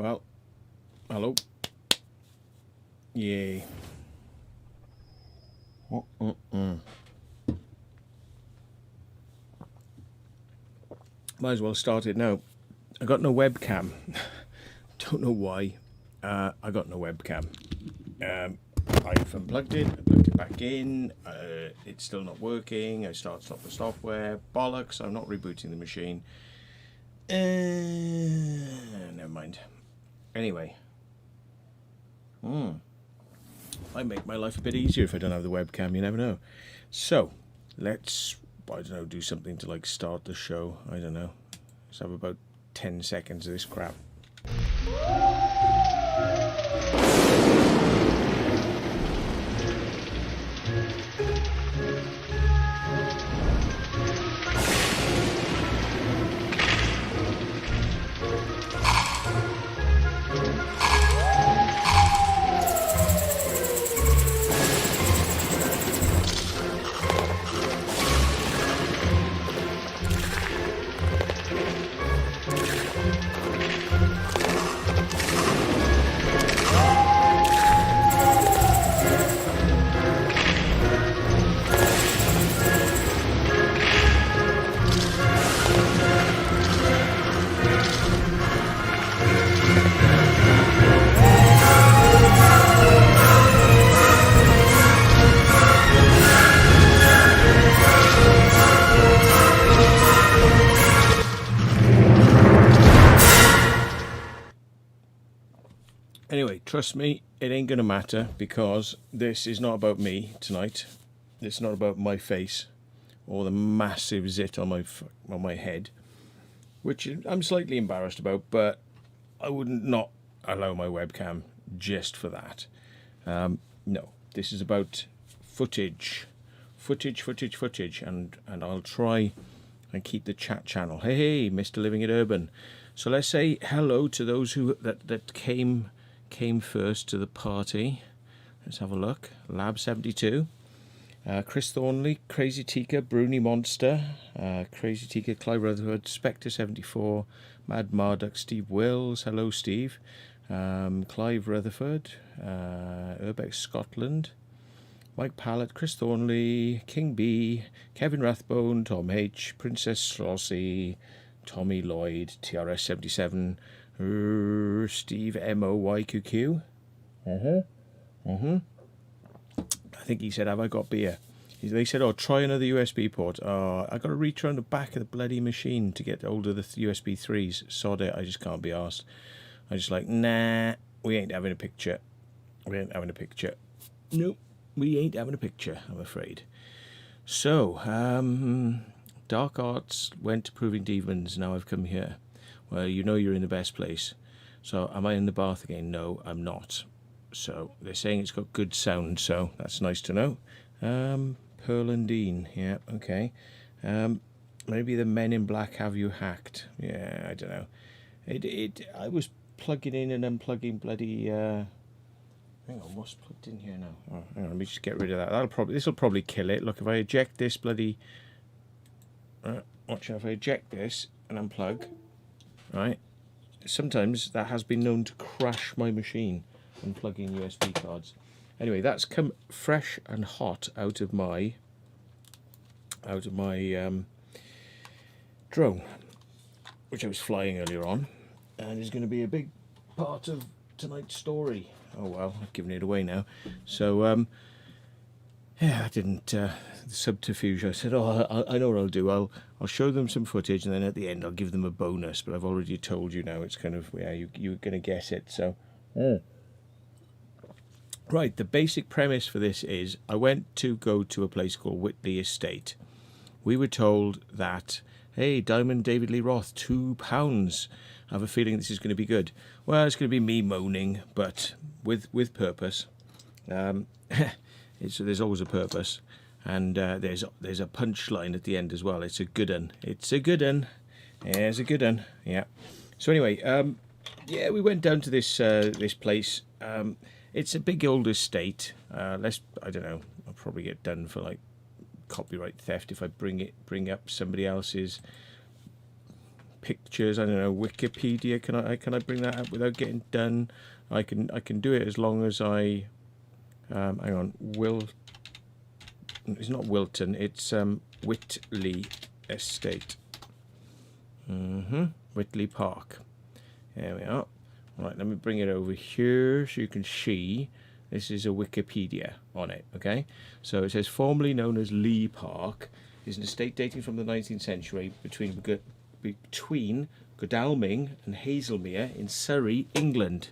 Well, hello. Yay. Might as well start it now. I got no webcam. Don't know why. I got no webcam. I've unplugged it, I plugged it back in, it's still not working. I stop the software. Bollocks, I'm not rebooting the machine. Never mind. Anyway. Might make my life a bit easier if I don't have the webcam, you never know. So, let's, I don't know, do something to like start the show. I don't know. Let's have about 10 seconds of this crap. Anyway, trust me, it ain't gonna matter because this is not about me tonight. It's not about my face or the massive zit on my head, which I'm slightly embarrassed about, but I wouldn't not allow my webcam just for that. No, this is about footage, and I'll try and keep the chat channel. Hey, Mr. Living It Urban. So let's say hello to those who that came first to the party. Let's have a look. Lab 72, Chris Thornley, Crazy Tika, Bruni Monster, Crazy Tika, Clive Rutherford, Spectre 74, Mad Marduk, Steve Wills. Hello, Steve. Clive Rutherford, Urbex Scotland, Mike Pallett, Chris Thornley, King B, Kevin Rathbone, Tom H, Princess Slossie, Tommy Lloyd, TRS 77. Steve MOYQQ. I think he said, have I got beer? They said, oh, try another USB port. Oh, I got to reach around the back of the bloody machine to get hold of the USB 3s. Sod it, I just can't be arsed. I just like, nah, we ain't having a picture. Nope, we ain't having a picture, I'm afraid. So, Dark Arts went to Proving Demons, now I've come here. Well, you know you're in the best place. So, am I in the bath again? No, I'm not. So, they're saying it's got good sound, so that's nice to know. Pearl and Dean, yeah, okay. Maybe the Men in Black have you hacked? Yeah, I don't know. I was plugging in and unplugging bloody... hang on, what's plugged in here now? Oh, hang on, let me just get rid of that. This will probably kill it. Look, if I eject this bloody... watch out, if I eject this and unplug... Right, sometimes that has been known to crash my machine when plugging USB cards. Anyway, that's come fresh and hot out of my drone, which I was flying earlier on, and is going to be a big part of tonight's story. Oh well, I've given it away now. So yeah, I didn't the subterfuge. I said, oh, I know what I'll do. I'll show them some footage, and then at the end I'll give them a bonus. But I've already told you now. It's kind of, yeah, you're going to get it. So, right. The basic premise for this is I went to go to a place called Witley Estate. We were told that, hey, Diamond David Lee Roth, £2. I have a feeling this is going to be good. Well, it's going to be me moaning, but with purpose. There's always a purpose, and there's a punchline at the end as well. It's a good un. It's a good un. It's a good un. Yeah. So anyway, yeah, we went down to this this place. It's a big old estate. I don't know. I'll probably get done for like copyright theft if I bring up somebody else's pictures. I don't know, Wikipedia. Can I bring that up without getting done? I can do it as long as I hang on. It's not Wilton. It's Witley Estate. Witley Park. There we are. Right, let me bring it over here so you can see. This is a Wikipedia on it, okay? So it says, formerly known as Lee Park, is an estate dating from the 19th century between Godalming and Hazelmere in Surrey, England.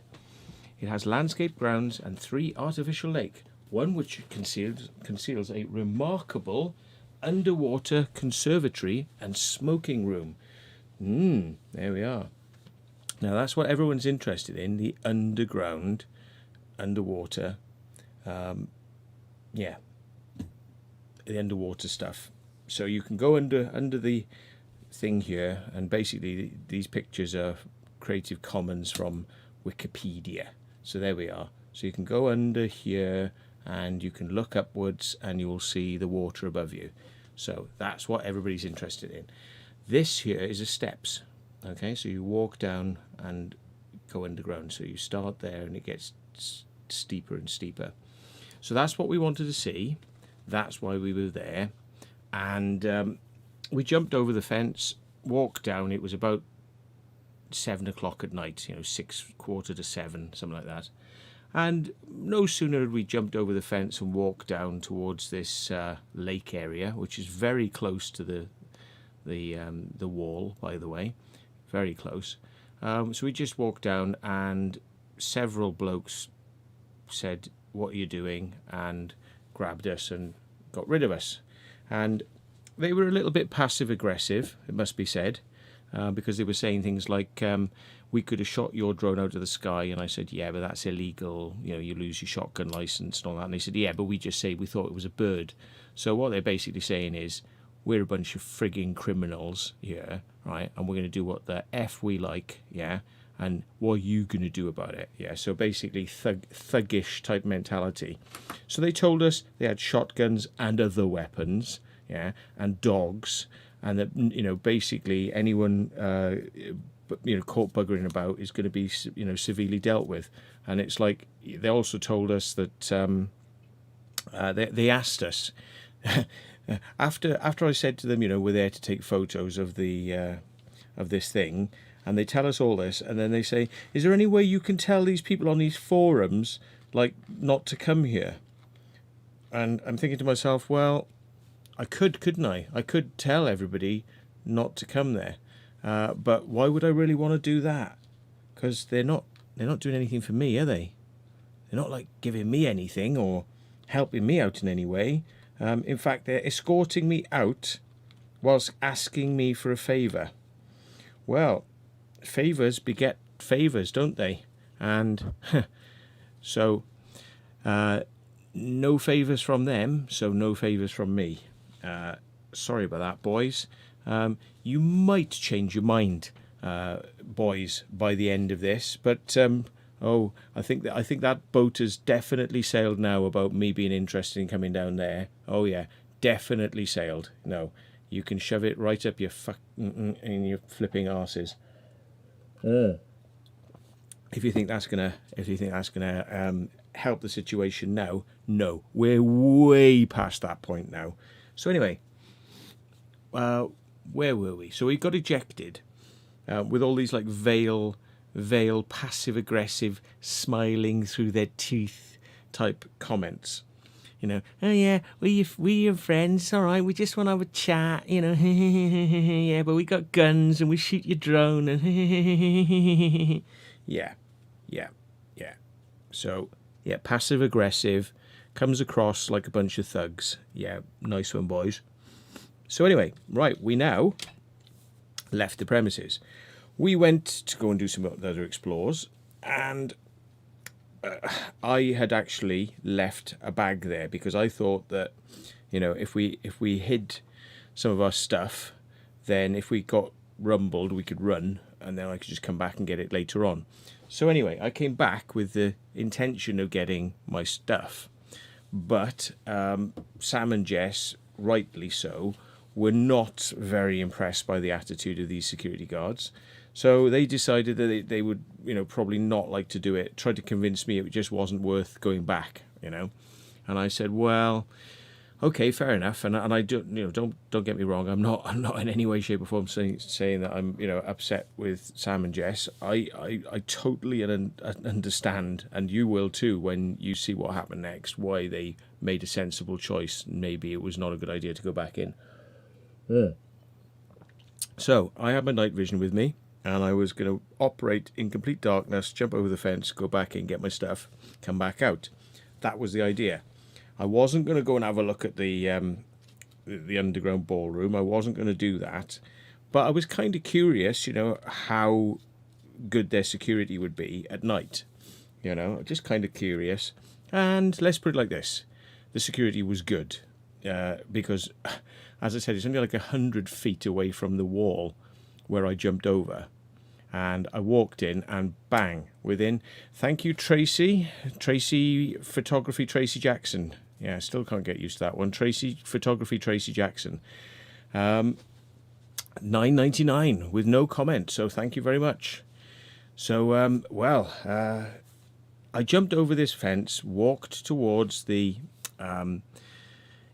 It has landscape grounds and 3 artificial lakes, one which conceals a remarkable underwater conservatory and smoking room. There we are. Now that's what everyone's interested in, the underground, underwater, the underwater stuff. So you can go under the thing here, and basically these pictures are Creative Commons from Wikipedia. So there we are. So you can go under here and you can look upwards and you will see the water above you. So that's what everybody's interested in. This here is the steps. Okay, so you walk down and go underground. So you start there and it gets steeper and steeper. So that's what we wanted to see. That's why we were there. And we jumped over the fence, walked down. It was about 7 o'clock at night, 6:15 to 7, something like that. And no sooner had we jumped over the fence and walked down towards this lake area, which is very close to the wall, by the way, very close. So we just walked down, and several blokes said, "What are you doing?" and grabbed us and got rid of us. And they were a little bit passive aggressive, it must be said, because they were saying things like, we could have shot your drone out of the sky. And I said, yeah, but that's illegal. You lose your shotgun license and all that. And they said, yeah, but we just say we thought it was a bird. So what they're basically saying is, we're a bunch of frigging criminals here, right? And we're going to do what the F we like, yeah? And what are you going to do about it? Yeah, so basically thuggish type mentality. So they told us they had shotguns and other weapons, yeah, and dogs, and that, basically anyone caught buggering about is going to be, severely dealt with. And it's like, they also told us that they asked us after I said to them, we're there to take photos of this thing, and they tell us all this, and then they say, is there any way you can tell these people on these forums, like, not to come here? And I'm thinking to myself, well, I couldn't I? I could tell everybody not to come there. But why would I really want to do that? Because they're not doing anything for me, are they? They're not like giving me anything or helping me out in any way. In fact, they're escorting me out whilst asking me for a favour. Well, favours beget favours, don't they? And so no favours from them, so no favours from me. Sorry about that, boys. You might change your mind, boys, by the end of this. But I think that boat has definitely sailed now about me being interested in coming down there. Oh yeah, definitely sailed. No, you can shove it right up your in your flipping arses. If you think that's gonna help the situation now, no, we're way past that point now. So anyway, where were we? So we got ejected with all these like veil passive aggressive smiling through their teeth type comments. Oh yeah, we're your friends, all right, we just want to have a chat, yeah, but we got guns and we shoot your drone and yeah. So yeah, passive aggressive, comes across like a bunch of thugs. Yeah, nice one, boys. So anyway, right, we now left the premises. We went to go and do some other explores, and I had actually left a bag there because I thought that, if we hid some of our stuff, then if we got rumbled, we could run, and then I could just come back and get it later on. So anyway, I came back with the intention of getting my stuff, but Sam and Jess, rightly so, were not very impressed by the attitude of these security guards. So they decided that they would, probably not like to do it. Tried to convince me it just wasn't worth going back, And I said, well, okay, fair enough. And I do, don't get me wrong. I'm not in any way, shape, or form saying that I'm, upset with Sam and Jess. I totally understand, and you will too, when you see what happened next, why they made a sensible choice. Maybe it was not a good idea to go back in. Yeah. So I had my night vision with me, and I was going to operate in complete darkness, jump over the fence, go back in, get my stuff, come back out. That was the idea. I wasn't going to go and have a look at the underground ballroom. I wasn't going to do that. But I was kind of curious, how good their security would be at night. Just kind of curious. And let's put it like this. The security was good. Because, as I said, it's only like 100 feet away from the wall where I jumped over. And I walked in and bang, within. Thank you, Tracy. Tracy Photography, Tracy Jackson. Yeah, still can't get used to that one. Tracy Photography, Tracy Jackson. $9.99 with no comment. So thank you very much. So, I jumped over this fence, walked towards the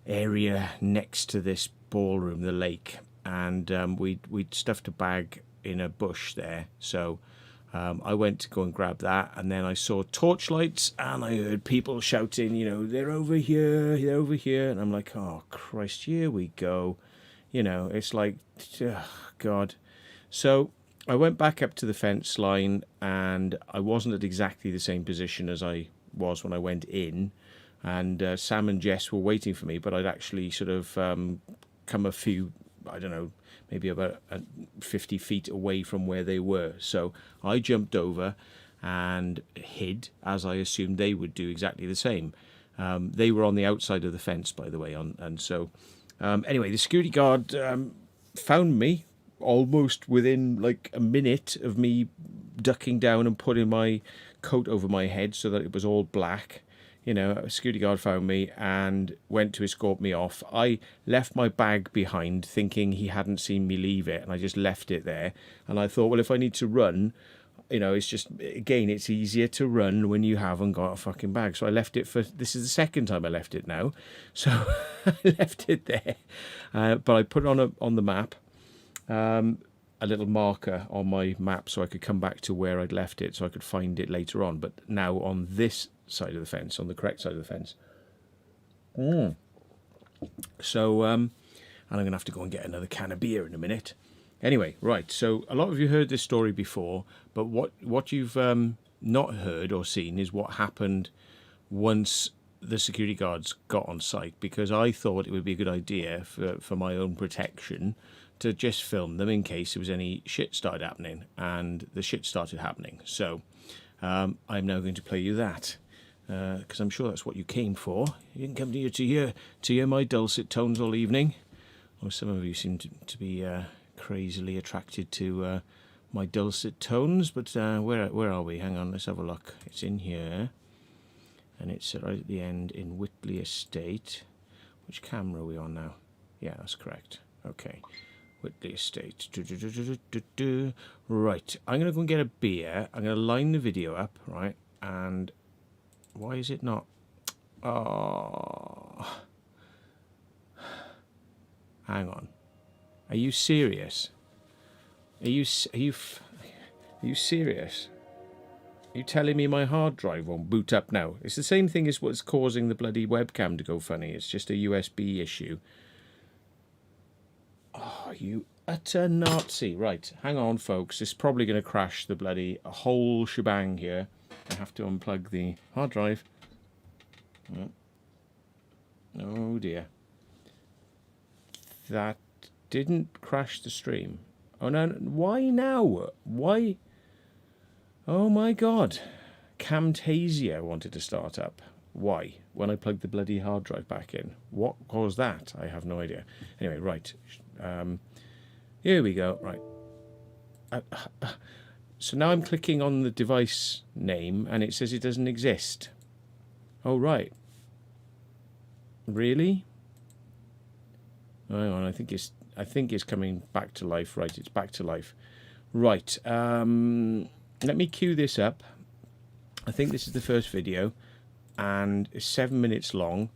area next to this ballroom, the lake, and we'd stuffed a bag in a bush there. So I went to go and grab that, and then I saw torchlights, and I heard people shouting, they're over here, they're over here, and I'm like, oh Christ, here we go. It's like, oh, God. So I went back up to the fence line, and I wasn't at exactly the same position as I was when I went in, and Sam and Jess were waiting for me, but I'd actually sort of come a few, I don't know, maybe about 50 feet away from where they were. So I jumped over and hid, as I assumed they would do exactly the same. They were on the outside of the fence, by the way. Anyway, the security guard found me almost within like a minute of me ducking down and putting my coat over my head so that it was all black. A security guard found me and went to escort me off. I left my bag behind thinking he hadn't seen me leave it, and I just left it there. And I thought, well, if I need to run, it's just, again, it's easier to run when you haven't got a fucking bag. So I left it this is the second time I left it now. So I left it there. But I put it on the map, a little marker on my map so I could come back to where I'd left it so I could find it later on. But now on this side of the fence, on the correct side of the fence. So, and I'm going to have to go and get another can of beer in a minute. Anyway, right, so a lot of you heard this story before, but what you've not heard or seen is what happened once the security guards got on site, because I thought it would be a good idea for my own protection to just film them in case there was any shit started happening, and the shit started happening. So I'm now going to play you that. Because I'm sure that's what you came for. You didn't come here to hear my dulcet tones all evening. Or some of you seem to be crazily attracted to my dulcet tones. But where are we? Hang on, let's have a look. It's in here. And it's right at the end in Witley Estate. Which camera are we on now? Yeah, that's correct. Okay. Witley Estate. Right. I'm going to go and get a beer. I'm going to line the video up, right? And why is it not? Oh. Hang on. Are you serious? Are you serious? Are you telling me my hard drive won't boot up now? It's the same thing as what's causing the bloody webcam to go funny. It's just a USB issue. Oh, you utter Nazi. Right, hang on, folks. It's probably going to crash the bloody whole shebang here. I have to unplug the hard drive. Oh dear. That didn't crash the stream. Oh no, why now? Why? Oh my God. Camtasia wanted to start up. Why? When I plugged the bloody hard drive back in. What caused that? I have no idea. Anyway, right. Here we go. Right. So now I'm clicking on the device name and it says it doesn't exist. Oh, right. Really? Hang on, I think it's coming back to life. Right, it's back to life. Right, let me cue this up. I think this is the first video, and it's 7 minutes long.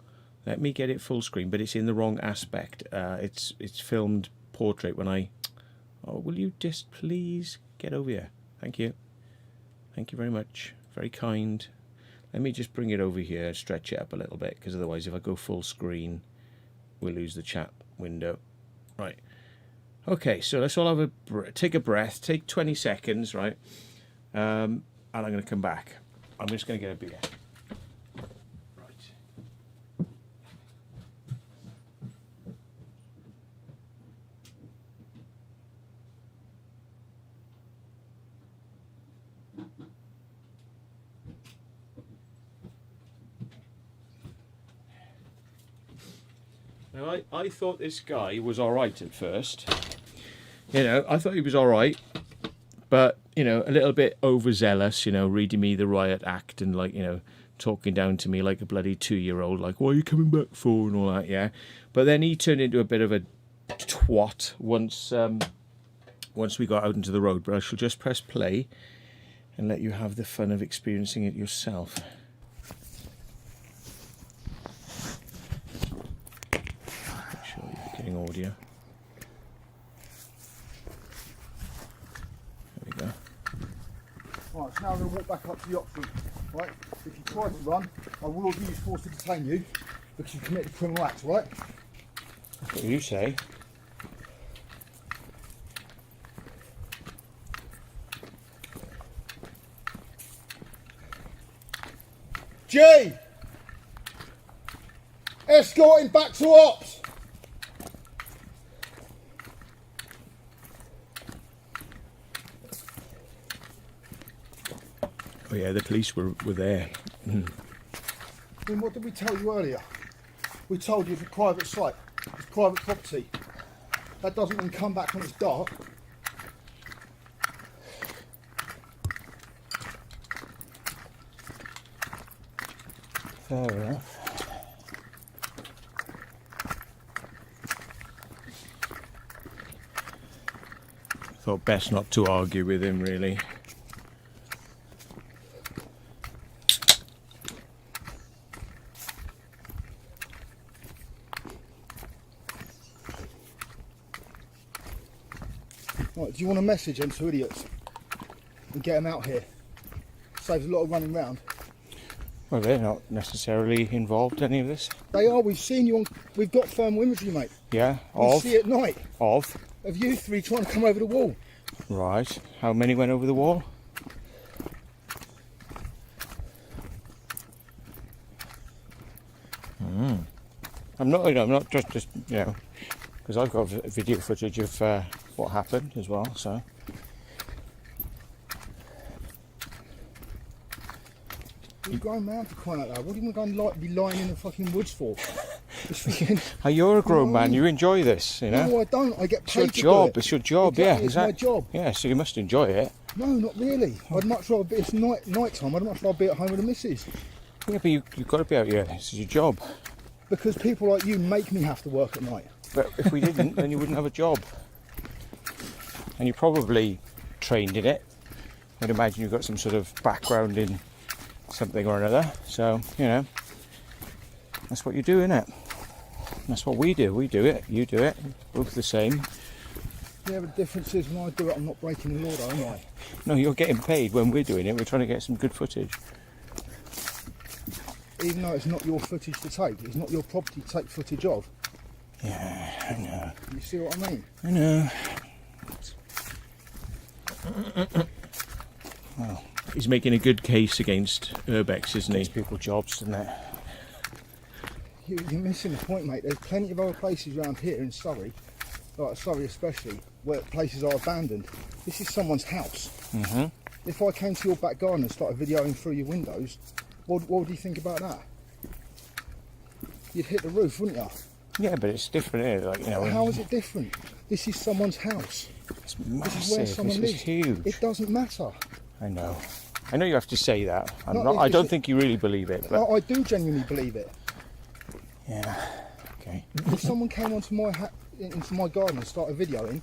Let me get it full screen, but it's in the wrong aspect. It's filmed portrait when I... Oh, will you just please get over here? Thank you. Thank you very much. Very kind. Let me just bring it over here, stretch it up a little bit, because otherwise if I go full screen, we'll lose the chat window. Right. Okay, so let's all have take a breath, take 20 seconds, right? And I'm going to come back. I'm just going to get a beer. Now, I thought this guy was alright at first. You know, I thought he was alright, but, you know, a little bit overzealous, you know, reading me the riot act and, like, you know, talking down to me like a bloody 2-year-old, like, what are you coming back for and all that, yeah. But then he turned into a bit of a twat once we got out into the road. But I shall just press play and let you have the fun of experiencing it yourself. Audio. There we go. Right, so now I'm going to walk back up to the option. Right, if you try to run, I will use force to detain you because you committed a criminal act, right? That's what you say. G! Escorting back to ops! Oh yeah, the police were there. Then what did we tell you earlier? We told you it's a private site, it's private property. That doesn't mean come back when it's dark. Fair enough. Thought best not to argue with him, really. Right, do you want to message them to idiots and get them out here? Saves a lot of running round. Well, they're not necessarily involved in any of this. They are. We've seen you on. We've got thermal imagery, mate. Yeah. We see at night. Of you three trying to come over the wall. Right. How many went over the wall? I'm not just you know, because I've got video footage of what happened as well. So. You're going round for crying out loud. What are you going to be lying in the fucking woods for? You're a grown man. You enjoy this, you know. No, I don't. I get paid. It's your job. It's your job. Exactly, Yeah, it's my job. Yeah, so you must enjoy it. No, not really. I'd much rather be. It's night time. I'd much rather be at home with the missus. Yeah, but you've got to be out here. This is your job. Because people like you make me have to work at night. But if we didn't, then you wouldn't have a job. And you probably trained in it. I'd imagine you've got some sort of background in something or another. So, you know, that's what you do, innit? That's what we do. We do it. You do it. Both the same. Yeah, but the difference is when I do it, I'm not breaking the law, though, am I? No, you're getting paid when we're doing it. We're trying to get some good footage. Even though it's not your footage to take, it's not your property to take footage of. Yeah, I know. You see what I mean? I know. Well, he's making a good case against Urbex, isn't he? Gives people jobs, doesn't it? You're missing the point, mate. There's plenty of other places around here in Surrey, like Surrey especially, where places are abandoned. This is someone's house. Mm-hmm. If I came to your back garden and started videoing through your windows, what would you think about that? You'd hit the roof, wouldn't you? Yeah, but it's different, isn't it? Like, you know, how is it different? This is someone's house. It's massive. This is where someone lives. Huge. It doesn't matter. I know. I know you have to say that. No, I don't think you really believe it. But I do genuinely believe it. Yeah. Okay. If someone came into my garden and started videoing,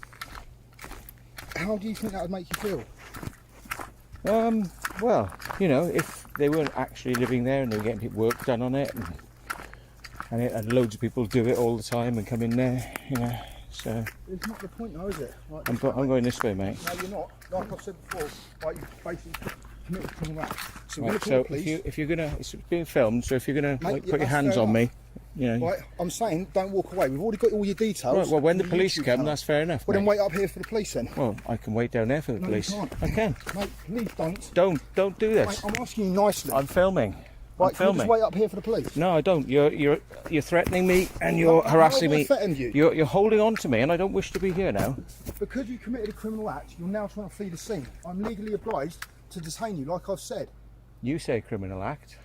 how do you think that would make you feel? Well, you know, if they weren't actually living there and they were getting work done on it, and loads of people do it all the time and come in there, you know, so... It's not the point though, is it? Like, I'm going this way, mate. No, you're not. Like I've said before, like, you basically committed criminal act. So, Right, so if you're gonna... It's being filmed, so if you're gonna Mate, like, put your hands on me, you know... Right, I'm saying don't walk away. We've already got all your details. Right, well, when the on police YouTube come, channel. that's fair enough, Well, mate. then wait up here for the police then. Well, I can wait down there for the No, police. you can't. I can. Mate, please don't. Don't do this. Mate, I'm asking you nicely. I'm filming. Right, I'm can you just filming. wait up here for the police? No, I don't. You're threatening me and you're harassing me. Threatened you? You're holding on to me, and I don't wish to be here now. Because you committed a criminal act, you're now trying to flee the scene. I'm legally obliged to detain you, like I've said. You say criminal act.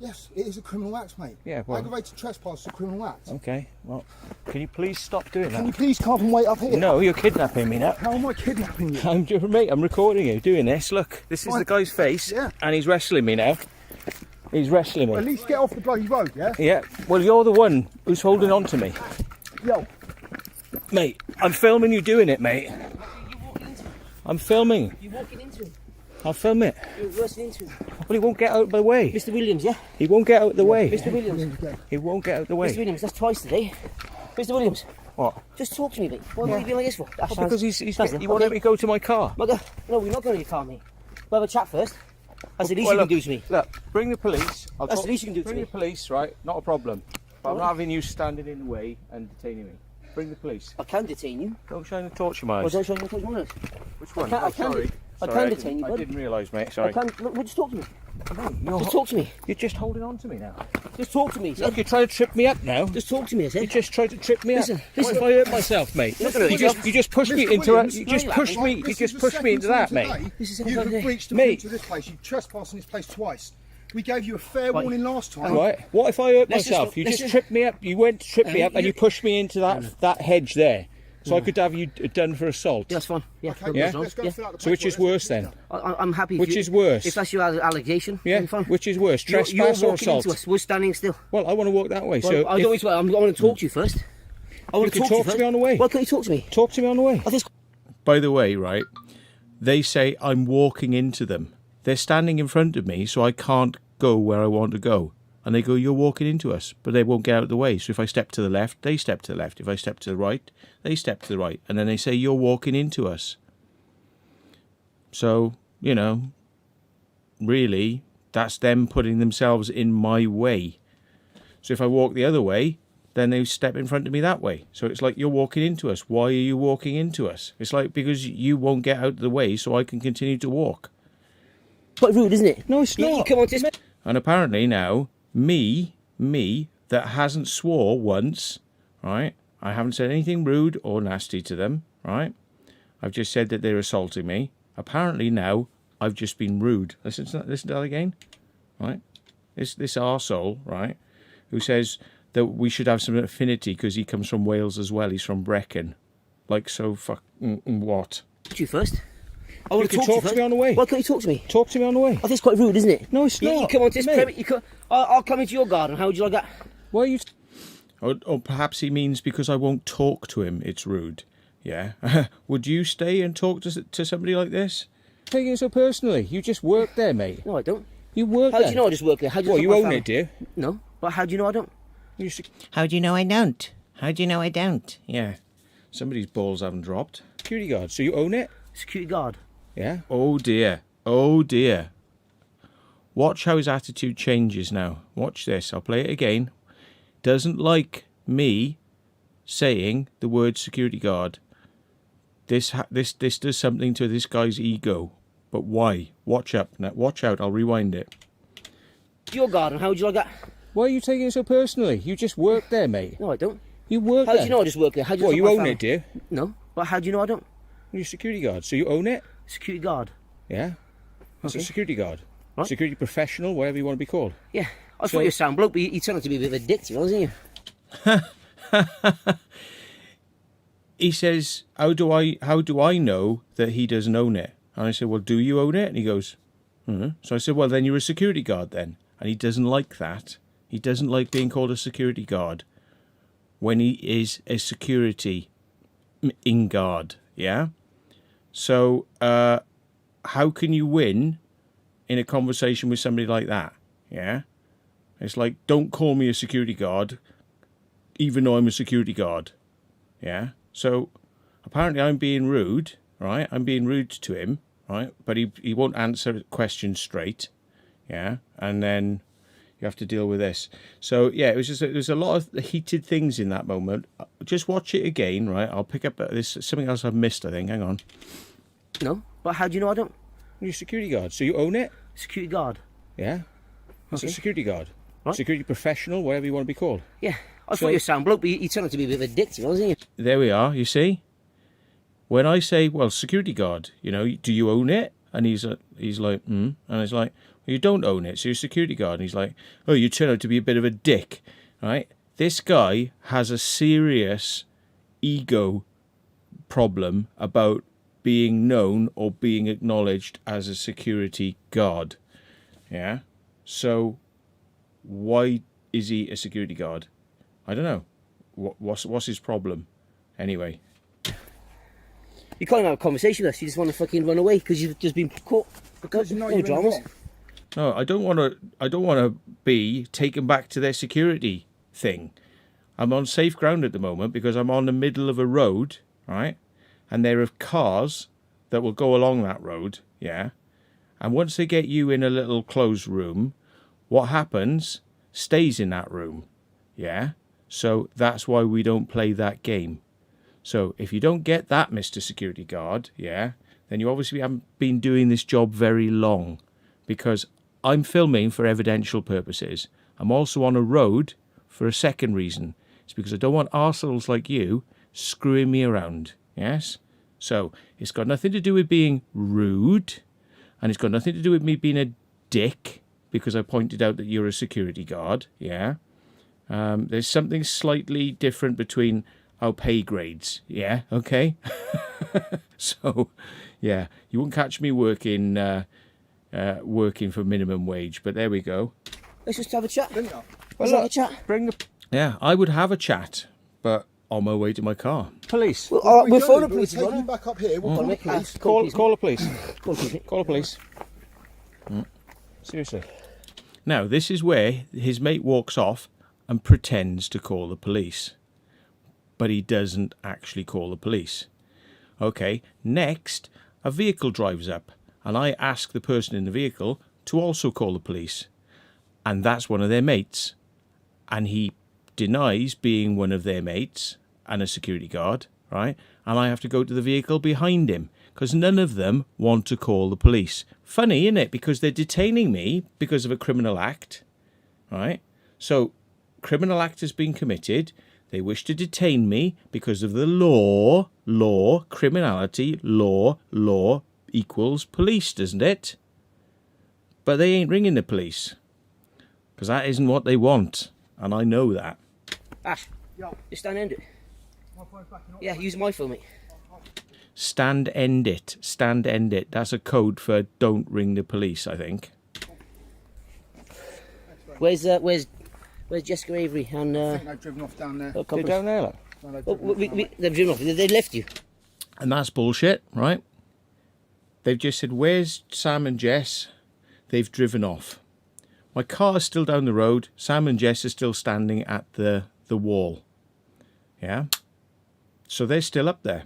Yes, it is a criminal act, mate. Yeah, well... Aggravated trespass is a criminal act. Okay, well, can you please stop doing Can you that? please come up and wait up here? No, you're kidnapping me now. How am I kidnapping you? Mate, I'm recording you doing this. Look, this is Right. the guy's face, Yeah. and he's wrestling me now. He's wrestling At me. least get off the bloody road, yeah? Yeah, well, you're the one who's holding on to me. Yo, Mate, I'm filming you doing it, mate. You're walking into him. I'm filming. You're walking into him. I'll film it. You're rushing into him. But he won't get out of the way. Mr. Williams, yeah? He won't get out of the way. Mr. Williams. He won't get out of the Mr. way. Williams, that's twice today. Mr. Williams, What? just talk to me, mate. What are you being like this for? Oh, because he won't Okay. let me go to my car. No, we're not going to your car, mate. We'll have a chat first. That's the least Well, you look, can do to me. Look, bring the police. That's the least you can do to Bring me. the police, right? Not a problem. But I'm Right. not having you standing in the way and detaining me. Bring the police. I can detain you. Don't shine the torch in my Or eyes. don't show me touch my nose. Which one? I can- Oh, I can sorry. de- I Sorry, can detain you, I bud. didn't realise, mate. I Sorry. can. Look, just talk to me. You're, Just talk to me. you're just holding on to me now. Just talk to me. I Look, said. you're trying to trip me up now. Just talk to me, I You said. just tried to trip me Listen, up. listen. What if I hurt myself, mate? You're not gonna hurt You just pushed me Mr. into Williams, you no, just you're pushed not. me. This You is just the pushed me second into time that, today mate. This is the You second time have today. breached the Mate. rules of this place. You trespassed in this place twice. We gave you a fair Right. warning last time. Right. What if I hurt Let's just- myself? You let's just just- tripped me up. You went to trip me up and you- you pushed me into that hedge there. So I could have you done for assault. Yeah, that's fine. Yeah. Okay, no Yeah. problem. let's go Yeah. fill out the So which is paperwork. worse then? I'm happy. Which if you- is worse? If that's your allegation, Yeah. then fine. Which is worse, You're trespass or walking into assault? us. We're standing still. Well, I want to walk that way. Well, So I don't want to. I want to talk to you first. I want You can talk to me on the way. Why can't you talk to me? talk to me on the way. I think By the way, right? They say I'm walking into them. They're standing in front of me, so I can't go where I want to go. And they go, "You're walking into us," but they won't get out of the way. So if I step to the left, they step to the left. If I step to the right, they step to the right. And then they say, "You're walking into us." So, you know, really, that's them putting themselves in my way. So if I walk the other way, then they step in front of me that way. So it's like, you're walking into us. Why are you walking into us? It's like, because you won't get out of the way so I can continue to walk. quite rude, isn't it? No, it's You not. come on, just And apparently now, me that hasn't swore once, right? I haven't said anything rude or nasty to them, right? I've just said that they're assaulting me. Apparently now, I've just been rude. Listen to that again, right? This arsehole, right, who says that we should have some affinity because he comes from Wales as well. He's from Brecon. Like, so what? talk to you first. I You want can to talk first. to me on the way. Why can't you talk to me? Talk to me on the way. I think it's quite rude, isn't it? No, it's You not. come on, just Mate. I'll come into your garden. How would you like that? Why are you... Or perhaps he means because I won't talk to him, it's rude. Yeah. Would you stay and talk to somebody like this? Taking it so personally. You just work there, mate. No, I don't. You work How there. do you know I just work there? How do you Well, know you my own family? it, do you? No, but how do you know I don't? You should... How do you know I don't? How do you know I don't? Yeah. Somebody's balls haven't dropped. Security guard. So you own it? Security guard. Yeah. Oh, dear. Oh, dear. Watch how his attitude changes now. Watch this. I'll play it again. Doesn't like me saying the word security guard. This does something to this guy's ego. But why? Watch up. Now, watch out. I'll rewind it. Your garden. How would you like that? Why are you taking it so personally? You just work there, mate. No, I don't. You work How there. do you know I just work there? How do you Well, know you my own family? it, do you? No, but how do you know I don't? You're security guard. So you own it? Security guard. Yeah. It's a Okay. security guard. Right. Security professional, whatever you want to be called. Yeah. I So- thought you were a sound bloke, but you turned out to be a bit of a dick, to be honest, didn't you? He says, how do I know that he doesn't own it? And I said, well, do you own it? And he goes, So I said, well, then you're a security guard then. And he doesn't like that. He doesn't like being called a security guard when he is a security in guard, yeah? So, how can you win in a conversation with somebody like that, yeah? It's like, don't call me a security guard, even though I'm a security guard, yeah? So, apparently I'm being rude, right? I'm being rude to him, right? But he won't answer questions straight, yeah? And then you have to deal with this. So, yeah, it was just, there's a lot of heated things in that moment. Just watch it again, right? I'll pick up this, something else I've missed, I think. Hang on. No, but how do you know I don't? You're a security guard, so you own it? Security guard. Yeah. It's Okay. a security guard. Right. Security professional, whatever you want to be called. Yeah, I So- thought you were a sound bloke, but you turned out to be a bit of a dick, to be honest, didn't you? There we are, you see? When I say, well, security guard, you know, do you own it? And he's like, And it's like, well, you don't own it, so you're a security guard. And he's like, oh, you turn out to be a bit of a dick, right? This guy has a serious ego problem about being known or being acknowledged as a security guard. Yeah? So why is he a security guard? I don't know. What's his problem? Anyway. You can't even have a conversation with us, you just want to fucking run away because you've just been caught. Because you know no you're in the dramas. wrong. No, I don't want to be taken back to their security thing. I'm on safe ground at the moment because I'm on the middle of a road, right? And there are cars that will go along that road, yeah? And once they get you in a little closed room, what happens stays in that room, yeah? So that's why we don't play that game. So if you don't get that, Mr. Security Guard, yeah, then you obviously haven't been doing this job very long, because I'm filming for evidential purposes. I'm also on a road for a second reason. It's because I don't want arseholes like you screwing me around, yes? So it's got nothing to do with being rude, and it's got nothing to do with me being a dick because I pointed out that you're a security guard, yeah? There's something slightly different between our pay grades, yeah, okay? So, yeah, you won't catch me working for minimum wage, but there we go. Let's just have a chat. Didn't you? Let's have a chat. Bring the Yeah, I would have a chat, but on my way to my car. Police. Well, all right, we'll do, phone the but police as We'll take well. you back up here. We'll call the police. Call police. the police. Call the police. Call the police. Seriously. Now, this is where his mate walks off and pretends to call the police. But he doesn't actually call the police. Okay, next, a vehicle drives up, and I ask the person in the vehicle to also call the police. And that's one of their mates. And he denies being one of their mates and a security guard, right? And I have to go to the vehicle behind him because none of them want to call the police. Funny, isn't it? Because they're detaining me because of a criminal act, right? So, criminal act has been committed. They wish to detain me because of the law, criminality, law equals police, doesn't it? But they ain't ringing the police because that isn't what they want. And I know that. Ash, Yo. just stand end it. My phone's backing up. Yeah, use my phone, mate. Stand end it. Stand end it. That's a code for don't ring the police, I think. Where's Jessica Avery and I think they've driven off down there. a couple of- there, look. No, they've Oh, driven off down there. they've driven off. They left you. And that's bullshit, right? They've just said, where's Sam and Jess? They've driven off. My car is still down the road. Sam and Jess are still standing at the wall. Yeah? So they're still up there.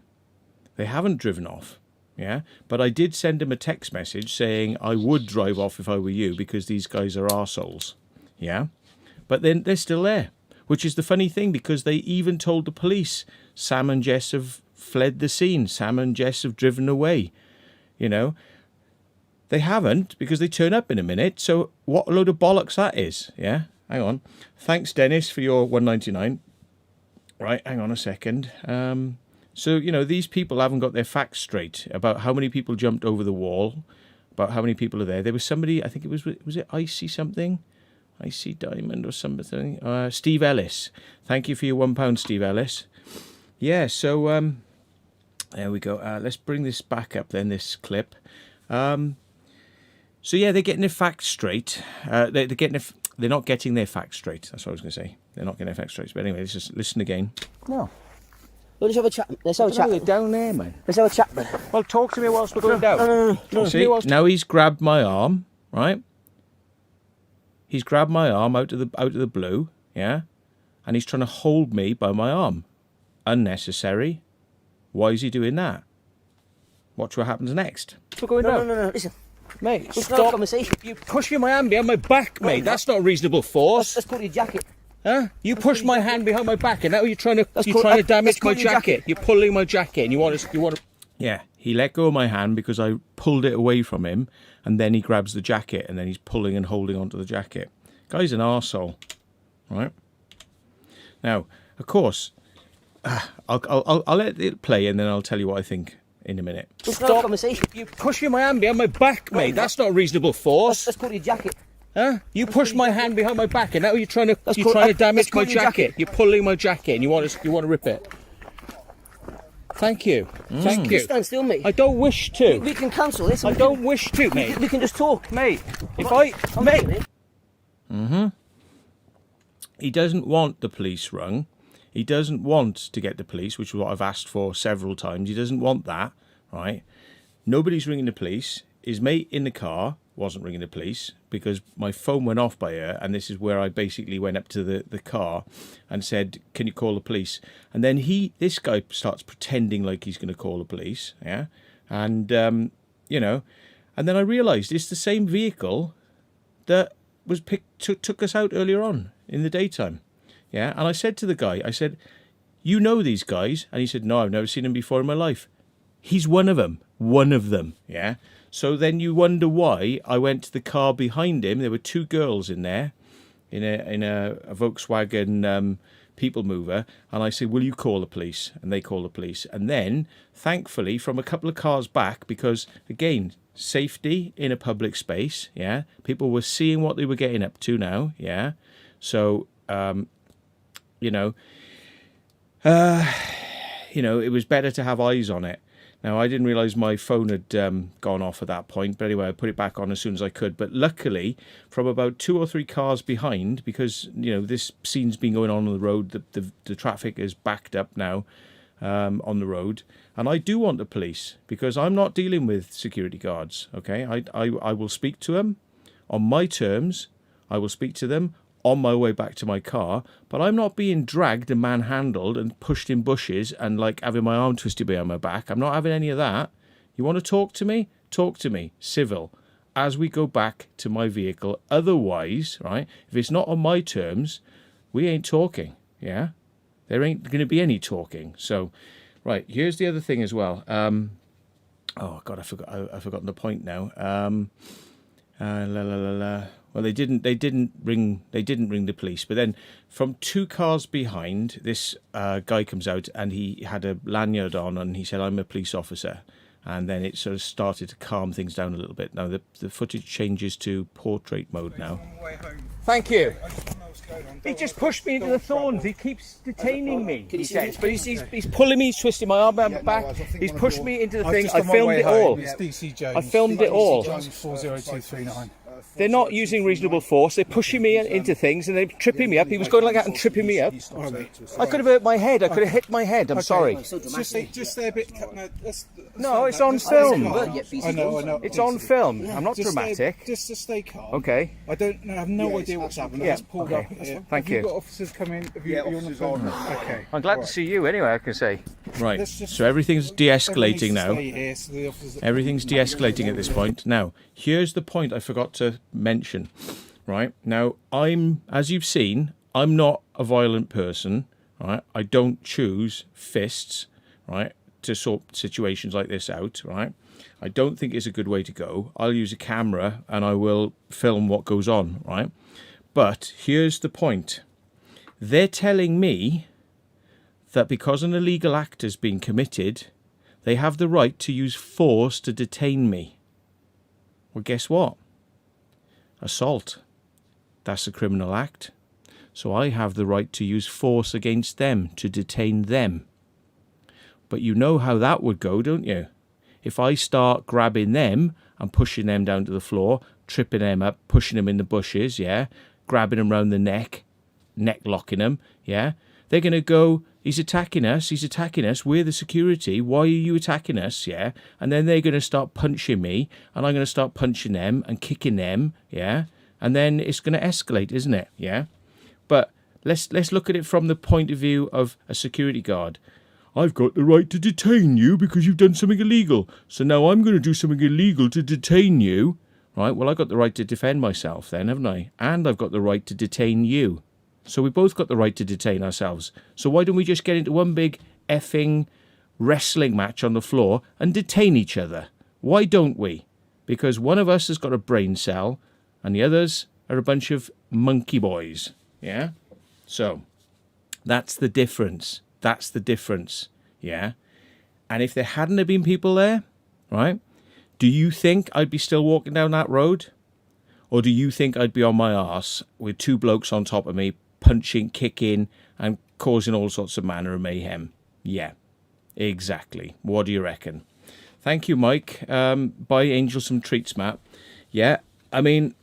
They haven't driven off. Yeah? But I did send them a text message saying I would drive off if I were you because these guys are arseholes. Yeah? But then they're still there. Which is the funny thing because they even told the police Sam and Jess have fled the scene. Sam and Jess have driven away. You know? They haven't because they turn up in a minute. So what a load of bollocks that is. Yeah? Hang on. Thanks, Dennis, for your $1.99. Right, hang on a second. So, you know, these people haven't got their facts straight about how many people jumped over the wall, about how many people are there. There was somebody, I think it was it Icy something? Icy Diamond or something? Steve Ellis. Thank you for your £1, Steve Ellis. Yeah, so there we go. Let's bring this back up then, this clip. So yeah, they're getting their facts straight. They're getting getting their facts straight. That's what I was going to say. They're not getting their facts straight. But anyway, let's just listen again. No. Well, let's have a chat. Let's have a chat. They're down there, man. Let's have a chat, man. Well, talk to me whilst we're going down. No. See, now he's grabbed my arm, right? He's grabbed my arm out of the blue, yeah? And he's trying to hold me by my arm. Unnecessary. Why is he doing that? Watch what happens next. We're going down. No. Listen. Mate, Let's have a stop. conversation. You pushing my hand behind my back, mate. That's not reasonable force. Let's pull your jacket. Huh? You pushed my hand behind my back, and now you're trying to damage my jacket. You're pulling my jacket, and you want to. Yeah, he let go of my hand because I pulled it away from him, and then he grabs the jacket, and then he's pulling and holding onto the jacket. Guy's an arsehole, right? Now, of course, I'll let it play, and then I'll tell you what I think in a minute. Let's have a conversation. You pushing my hand behind my back, mate. That's not reasonable force. Let's pull your jacket. Huh? You pushed my hand behind my back, and now you're trying to damage my jacket. You're pulling my jacket, and you want to rip it. Thank you. Thank you. Stand still, mate. I don't wish to. We can cancel this. I don't wish to, mate. We can just talk, Mate, he doesn't want the police rung. He doesn't want to get the police, which is what I've asked for several times. He doesn't want that, right? Nobody's ringing the police. His mate in the car wasn't ringing the police because my phone went off by her, and this is where I basically went up to the car and said, can you call the police? And then this guy starts pretending like he's going to call the police, yeah? And, and then I realised it's the same vehicle that was took us out earlier on in the daytime, yeah? And I said to the guy, I said, you know these guys? And he said, no, I've never seen them before in my life. He's one of them, yeah? So then you wonder why I went to the car behind him. There were two girls in there, in a Volkswagen people mover, and I said, will you call the police? And they call the police. And then, thankfully, from a couple of cars back, because, again, safety in a public space, yeah? People were seeing what they were getting up to now, yeah? So, it was better to have eyes on it. Now, I didn't realise my phone had gone off at that point, but anyway, I put it back on as soon as I could. But luckily, from about 2 or 3 cars behind, because, this scene's been going on the road, the traffic is backed up now on the road. And I do want the police, because I'm not dealing with security guards, okay? I will speak to them on my terms. I will speak to them on my way back to my car, but I'm not being dragged and manhandled and pushed in bushes and like having my arm twisted behind my back. I'm not having any of that. You want to talk to me? Talk to me, civil, as we go back to my vehicle. Otherwise, right, if it's not on my terms, we ain't talking, yeah? There ain't going to be any talking. So, right, here's the other thing as well. Oh, God, I've forgotten the point now. Well, they didn't ring the police, but then from 2 cars behind, this guy comes out and he had a lanyard on and he said, I'm a police officer. And then it sort of started to calm things down a little bit. Now the footage changes to portrait mode now. Thank you. He just pushed me into the thorns. He keeps detaining me. He says, but he's pulling me, he's twisting my arm back. He's pushed me into the thing. I filmed it all. I filmed it all. 40239. They're not using reasonable force. They're pushing me into things and they're tripping me up. He was going like that and tripping me up. I could have hurt my head. I could have hit my head. I'm sorry. Just stay a bit. No, it's on film. I know. It's on film. I'm not dramatic. Just to stay calm. Okay. I have no idea what's happened. Yeah. I just pulled up. Thank you. you. Got officers coming. Have you on the phone? Okay. I'm glad to see you anyway, I can say. Right. So everything's de-escalating now. Everything's de-escalating at this point. Now, here's the point I forgot to mention. Right. Now, as you've seen, I'm not a violent person. Right. I don't choose fists. Right. To sort situations like this out. Right. I don't think it's a good way to go. I'll use a camera and I will film what goes on. Right. But here's the point. They're telling me that because an illegal act has been committed, they have the right to use force to detain me. Well, guess what? Assault. That's a criminal act. So I have the right to use force against them to detain them. But you know how that would go, don't you? If I start grabbing them and pushing them down to the floor, tripping them up, pushing them in the bushes, yeah, grabbing them round the neck locking them, yeah? They're going to go, he's attacking us, we're the security, why are you attacking us, yeah? And then they're going to start punching me, and I'm going to start punching them and kicking them, yeah? And then it's going to escalate, isn't it, yeah? But let's look at it from the point of view of a security guard. I've got the right to detain you because you've done something illegal. So now I'm going to do something illegal to detain you. Right, well, I've got the right to defend myself then, haven't I? And I've got the right to detain you. So we both got the right to detain ourselves. So why don't we just get into one big effing wrestling match on the floor and detain each other? Why don't we? Because one of us has got a brain cell and the others are a bunch of monkey boys. Yeah? So that's the difference. That's the difference. Yeah? And if there hadn't have been people there, right, do you think I'd be still walking down that road? Or do you think I'd be on my arse with two blokes on top of me, punching, kicking, and causing all sorts of manner of mayhem? Yeah, exactly. What do you reckon? Thank you, Mike. Buy Angel some treats, Matt. Yeah, I mean,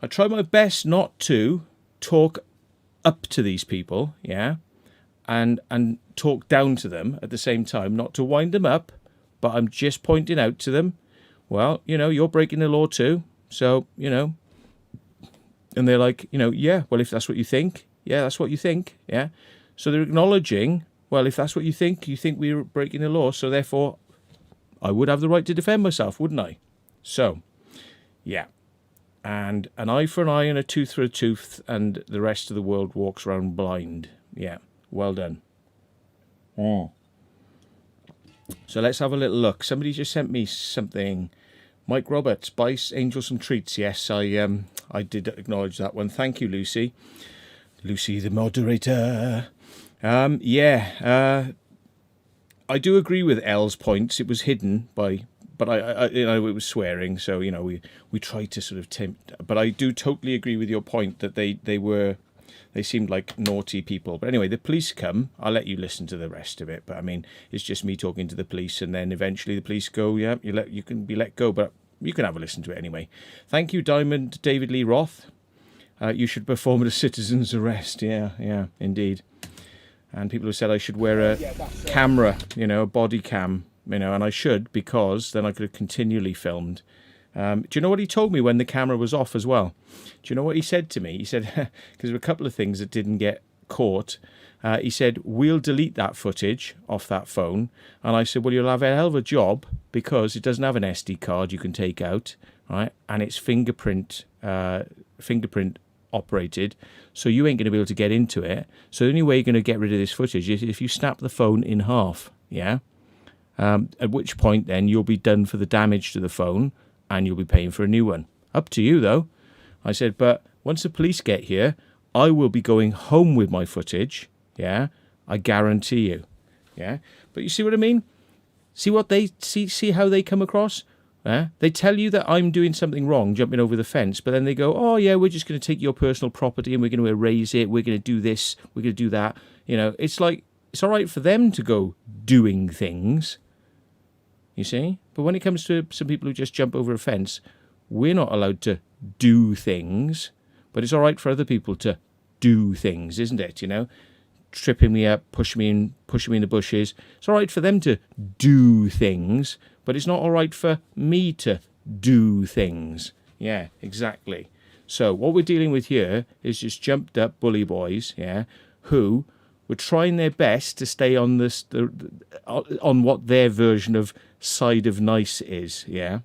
I try my best not to talk up to these people, yeah, and talk down to them at the same time, not to wind them up, but I'm just pointing out to them, well, you know, you're breaking the law too, so, you know, and they're like, you know, yeah, well, if that's what you think, yeah, that's what you think, yeah. So they're acknowledging, well, if that's what you think we're breaking the law, so therefore I would have the right to defend myself, wouldn't I? So, yeah. And an eye for an eye and a tooth for a tooth, and the rest of the world walks around blind. Yeah, well done. So let's have a little look. Somebody just sent me something. Mike Roberts, buy Angel some treats. Yes, I did acknowledge that one. Thank you, Lucy. Lucy, the moderator. I do agree with Elle's points. It was hidden by, but I you know, it was swearing. So, you know, we tried to sort of tempt, but I do totally agree with your point that they seemed like naughty people. But anyway, the police come. I'll let you listen to the rest of it. But I mean, it's just me talking to the police, and then eventually the police go, yeah, you can be let go, but you can have a listen to it anyway. Thank you, Diamond David Lee Roth. You should perform at a citizen's arrest. Yeah, indeed. And people have said I should wear a camera, you know, a body cam, you know, and I should, because then I could have continually filmed. Do you know what he told me when the camera was off as well? Do you know what he said to me? He said, because there were a couple of things that didn't get caught. He said, we'll delete that footage off that phone. And I said, well, you'll have a hell of a job, because it doesn't have an SD card you can take out, right? And it's fingerprint operated, so you ain't going to be able to get into it. So the only way you're going to get rid of this footage is if you snap the phone in half, yeah? At which point then you'll be done for the damage to the phone, and you'll be paying for a new one. Up to you, though. I said, but once the police get here, I will be going home with my footage, yeah? I guarantee you, yeah? But you see what I mean? See what they see how they come across? They tell you that I'm doing something wrong, jumping over the fence, but then they go, oh, yeah, we're just going to take your personal property and we're going to erase it. We're going to do this. We're going to do that. You know, it's like, it's all right for them to go doing things, you see? But when it comes to some people who just jump over a fence, we're not allowed to do things, but it's all right for other people to do things, isn't it? You know, tripping me up, pushing me in the bushes. It's all right for them to do things, but it's not all right for me to do things. Yeah, exactly. So what we're dealing with here is just jumped up bully boys, yeah, who were trying their best to stay on this, on what their version of side of nice is, yeah.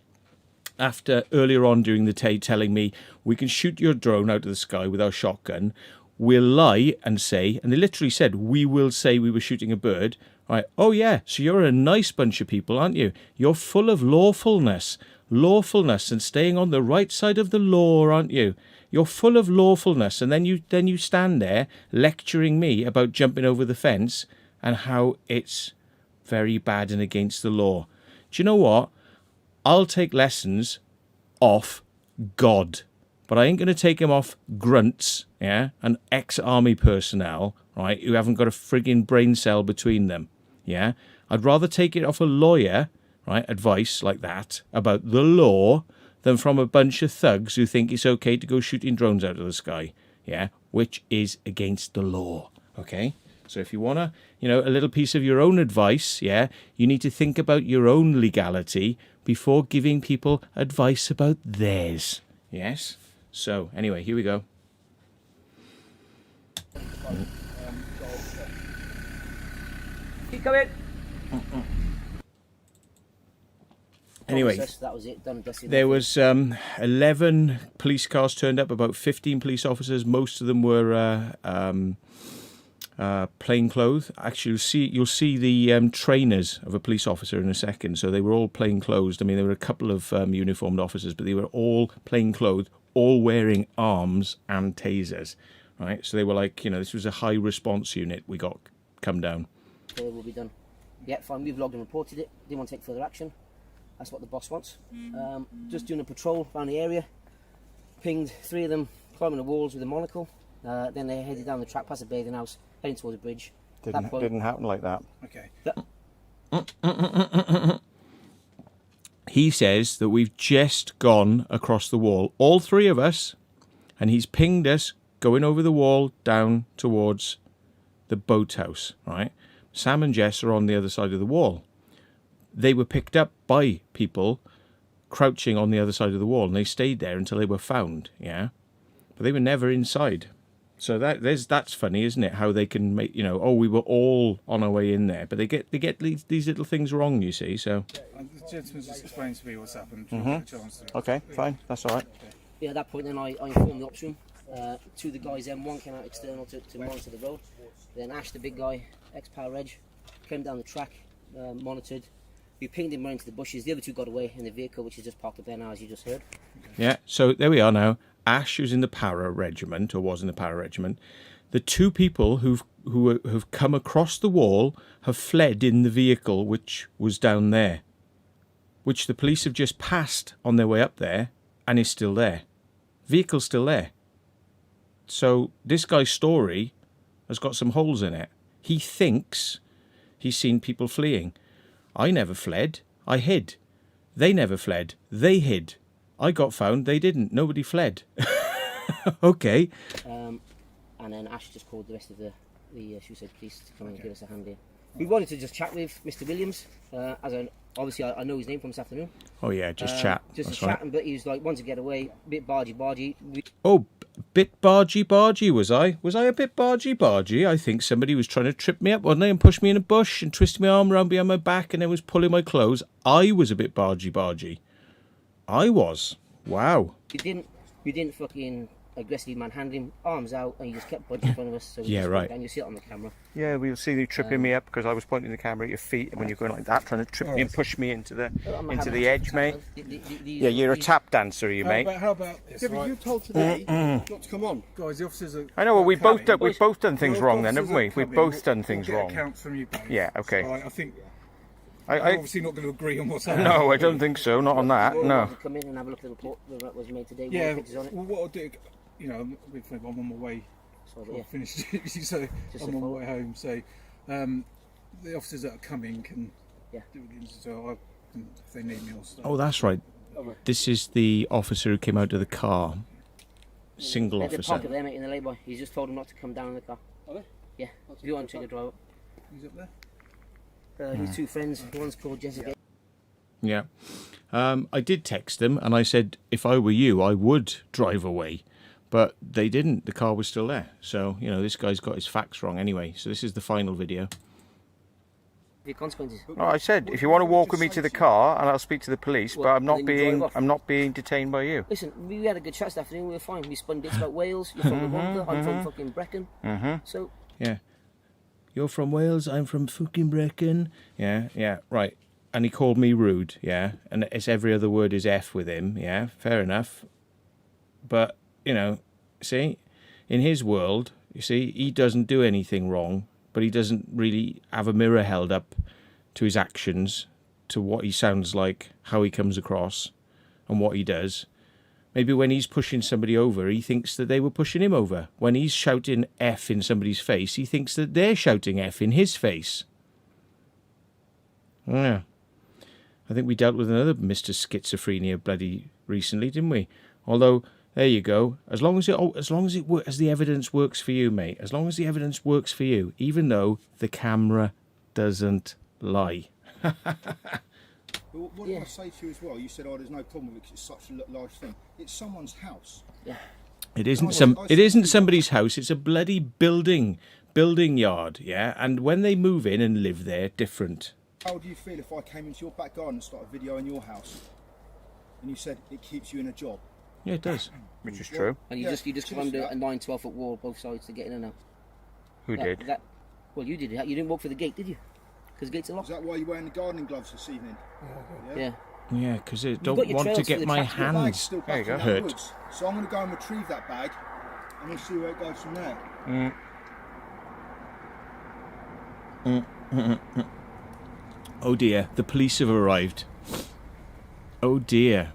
After earlier on during the day telling me we can shoot your drone out of the sky with our shotgun, we'll lie and say, and they literally said, we will say we were shooting a bird. Right. Oh, yeah. So you're a nice bunch of people, aren't you? You're full of lawfulness and staying on the right side of the law, aren't you? You're full of lawfulness. And then you stand there lecturing me about jumping over the fence and how it's very bad and against the law. Do you know what? I'll take lessons off God, but I ain't going to take them off grunts, yeah, and ex-army personnel, right, who haven't got a frigging brain cell between them, yeah. I'd rather take it off a lawyer, right, advice like that about the law than from a bunch of thugs who think it's okay to go shooting drones out of the sky. yeah, which is against the law, okay? So if you want to, you know, a little piece of your own advice, yeah, you need to think about your own legality before giving people advice about theirs, yes? So, anyway, here we go. Keep going. Anyway, That was it. Done, dusted. there was 11 police cars turned up, about 15 police officers. Most of them were plainclothes. Actually, you'll see the trainers of a police officer in a second. So they were all plainclothes. I mean, there were a couple of uniformed officers, but they were all plainclothes, all wearing arms and tasers, right? So they were like, you know, this was a high response unit we got come down. Will be done. Yeah, fine. We've logged and reported it. Didn't want to take further action. That's what the boss wants. Just doing a patrol around the area. Pinged 3 of them climbing the walls with a monocle. Then they headed down the track past the bathing house, heading towards the bridge. Didn't happen like that. Okay. He says that we've just gone across the wall, all 3 of us, and he's pinged us going over the wall down towards the boathouse, right? Sam and Jess are on the other side of the wall. They were picked up by people crouching on the other side of the wall, and they stayed there until they were found, yeah? But they were never inside. So that's funny, isn't it? How they can make, you know, oh, we were all on our way in there, but they get these little things wrong, you see, so... The gentleman just explained to me what's happened. Okay, fine, that's all right. Yeah, at that point then I informed the ops room. 2 of the guys then, 1 came out external to monitor the road. Then Ash, the big guy, ex-Power Reg, came down the track, monitored. We pinged him right into the bushes. The other 2 got away in the vehicle, which is just parked up there now, as you just heard. Yeah, so there we are now. Ash, who's in the Para Regiment, or was in the Para Regiment. The 2 people who have come across the wall have fled in the vehicle, which was down there, which the police have just passed on their way up there, and is still there. Vehicle's still there. So this guy's story has got some holes in it. He thinks he's seen people fleeing. I never fled. I hid. They never fled. They hid. I got found. They didn't. Nobody fled. Okay. And then Ash just called the rest of the Shoeside police to come and give us a hand here. We wanted to just chat with Mr. Williams, obviously I know his name from this afternoon. Oh yeah, just chat. Just That's a chat, right. but he was like, wanted to get away, a bit bargy. Oh, bit bargy was I? Was I a bit bargy? I think somebody was trying to trip me up, wasn't they, and push me in a bush and twist my arm around behind my back and then was pulling my clothes. I was a bit bargy. I was. Wow. We didn't fucking aggressively manhandle him, arms out, and he just kept budging in front of us. So we Yeah, just right. And you see it on the camera. Yeah, we'll see you tripping me up because I was pointing the camera at your feet, and when you're going like that, trying to trip me and push me into the edge, mate. Yeah, you're a tap dancer, you mate. How about this? Yeah, but you told today not to come on. Guys, the officers are... I know. Well, we've both done things Well, wrong, then, officers haven't we? are We've coming. both done We'll things get wrong. accounts from you both. Yeah. Okay. All right, I think I obviously not going to agree on what's happening. no, I don't think so. Not on that. No. Come in and have a look at the report that was made today. Yeah, Pictures on it. well, what I'll do, you know, I'm on my way. So, I yeah. finished it, so Just I'm a on my follow. way home. So the officers that are coming can Yeah. do it. So if they need me, I'll start. Oh, that's right. This is the officer who came out of the car. Single There's a officer. pocket there, mate, in the lay-by. He's just told him not to come down in the car. Are they? Yeah. If you want to take a drive up. Who's up there? His 2 friends. One's called Jessica. Yeah. I did text them and I said, if I were you, I would drive away. But they didn't. The car was still there. So, you know, this guy's got his facts wrong anyway. So this is the final video. The consequences. Oh, I said, if you want to walk with me to the car and I'll speak to the police, but Well, I'm not then you drive being off. I'm not being detained by you. Listen, we had a good chat this afternoon. We were fine. We spun bits about Wales. You're from the Wonder. I'm from fucking Brecon. So Yeah. You're from Wales, I'm from fucking Brecon. Yeah, right. And he called me rude, yeah. And it's every other word is F with him, yeah. Fair enough. But, you know, see, in his world, you see, he doesn't do anything wrong, but he doesn't really have a mirror held up to his actions, to what he sounds like, how he comes across, and what he does. Maybe when he's pushing somebody over, he thinks that they were pushing him over. When he's shouting F in somebody's face, he thinks that they're shouting F in his face. Yeah. I think we dealt with another Mr. Schizophrenia bloody recently, didn't we? Although There you go. As long as the evidence works for you, mate. As long as the evidence works for you, even though the camera doesn't lie. But what did I say to you as well? You said, "Oh, there's no problem with it because it's such a large thing." It's someone's house. Yeah. It isn't somebody's house. It's a bloody building yard. Yeah, and when they move in and live there, different. How would you feel if I came into your back garden and started videoing your house, and you said it keeps you in a job? Yeah, it does. Which is true. And you just climbed a 9, 12-foot wall both sides to get in and out. Who did? Well, you did it. You didn't walk for the gate, did you? Because the gates are locked. Is that why you're wearing the gardening gloves this evening? Yeah. Yeah, because I got don't your want to trails get for the my tractor. Bag's hands still there you back go. in that Hurt. woods. So I'm going to go and retrieve that bag, and we'll see where it goes from there. Oh dear, the police have arrived. Oh dear.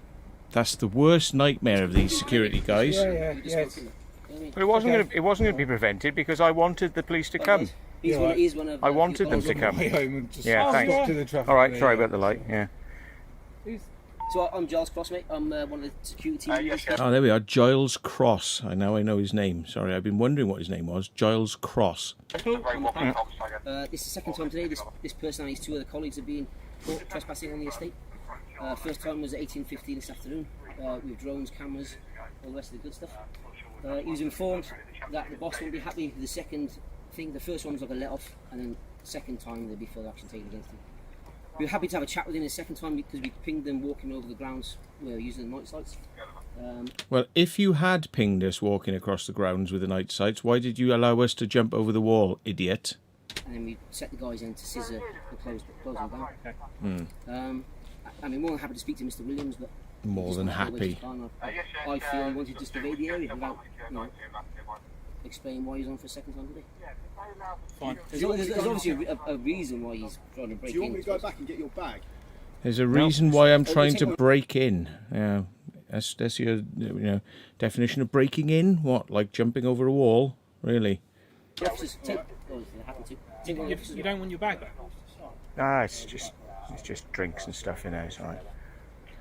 That's the worst nightmare of these security guys. Yeah. But it wasn't going to be prevented because I wanted the police to come. He's one of I wanted them to come. Yeah, thanks. To the traffic All right, sorry about the light. Yeah. So I'm Giles Cross, mate. I'm one of the security team. Oh, there we are. Giles Cross. I know his name. Sorry, I've been wondering what his name was. Giles Cross. This is the second time today. This person and his two other colleagues have been caught trespassing on the estate. First time was at 18:15 this afternoon with drones, cameras, all the rest of the good stuff. He was informed that the boss wouldn't be happy with the second thing. The first one was like a let off, and then the second time there'd be further action taken against him. We were happy to have a chat with him the second time because we pinged them walking over the grounds where we were using the night sights. Well, if you had pinged us walking across the grounds with the night sights, why did you allow us to jump over the wall, idiot? And then we set the guys in to scissor and close them down. I mean, more than happy to speak to Mr. Williams, but More than happy. I feel he wanted just to evade the area without, explain why he's on for a second time today. Fine. There's obviously a reason why he's trying to break in. Do you want me to go back and get your bag? There's a reason why I'm trying to break in. Yeah, that's your definition of breaking in. What, like jumping over a wall? Really? The officers take. Oh, they're happy to. You don't want your bag back? It's just drinks and stuff in there. It's all right.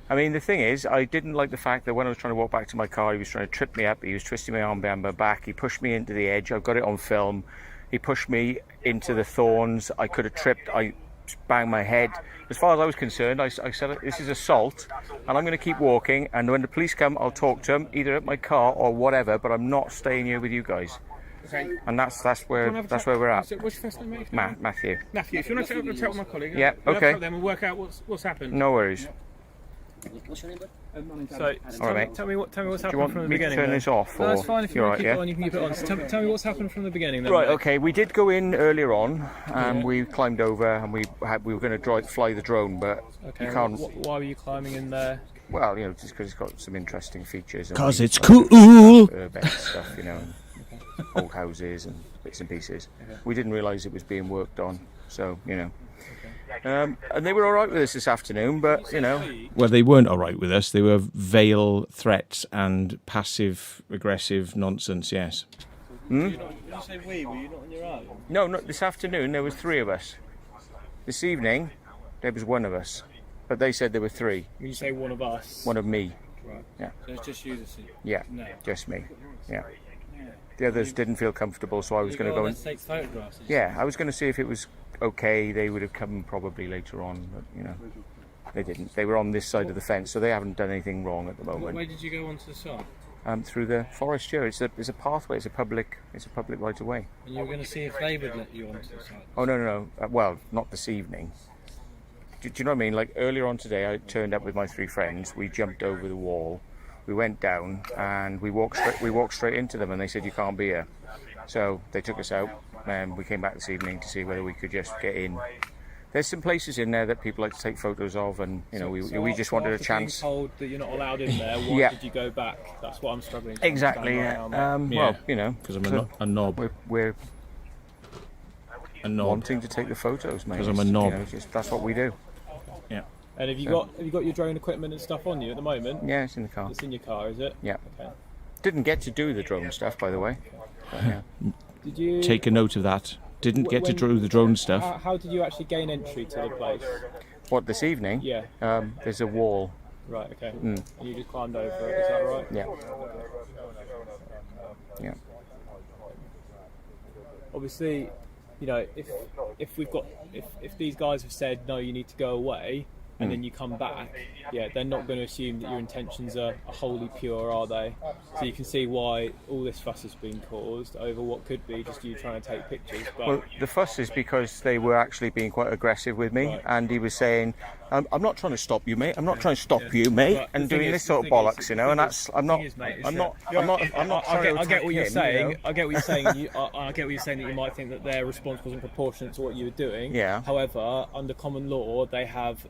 I mean, the thing is, I didn't like the fact that when I was trying to walk back to my car, he was trying to trip me up. He was twisting my arm behind my back. He pushed me into the edge. I've got it on film. He pushed me into the thorns. I could have tripped. I banged my head. As far as I was concerned, I said, this is assault, and I'm going to keep walking. And when the police come, I'll talk to them, either at my car or whatever. But I'm not staying here with you guys. Okay. And that's where we're at. So what's your first name, mate? Matthew. Matthew, if you want to have a chat with my colleague, Yeah, we'll have a okay. chat with them and work out what's happened. No worries. What's your name, bud? So, All right, mate. tell me what's Do you happened want from the me to beginning. turn then. this off? No, or that's fine. If you you're want to right, keep it on, you can keep it on. So tell me what's happened from the beginning. Then, Right, mate. okay. We did go in earlier on, and we climbed over, and we were going to fly the drone, but Okay. you can't. Why were you climbing in there? Well, just because it's got some interesting features. 'Cause and it's like cool. Urbex stuff, and old houses and bits and pieces. We didn't realise it was being worked on, so and they were all right with us this afternoon, but Well, they weren't all right with us. They were veil threats and passive aggressive nonsense. Yes. Did you say we? Were you not on your own? No, not this afternoon. There was 3 of us. This evening, there was 1 of us, but they said there were 3. When you say one of us. One of me. Right. Yeah. So it's just you this evening? Yeah. No. Just me. Yeah. The others didn't feel comfortable, so I was going to go and. Take photographs. Yeah, I was going to see if it was okay. They would have come probably later on, but they didn't. They were on this side of the fence, so they haven't done anything wrong at the What moment. way did you go onto the site? Through the forest here, it's a pathway. It's a public right of way. And you were going to see if they would let you onto the site. Oh no. Well, not this evening. Do you know what I mean? Like earlier on today, I turned up with my 3 friends. We jumped over the wall. We went down and we walked straight into them, and they said you can't be here. So they took us out, and we came back this evening to see whether we could just get in. There's some places in there that people like to take photos of, and we just wanted a chance. Being told that you're not allowed in there, why did you go back? That's what I'm struggling to Exactly. understand Yeah. right now, Well, Because I'm a knob. we're A knob. wanting to take the photos, mate. 'Cause I'm a knob. That's what we do. Yeah. And have you got your drone equipment and stuff on you at the moment? Yeah, it's in the car. It's in your car, is it? Yeah. Okay. Didn't get to do the drone stuff, by the way. But, yeah. Did you Take a note of that. Didn't get to when- do the drone stuff. How did you actually gain entry to the place? What, this evening? Yeah. There's a wall Right, okay. And you just climbed over it, is that right? Yeah. Yeah. Obviously, you know, if these guys have said no, you need to go away, and then you come back, yeah, they're not going to assume that your intentions are wholly pure, are they? So you can see why all this fuss has been caused over what could be just you trying to take pictures. But Well, the fuss is because they were actually being quite aggressive with me, and he was saying, "I'm not trying to stop you, mate. I'm not trying to stop you, mate," But and the thing doing is- this sort the of thing is- bollocks, you know. And that's I'm not trying I to get what you're attack saying. him, you know? I get what you're saying. I get what you're saying that you might think that their response wasn't proportionate to what you were doing. Yeah. However, under common law, they have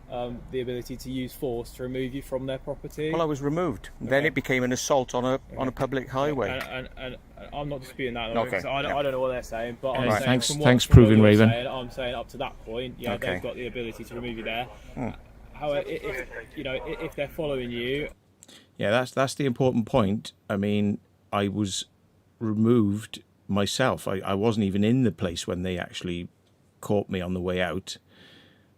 the ability to use force to remove you from their property. Well, I was removed. Then it became an assault on a public highway. And I'm not disputing that. Okay, So I don't know what they're saying, but I'm Right. saying Thanks- from what, thanks from what proving, you're Raven. saying, I'm saying up to that point, yeah, Okay. they've got the ability to remove you there. However, if they're following you, Yeah, that's the important point. I mean, I was removed myself. I wasn't even in the place when they actually caught me on the way out.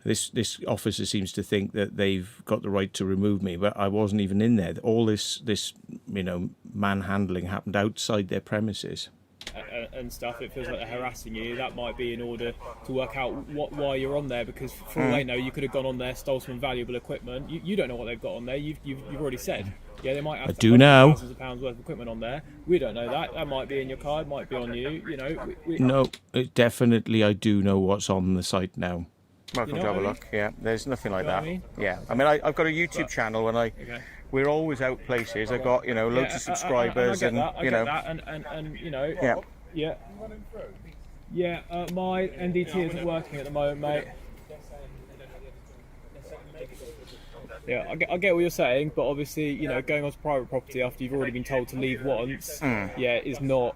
This officer seems to think that they've got the right to remove me, but I wasn't even in there. All this manhandling happened outside their premises. and stuff, it feels like they're harassing you. That might be in order to work out why you're on there, because for all they know, you could have gone on there, stole some valuable equipment. You don't know what they've got on there. You've already said. Yeah, they might have thousands of pounds worth of equipment on there. We don't know that. That might be in your car. It might be on you. You know. No, definitely I do know what's on the site now. Welcome You to know have a what I look. Yeah, there's nothing like You know that. what I mean? Yeah, I mean, I've got a YouTube channel, and we're always out places. I've got loads of subscribers, and I you know. get that, and you know. Yeah. Yeah. Yeah. My NDT isn't working at the moment, mate. Yeah, I get what you're saying, but obviously, you know, going onto private property after you've already been told to leave once, yeah, is not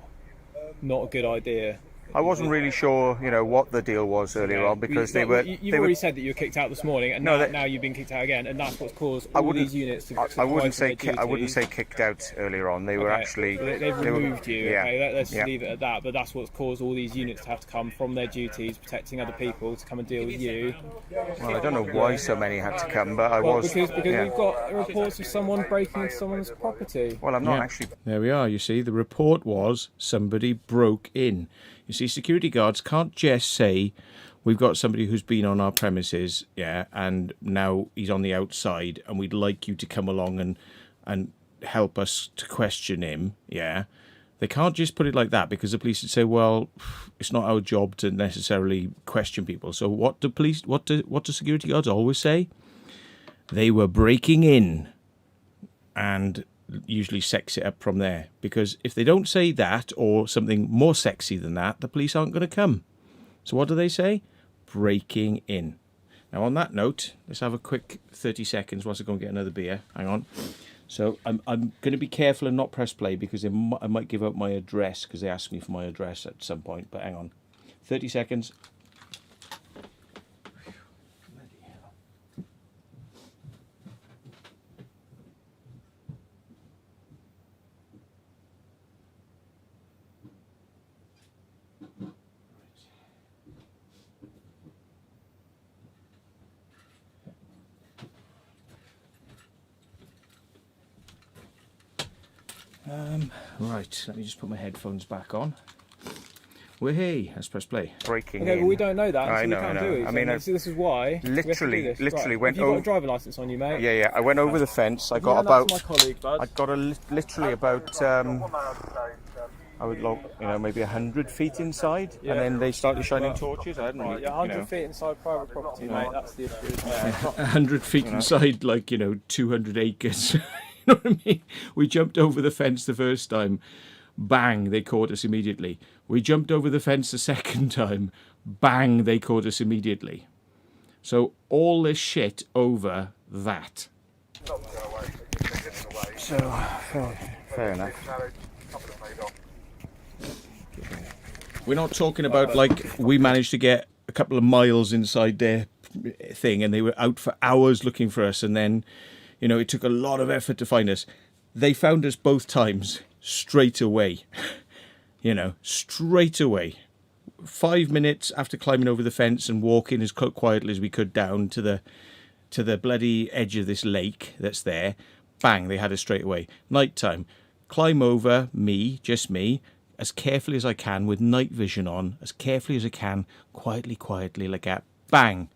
a good idea. I wasn't really sure, what the deal was earlier on, because they were. You've already said that you were kicked out this morning, and now you've been kicked out again, and that's what's caused all these units to. I wouldn't say kicked out earlier on. They were actually. They've removed you. Yeah, Okay, let's leave it at that. But that's what's caused all these units to have to come from their duties, protecting other people, to come and deal with you. Well, I don't know why so many had to come, but Because we've got reports of someone breaking into someone's property. Well, I'm not actually. There we are. You see, the report was somebody broke in. You see, security guards can't just say, we've got somebody who's been on our premises, and now he's on the outside, and we'd like you to come along and help us to question him, They can't just put it like that, because the police would say, well, it's not our job to necessarily question people. So what do security guards always say? They were breaking in, and usually sex it up from there, because if they don't say that or something more sexy than that, the police aren't going to come. So what do they say? Breaking in. Now on that note, let's have a quick 30 seconds whilst I go and get another beer. Hang on. So I'm going to be careful and not press play, because I might give out my address, because they asked me for my address at some point, but hang on. 30 seconds. Right, let me just put my headphones back on. Hey, let's press play. Breaking Okay, in. well, we don't know that, I so know, we can't I know. do it. I mean, this is why. we have to do this. literally Right. went Have you got over. a driving licence on you, mate? Yeah. I went over the fence. I got Hand that about. to my colleague, bud. I got literally about. I would log, maybe 100 feet inside, and then they started shining torches. I hadn't Right, really, you're 100 feet inside private property, mate. That's the issue. Isn't it? 100 feet inside, 200 acres. You know what I mean? We jumped over the fence the first time. Bang, they caught us immediately. We jumped over the fence the second time. Bang, they caught us immediately. So all this shit over that. So, fair enough. We're not talking about we managed to get a couple of miles inside their thing and they were out for hours looking for us, and then, it took a lot of effort to find us. They found us both times straight away. Straight away. 5 minutes after climbing over the fence and walking as quietly as we could down to to the bloody edge of this lake that's there. Bang, they had us straight away. Night time. Climb over, just me, as carefully as I can, with night vision on, as carefully as I can, quietly, like that. Bang.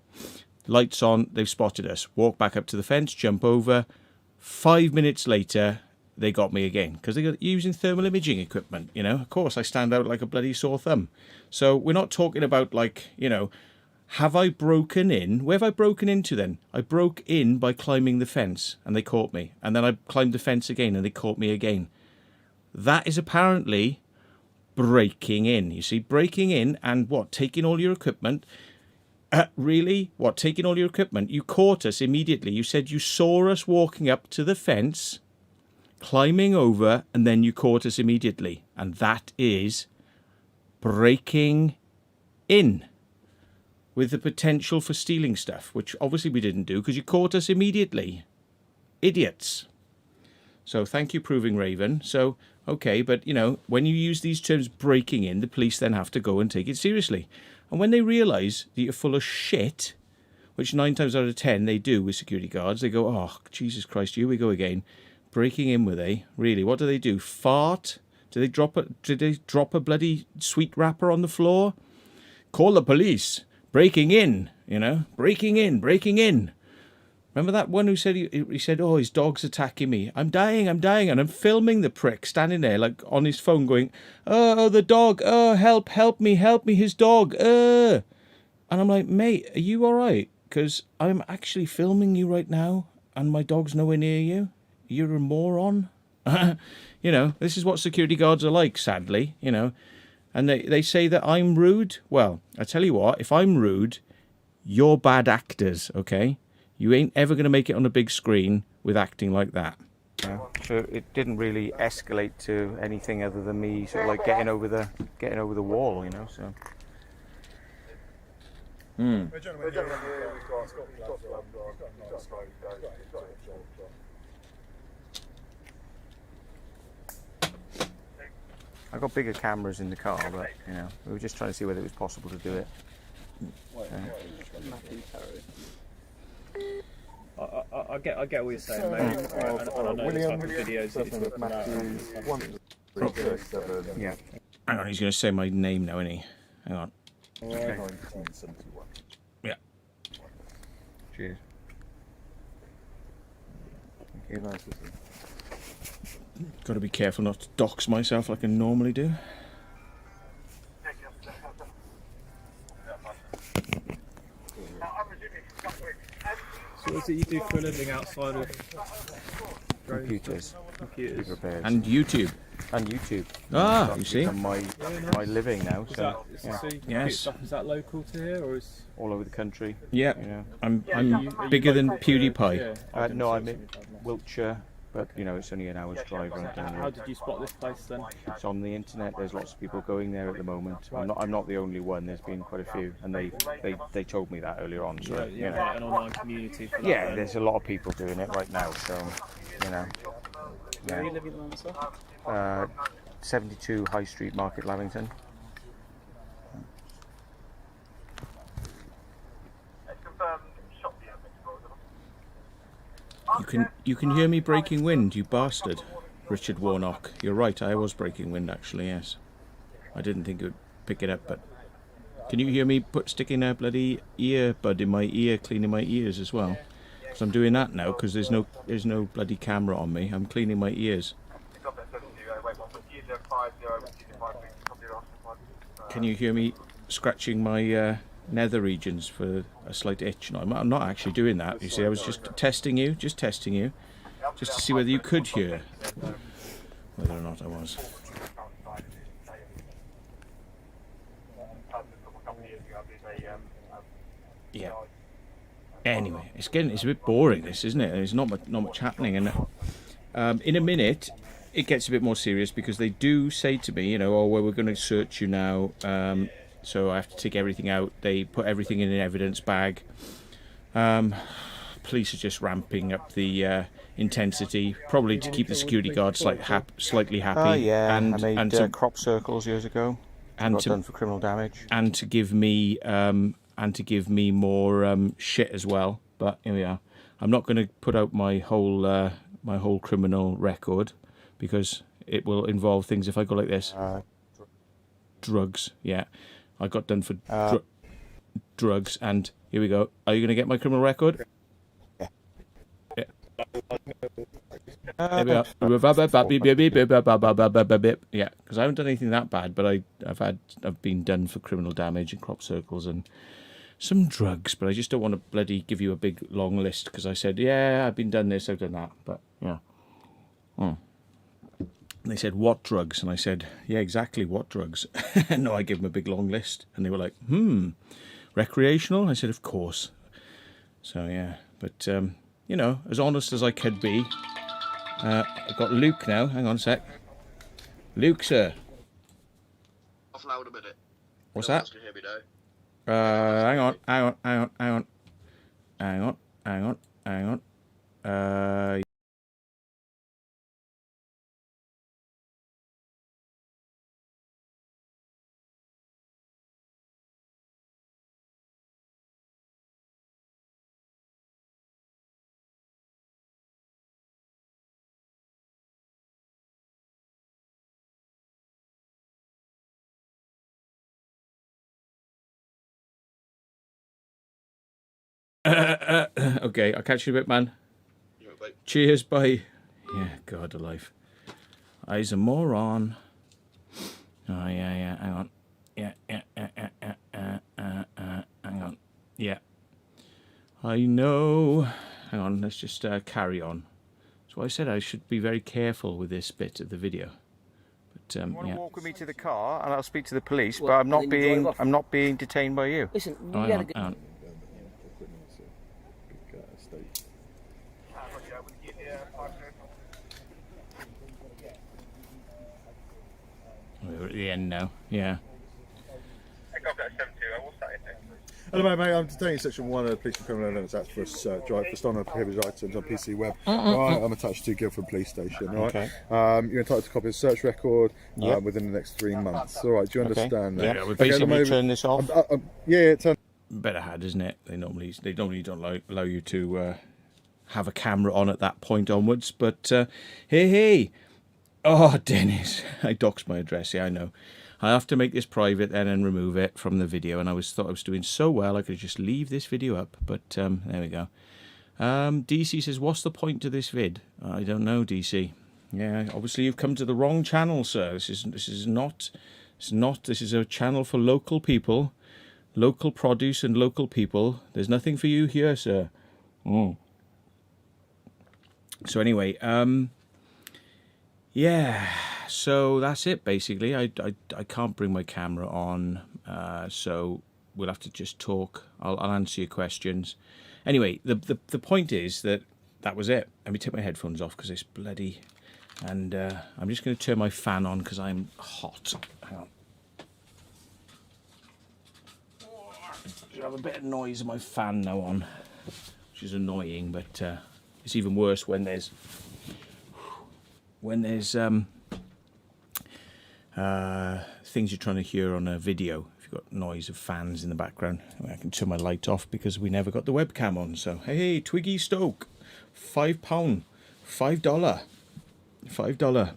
Lights on, they've spotted us. Walk back up to the fence, jump over. 5 minutes later, they got me again, because they're using thermal imaging equipment, you know. Of course, I stand out like a bloody sore thumb. So we're not talking about, like, you know, have I broken in? Where have I broken into then? I broke in by climbing the fence, and they caught me. And then I climbed the fence again, and they caught me again. That is apparently breaking in. You see, breaking in and what? Taking all your equipment. Really? What? Taking all your equipment? You caught us immediately. You said you saw us walking up to the fence, climbing over, and then you caught us immediately. And that is breaking in, with the potential for stealing stuff, which obviously we didn't do because you caught us immediately. Idiots. So thank you, Proving Raven. So, okay, but, you know, when you use these terms, breaking in, the police then have to go and take it seriously. And when they realise that you're full of shit, which 9 times out of 10 they do with security guards, they go, oh, Jesus Christ, here we go again. Breaking in, were they? Really? What do? Fart? Did they drop a bloody sweet wrapper on the floor? Call the police. Breaking in, you know, breaking in. Remember that one who said, he said, oh, his dog's attacking me. I'm dying. And I'm filming the prick standing there, like, on his phone going, oh, the dog, oh, help me, his dog, And I'm like, mate, are you all right? Because I'm actually filming you right now, and my dog's nowhere near you. You're a moron. You know, this is what security guards are like, sadly, you know. And they say that I'm rude. Well, I tell you what, if I'm rude, you're bad actors, okay? You ain't ever going to make it on a big screen with acting like that. So it didn't really escalate to anything other than me sort of like getting over the wall, you know, so. I got bigger cameras in the car, but, you know, we were just trying to see whether it was possible to do it. I get what you're saying, mate. And I know the type of videos that you're talking about. Yeah. Hang on, he's going to say my name now, isn't he? Hang on. Okay. Yeah. Cheers. Thank you. Got to be careful not to dox myself like I normally do. So what is it you do for a living outside of Computers. computers? Repairs. And YouTube. Ah, you see? My living now. So Yes. Is that local to here, or is all over the country. Yeah. You know. I'm bigger than PewDiePie. No, I'm in Wiltshire, but you know it's only an hour's drive right down How there. did you spot this place then? It's on the internet. There's lots of people going there at the moment. I'm not the only one. There's been quite a few, and they told me that earlier on. So you know. Like an online community for that. Yeah, then? there's a lot of people doing it right now. So you know. Where are you living at the moment, sir? 72 High Street Market, Lavington. You can hear me breaking wind, you bastard, Richard Warnock. You're right, I was breaking wind actually. Yes, I didn't think it would pick it up, but can you hear me sticking a bloody earbud in my ear, cleaning my ears as well? Because I'm doing that now because there's no bloody camera on me. I'm cleaning my ears. Can you hear me scratching my nether regions for a slight itch? No, I'm not actually doing that. You see, I was just testing you, just to see whether you could hear whether or not I was. Yeah. Anyway, it's a bit boring, this, isn't it? There's not much happening, and in a minute it gets a bit more serious because they do say to me, you know, oh well, we're going to search you now, so I have to take everything out. They put everything in an evidence bag. Police are just ramping up the intensity, probably to keep the security guards slightly happy. Oh yeah, and I made to crop circles years ago. and Got to done for criminal damage. and to give me more shit as well. but here we are. I'm not going to put out my whole criminal record because it will involve things if I go like this. Drugs, yeah. I got done for drugs, and here we go. Are you going to get my criminal record? Yeah. There we are. Yeah, because I haven't done anything that bad, but I've been done for criminal damage and crop circles and some drugs, but I just don't want to bloody give you a big long list because I said, yeah, I've been done this, I've done that, but yeah. And they said, what drugs? And I said, yeah, exactly, what drugs? No, I gave them a big long list, and they were like, recreational? I said, of course. So yeah, but you know, as honest as I could be. I've got Luke now. Hang on a sec. Luke, sir. Off loud a minute. What's No one that? else can hear me now. Hang on. Okay, I'll catch you in a bit, man. Yeah, mate. Cheers, bye. Yeah, God alive. I's a moron. Oh, yeah, hang on. Hang on. Yeah. I know. Hang on, let's just carry on. So I said I should be very careful with this bit of the video. But, You want to yeah. walk with me to the car, and I'll speak to the police. Well, but I'm not and then you drive off. I'm not being detained by you. Listen, Oh, we hang had a on, good... hang on. We're at the end now. Yeah. Hello, mate. I'm detaining Section 1 of the Police and Criminal Evidence Act for a search, right, for stolen and prohibited items on PC Web. Right, I'm attached to Guildford Police Station. All right. Okay. You're entitled to a copy of the search record Yep. within the next 3 months. All right. Do you understand that? Yeah, we Okay, basically maybe- turn this off. Yeah, turn. Better had, isn't it? They normally don't allow you to have a camera on at that point onwards. But hey, oh Dennis, I doxed my address. Yeah, I know. I have to make this private then and remove it from the video. And thought I was doing so well, I could just leave this video up. But there we go. DC says, "What's the point to this vid?" I don't know, DC. Yeah, obviously you've come to the wrong channel, sir. This is not. This is a channel for local people. Local produce and local people. There's nothing for you here, sir. So anyway, yeah. So that's it basically. I can't bring my camera on, so we'll have to just talk. I'll answer your questions. Anyway, the point is that was it. Let me take my headphones off because it's bloody. And I'm just going to turn my fan on because I'm hot. Hang on. I have a bit of noise of my fan now on, which is annoying, but it's even worse when there's things you're trying to hear on a video. If you've got noise of fans in the background, I can turn my light off because we never got the webcam on. So hey, Twiggy Stoke, £5, $5.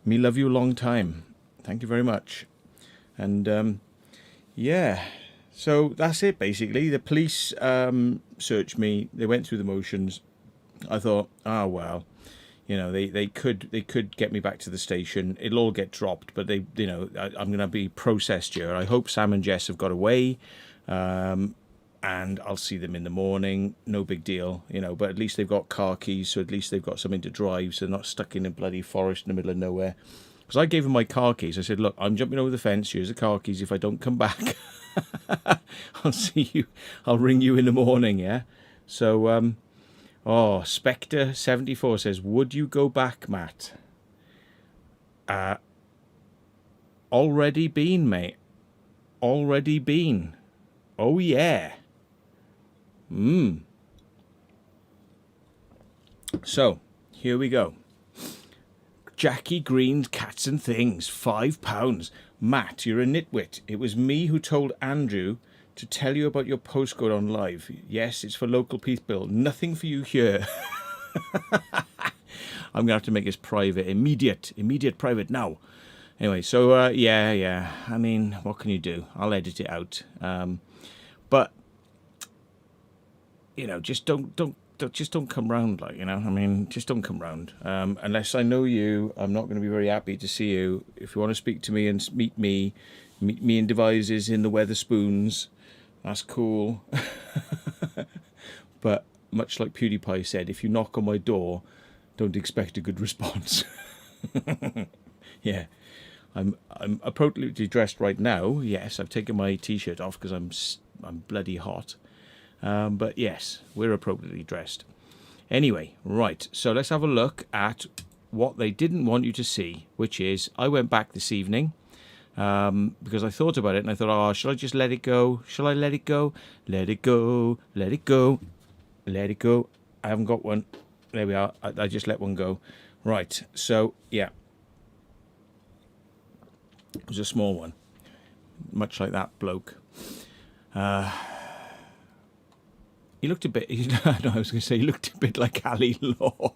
Me love you long time. Thank you very much. And yeah. So that's it basically. The police searched me. They went through the motions. I thought, well, you know, they could get me back to the station. It'll all get dropped, but I'm going to be processed here. I hope Sam and Jess have got away, and I'll see them in the morning. No big deal, But at least they've got car keys, so at least they've got something to drive, so they're not stuck in a bloody forest in the middle of nowhere. Because I gave them my car keys. I said, look, I'm jumping over the fence. Here's the car keys. If I don't come back, I'll see you. I'll ring you in the morning, yeah? So, Spectre74 says, would you go back, Matt? Already been, mate. Already been. Oh, yeah. So, here we go. Jackie Green's Cats and Things, £5. Matt, you're a nitwit. It was me who told Andrew to tell you about your postcode on live. Yes, it's for local people. Nothing for you here. I'm going to have to make this private. Immediate private now. Anyway, so, yeah. I mean, what can you do? I'll edit it out. But, you know, just don't come round, like, you know. I mean, just don't come round. Unless I know you, I'm not going to be very happy to see you. If you want to speak to me and meet me in Devizes in the Weatherspoons, that's cool. But much like PewDiePie said, if you knock on my door, don't expect a good response. Yeah, I'm appropriately dressed right now. Yes, I've taken my t-shirt off because I'm bloody hot. But yes, we're appropriately dressed. Anyway, right, so let's have a look at what they didn't want you to see, which is, I went back this evening because I thought about it and I thought, oh, shall I just let it go? Shall I let it go? Let it go, let it go, let it go. I haven't got one. There we are. I just let one go. Right, so, yeah. It was a small one, much like that bloke. He looked a bit, no, I was going to say he looked a bit like Ali Law.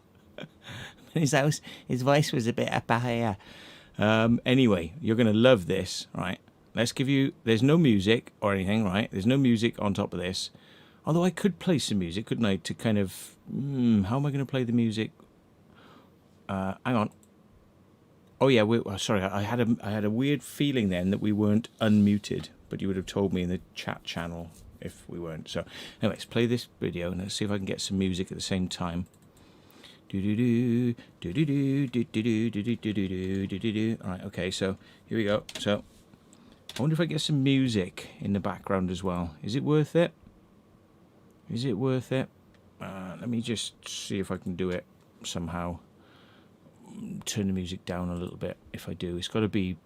His voice was a bit up higher. Anyway, you're going to love this, right? Let's give you, there's no music or anything, right? There's no music on top of this. Although I could play some music, couldn't I? To kind of, how am I going to play the music? Hang on. Oh yeah, sorry, I had a weird feeling then that we weren't unmuted, but you would have told me in the chat channel if we weren't. So, anyway, let's play this video and let's see if I can get some music at the same time. All right, okay, so here we go. So, I wonder if I get some music in the background as well. Is it worth it? Is it worth it? Let me just see if I can do it somehow. Turn the music down a little bit. If I do, it's got to be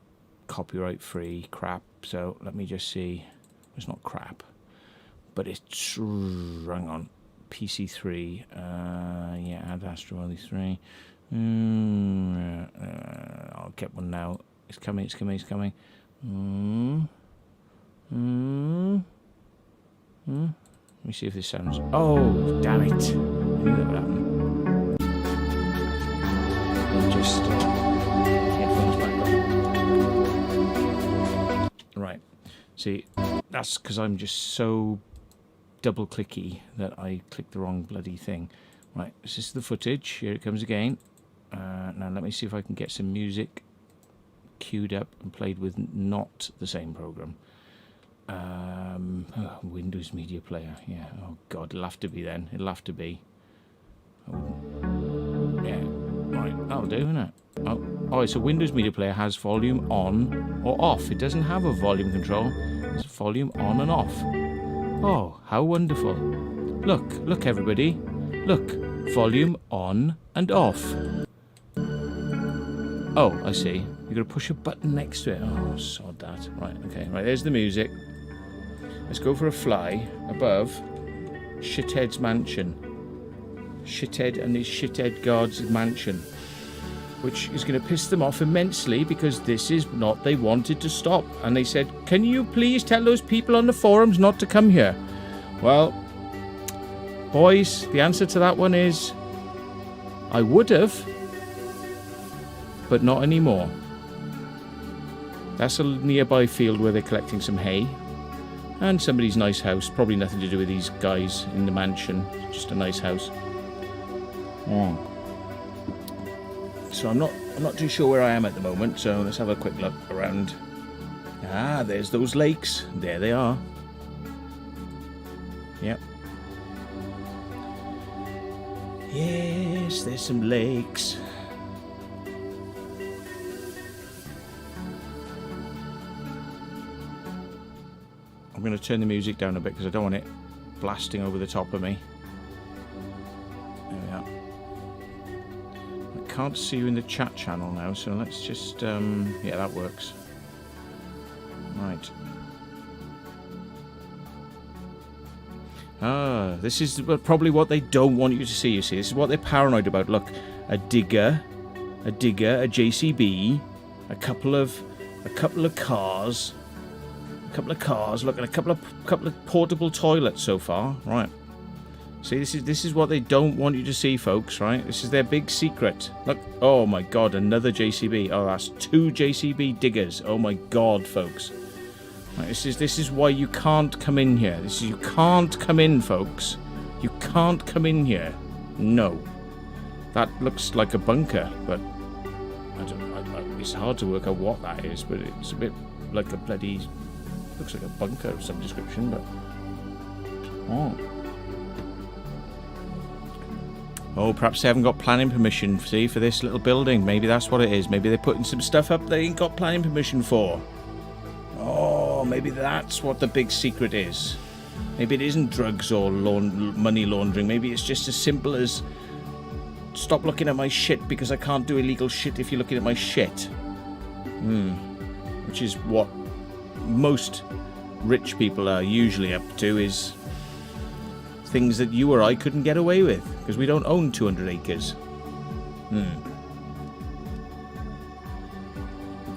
copyright free crap. So let me just see. It's not crap, but it's, hang on, PC3. Yeah, add Astro only 3. I'll get one now. It's coming. It's coming. It's coming. Let me see if this sounds. Oh, damn it! I knew that would happen. Just headphones back on. Right. See, that's because I'm just so double clicky that I clicked the wrong bloody thing. Right, this is the footage. Here it comes again. Now let me see if I can get some music queued up and played with not the same program. Windows Media Player. Yeah. Oh God, it'll have to be then. It'll have to be. Yeah. Right, that'll do, isn't it? Oh, so Windows Media Player has volume on or off. It doesn't have a volume control. It's volume on and off. Oh, how wonderful. Look everybody. Look, volume on and off. Oh, I see. You've got to push a button next to it. Oh, sod that. Right, okay. Right, there's the music. Let's go for a fly above Shithead's mansion. Shithead and his shithead god's mansion, which is going to piss them off immensely because this is not they wanted to stop. And they said, can you please tell those people on the forums not to come here? Well, boys, the answer to that one is I would have, but not anymore. That's a nearby field where they're collecting some hay and somebody's nice house. Probably nothing to do with these guys in the mansion, just a nice house. So I'm not too sure where I am at the moment, so let's have a quick look around. Ah, there's those lakes. There they are. Yep. Yes, there's some lakes. I'm going to turn the music down a bit because I don't want it blasting over the top of me. There we are. I can't see you in the chat channel now, so let's just, yeah, that works. Right. Ah, this is probably what they don't want you to see, you see. This is what they're paranoid about. Look, a digger, a JCB, a couple of cars, couple of cars. Look at a couple of portable toilets so far. Right. See, this is what they don't want you to see, folks. Right. This is their big secret. Look. Oh my God, another JCB. Oh, that's 2 JCB diggers. Oh my God, folks. Right, this is why you can't come in here. You can't come in, folks. You can't come in here. No. That looks like a bunker, but it's hard to work out what that is. But it's a bit like a bloody. Looks like a bunker of some description, but. Oh, perhaps they haven't got planning permission, see, for this little building. Maybe that's what it is. Maybe they're putting some stuff up they ain't got planning permission for. Oh, maybe that's what the big secret is. Maybe it isn't drugs or money laundering. Maybe it's just as simple as stop looking at my shit because I can't do illegal shit if you're looking at my shit. Which is what most rich people are usually up to, is things that you or I couldn't get away with because we don't own 200 acres.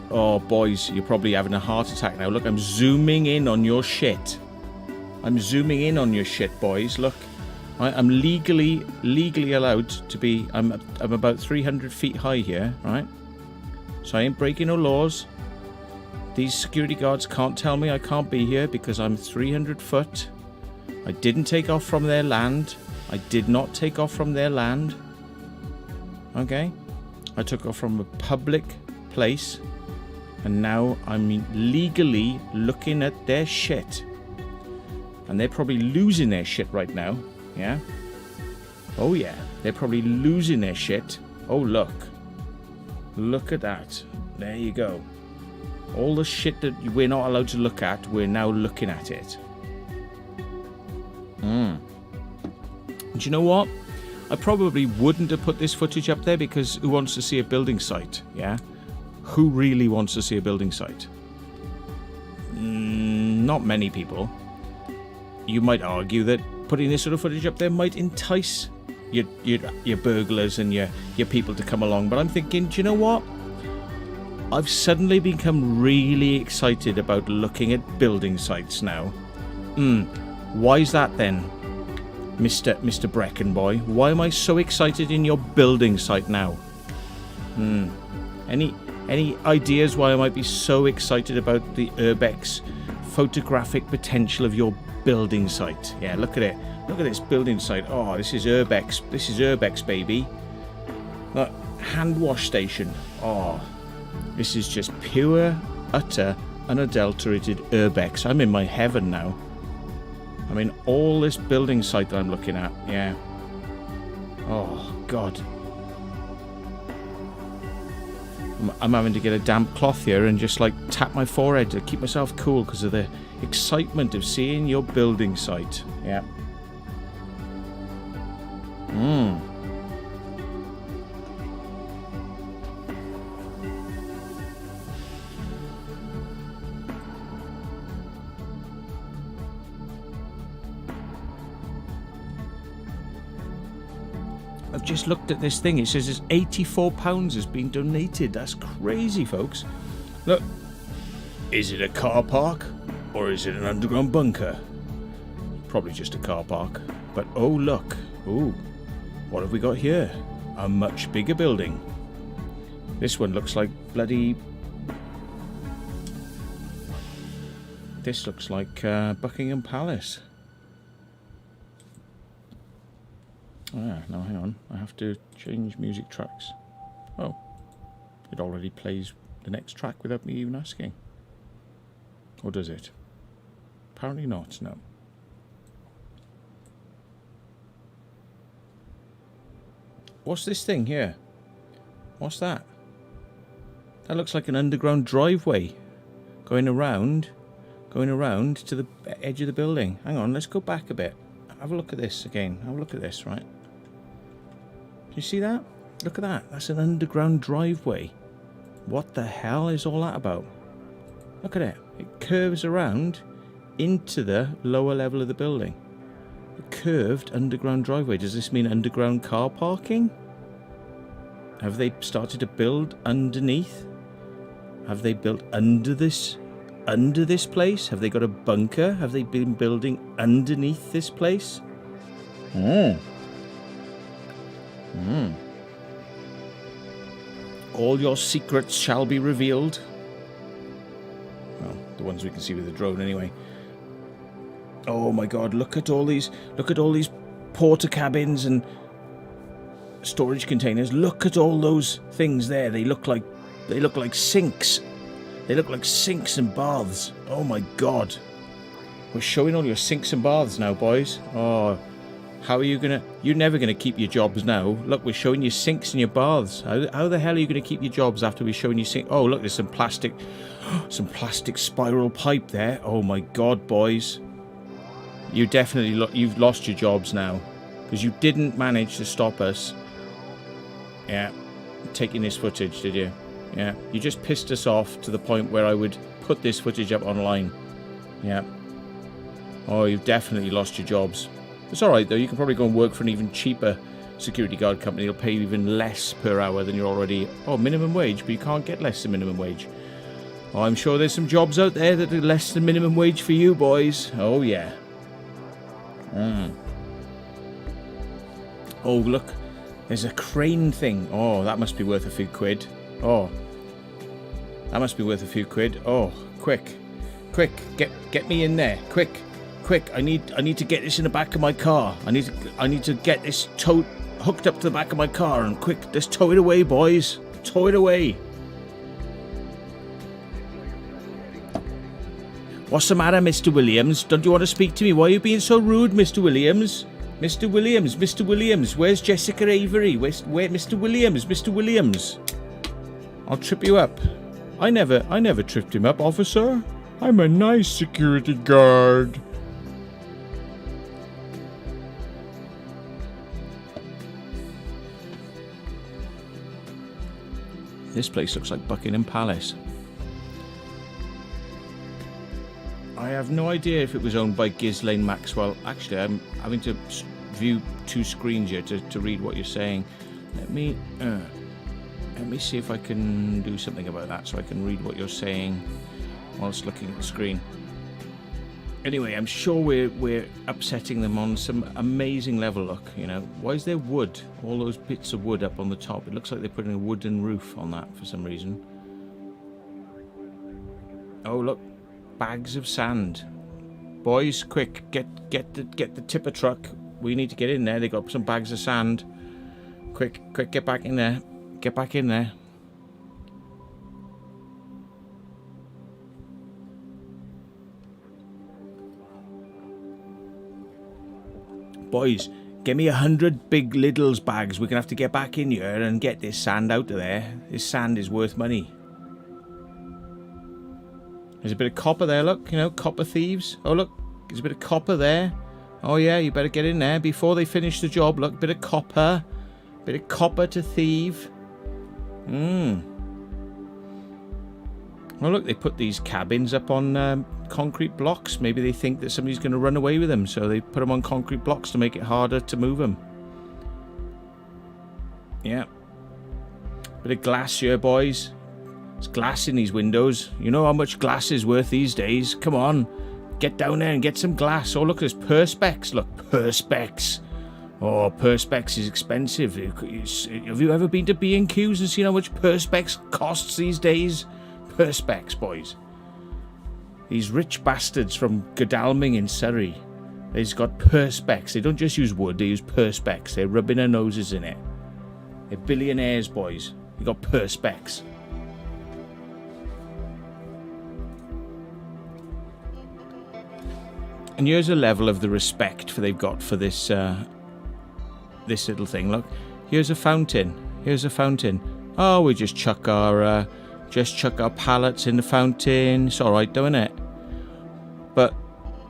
Oh, boys, you're probably having a heart attack now. Look, I'm zooming in on your shit. I'm zooming in on your shit, boys. Look, I'm legally allowed to be. I'm about 300 feet high here, right? So I ain't breaking no laws. These security guards can't tell me I can't be here because I'm 300 foot. I didn't take off from their land. I did not take off from their land. Okay? I took off from a public place. And now I'm legally looking at their shit. And they're probably losing their shit right now. Yeah? Oh yeah. They're probably losing their shit. Oh look. Look at that. There you go. All the shit that we're not allowed to look at, we're now looking at it. And you know what? I probably wouldn't have put this footage up there because who wants to see a building site? Yeah? Who really wants to see a building site? Not many people. You might argue that putting this sort of footage up there might entice your burglars and your people to come along. But I'm thinking, do you know what? I've suddenly become really excited about looking at building sites now. Why is that then, Mr. Brecken boy? Why am I so excited in your building site now? Any ideas why I might be so excited about the urbex photographic potential of your building site? Yeah, look at it. Look at this building site. Oh, this is urbex. This is urbex, baby. Look, hand wash station. Oh, this is just pure, utter, unadulterated urbex. I'm in my heaven now. I mean, all this building site that I'm looking at. Yeah. Oh, God. I'm having to get a damp cloth here and just like tap my forehead to keep myself cool because of the excitement of seeing your building site. Yeah. I've just looked at this thing. It says it's £84 has been donated. That's crazy, folks. Look, is it a car park or is it an underground bunker? Probably just a car park. But oh look, ooh, what have we got here? A much bigger building. This one looks like bloody. This looks like Buckingham Palace. Ah, no, hang on. I have to change music tracks. Oh, it already plays the next track without me even asking. Or does it? Apparently not, no. What's this thing here? What's that? That looks like an underground driveway going around to the edge of the building. Hang on, let's go back a bit. Have a look at this again. Have a look at this, right? You see that? Look at that. That's an underground driveway. What the hell is all that about? Look at it. It curves around into the lower level of the building. A curved underground driveway. Does this mean underground car parking? Have they started to build underneath? Have they built under this under this place? Have they got a bunker? Have they been building underneath this place? All your secrets shall be revealed. Well, the ones we can see with the drone anyway. Oh my god, look at all these porta cabins and storage containers. Look at all those things there. They look like sinks. They look like sinks and baths. Oh my god. We're showing all your sinks and baths now, boys. Oh, how are you gonna... You're never gonna keep your jobs now. Look, we're showing you sinks and your baths. How the hell are you gonna keep your jobs after we're showing you sinks? Oh, look, there's some plastic spiral pipe there. Oh my god, boys. You definitely... You've lost your jobs now. Because you didn't manage to stop us. Yeah. Taking this footage, did you? Yeah. You just pissed us off to the point where I would put this footage up online. Yeah. Oh, you've definitely lost your jobs. It's alright though, you can probably go and work for an even cheaper security guard company. They'll pay you even less per hour than you're already... Oh, minimum wage, but you can't get less than minimum wage. Oh, I'm sure there's some jobs out there that are less than minimum wage for you, boys. Oh, yeah. Oh, look. There's a crane thing. Oh, that must be worth a few quid. Oh. That must be worth a few quid. Oh, quick. Quick, get me in there. Quick. I need to get this in the back of my car. I need to get this hooked up to the back of my car, and quick, let's tow it away, boys. Tow it away. What's the matter, Mr. Williams? Don't you want to speak to me? Why are you being so rude, Mr. Williams? Mr. Williams, where's Jessica Avery? Where Mr. Williams? I'll trip you up. I never tripped him up, officer. I'm a nice security guard. This place looks like Buckingham Palace. I have no idea if it was owned by Ghislaine Maxwell. Actually, I'm having to view two screens here to read what you're saying. Let me see if I can do something about that so I can read what you're saying whilst looking at the screen. Anyway, I'm sure we're upsetting them on some amazing level. Look, you know, why is there wood? All those bits of wood up on the top. It looks like they're putting a wooden roof on that for some reason. Oh, look. Bags of sand. Boys, quick, get the tipper truck. We need to get in there. They got some bags of sand. Quick, get back in there. Get back in there. Boys, get me 100 big Lidl's bags. We're gonna have to get back in here and get this sand out of there. This sand is worth money. There's a bit of copper there, look, you know, copper thieves. Oh, look, there's a bit of copper there. Oh, yeah, you better get in there before they finish the job. Look, bit of copper to thieve. Well, look, they put these cabins up on concrete blocks. Maybe they think that somebody's going to run away with them, so they put them on concrete blocks to make it harder to move them. Yeah. Bit of glass here, boys. There's glass in these windows. You know how much glass is worth these days. Come on. Get down there and get some glass. Oh, look, there's Perspex. Look, Perspex. Oh, Perspex is expensive. Have you ever been to B&Q's and seen how much Perspex costs these days? Perspex, boys. These rich bastards from Godalming in Surrey. They've got Perspex. They don't just use wood, they use Perspex. They're rubbing their noses in it. They're billionaires, boys. They got Perspex. And here's a level of the respect they've got for this this little thing. Look, here's a fountain. Oh, we just chuck our pallets in the fountain. It's all right, don't it? But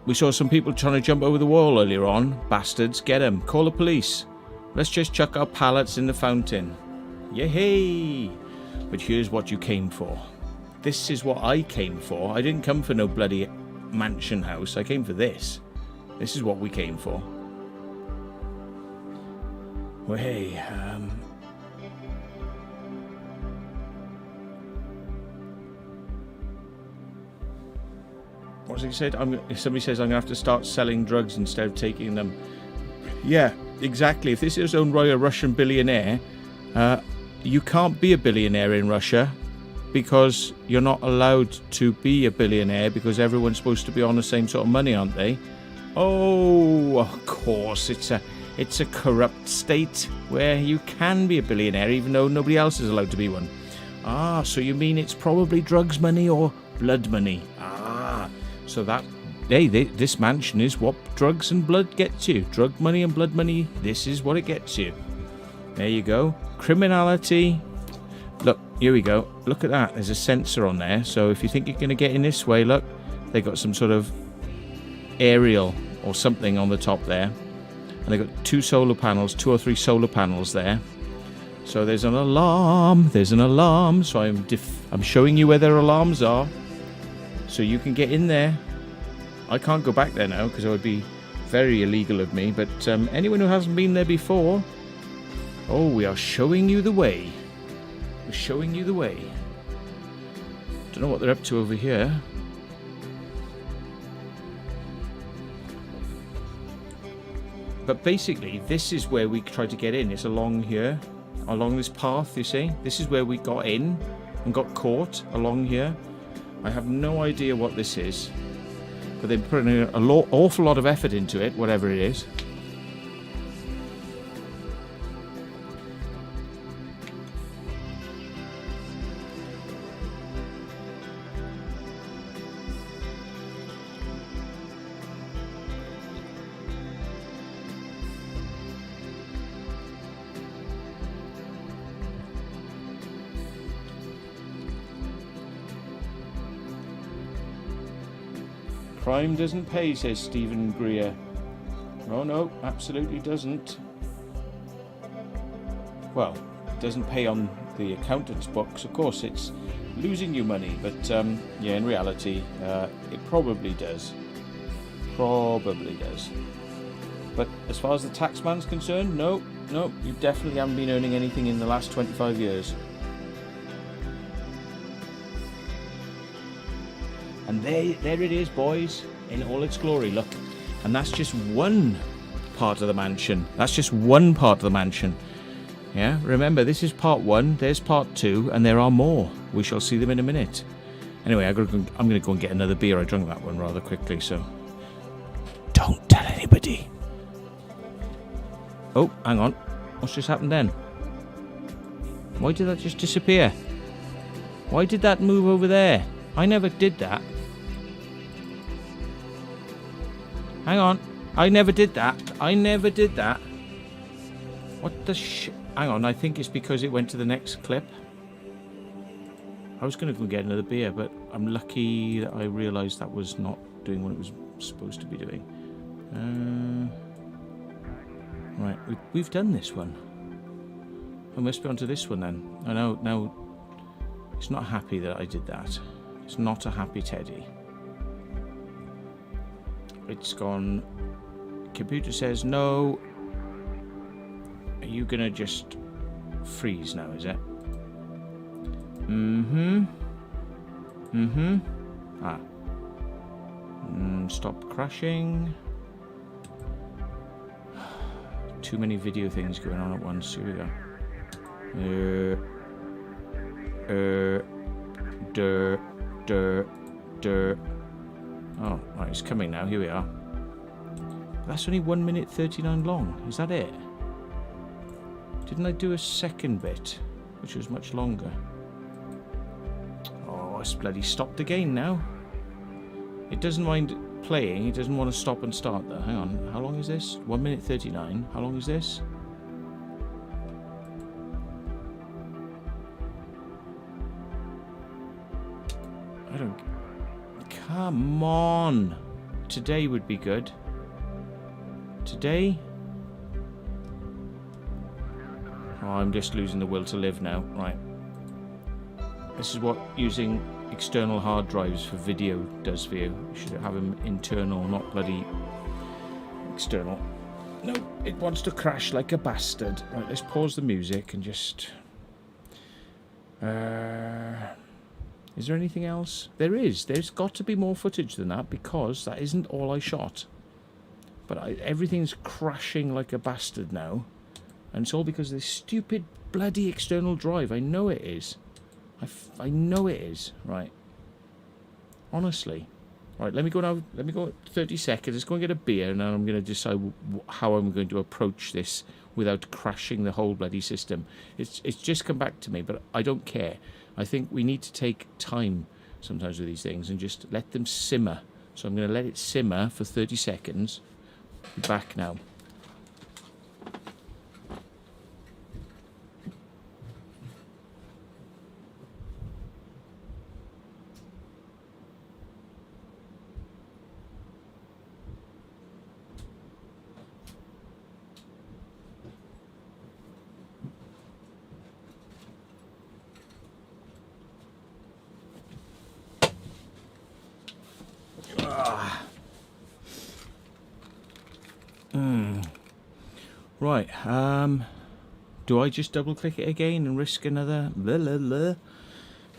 we saw some people trying to jump over the wall earlier on. Bastards, get them. Call the police. Let's just chuck our pallets in the fountain. Yay! But here's what you came for. This is what I came for. I didn't come for no bloody mansion house. I came for this. This is what we came for. Well, hey, What's he said? If somebody says I'm going to have to start selling drugs instead of taking them. Yeah, exactly. If this is owned by a Russian billionaire, you can't be a billionaire in Russia because you're not allowed to be a billionaire because everyone's supposed to be on the same sort of money, aren't they? Oh, of course, it's a corrupt state where you can be a billionaire even though nobody else is allowed to be one. Ah, so you mean it's probably drugs money or blood money? Ah, so that, hey, this mansion is what drugs and blood gets you. Drug money and blood money, this is what it gets you. There you go. Criminality. Look, here we go. Look at that. There's a sensor on there. So if you think you're going to get in this way, look, they got some sort of aerial or something on the top there. And they got 2 or 3 solar panels there. So there's an alarm. There's an alarm. So I'm showing you where their alarms are. So you can get in there. I can't go back there now because it would be very illegal of me. But anyone who hasn't been there before, oh, we are showing you the way. We're showing you the way. Don't know what they're up to over here. But basically, this is where we tried to get in. It's along here, along this path, you see? This is where we got in and got caught, along here. I have no idea what this is. But they're putting an awful lot of effort into it, whatever it is. Crime doesn't pay, says Stephen Greer. Oh no, absolutely doesn't. Well, it doesn't pay on the accountant's books. Of course, it's losing you money, but yeah, in reality, it probably does. Probably does. But as far as the taxman's concerned, no, you definitely haven't been earning anything in the last 25 years. And there it is, boys, in all its glory, look. And that's just one part of the mansion. That's just one part of the mansion. Yeah, remember, this is part 1, there's part 2, and there are more. We shall see them in a minute. Anyway, I'm going to go and get another beer. I drank that one rather quickly, so... Don't tell anybody. Oh, hang on. What's just happened then? Why did that just disappear? Why did that move over there? I never did that. Hang on. I never did that. I never did that. What the Hang on, I think it's because it went to the next clip. I was going to go get another beer, but I'm lucky that I realised that was not doing what it was supposed to be doing. Right, we've done this one. I must be on to this one then. I know, now, it's not happy that I did that. It's not a happy teddy. It's gone. Computer says no. Are you gonna just freeze now, is it? Ah. Stop crashing. Too many video things going on at once. Here we go. Oh, right, it's coming now. Here we are. That's only 1 minute 39 long. Is that it? Didn't I do a second bit, which was much longer? Oh, it's bloody stopped again now. It doesn't mind playing. It doesn't want to stop and start though. Hang on. How long is this? 1 minute 39. How long is this? I don't... Come on. Today would be good. Today? Oh, I'm just losing the will to live now. Right. This is what using external hard drives for video does for you. You should have them internal, not bloody external. No, it wants to crash like a bastard. Right, let's pause the music and just... Is there anything else? There is. There's got to be more footage than that, because that isn't all I shot. But everything's crashing like a bastard now. And it's all because of this stupid bloody external drive. I know it is. I know it is. Right. Honestly. Right, let me go now. Let me go 30 seconds. Let's go and get a beer, and then I'm going to decide how I'm going to approach this without crashing the whole bloody system. It's just come back to me, but I don't care. I think we need to take time sometimes with these things and just let them simmer. So I'm going to let it simmer for 30 seconds. Be back now. Right, do I just double click it again and risk another blah, blah, blah.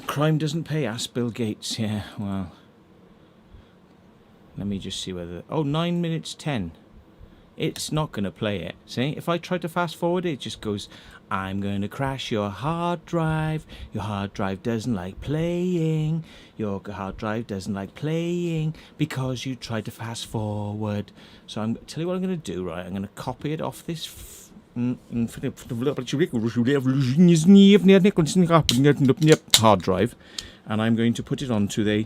Crime doesn't pay, ask Bill Gates. Yeah, well, let me just see whether, 9 minutes 10. It's not going to play it. See, if I try to fast forward it just goes, I'm going to crash your hard drive. Your hard drive doesn't like playing. Your hard drive doesn't like playing because you tried to fast forward. So I'm tell you what I'm going to do, right? I'm going to copy it off this hard drive, and I'm going to put it onto the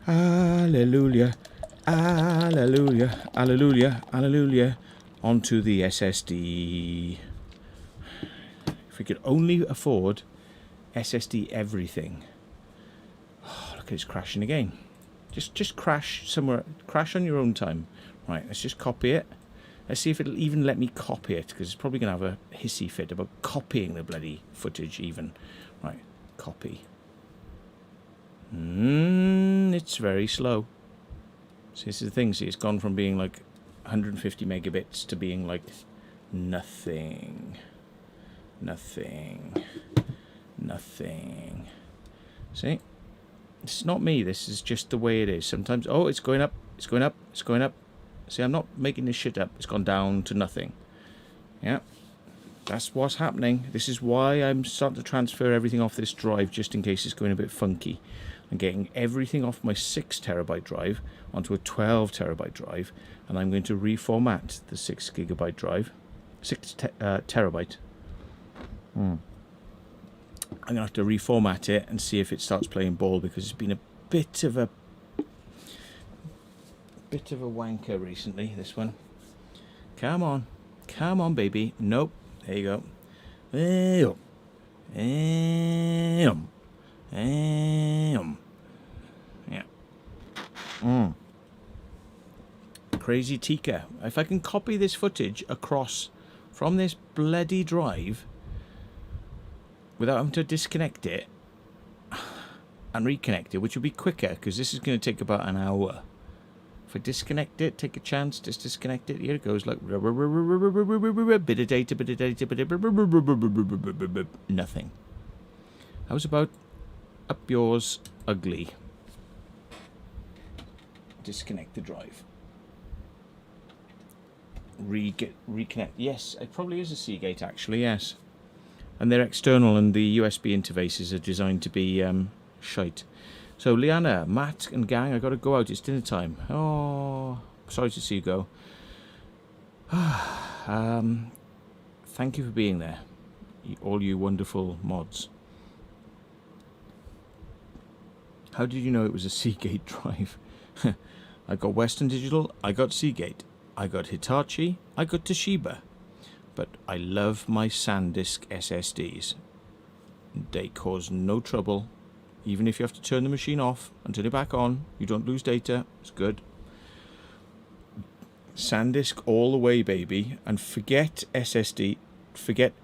Hallelujah, Hallelujah, Hallelujah, Hallelujah, onto the SSD. If we could only afford SSD everything. Oh, look, it's crashing again. Just crash somewhere. Crash on your own time. Right, let's just copy it. Let's see if it'll even let me copy it, because it's probably going to have a hissy fit about copying the bloody footage even. Right, copy. It's very slow. See, this is the thing. See, it's gone from being like 150 megabits to being like nothing. Nothing. See? It's not me. This is just the way it is. Sometimes, it's going up. It's going up. It's going up. See, I'm not making this shit up. It's gone down to nothing. Yeah. That's what's happening. This is why I'm starting to transfer everything off this drive, just in case it's going a bit funky. I'm getting everything off my 6 terabyte drive onto a 12 terabyte drive, and I'm going to reformat the 6 gigabyte drive, 6 terabyte. I'm going to have to reformat it and see if it starts playing ball, because it's been a bit of a wanker recently, this one. Come on, baby. Nope. There you go. Yeah. Crazy Tika. If I can copy this footage across from this bloody drive without having to disconnect it and reconnect it, which will be quicker, because this is going to take about an hour. If I disconnect it, take a chance, just disconnect it. Here it goes, like bit of data, nothing. How's about up yours, ugly? Disconnect the drive. Reconnect. Yes, it probably is a Seagate, actually. Yes, and they're external, and the USB interfaces are designed to be shite. So, Liana, Matt and gang, I got to go out. It's dinner time. Oh, sorry to see you go. Thank you for being there, all you wonderful mods. How did you know it was a Seagate drive? I got Western Digital, I got Seagate, I got Hitachi, I got Toshiba. But I love my SanDisk SSDs. They cause no trouble. Even if you have to turn the machine off and turn it back on, you don't lose data. It's good. SanDisk all the way, baby. And forget SSD. Forget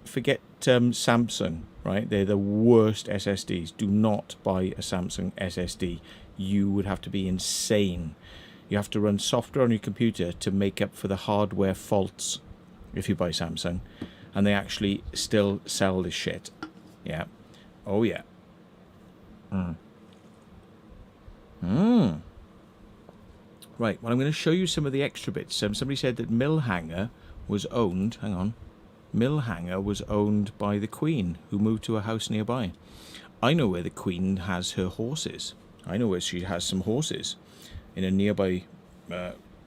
Samsung, right? They're the worst SSDs. Do not buy a Samsung SSD. You would have to be insane. You have to run software on your computer to make up for the hardware faults if you buy Samsung. And they actually still sell this shit. Yeah. Oh, yeah. Right, well, I'm going to show you some of the extra bits. Somebody said that Millhanger was owned, hang on, Millhanger was owned by the Queen, who moved to a house nearby. I know where the Queen has her horses. I know where she has some horses in a nearby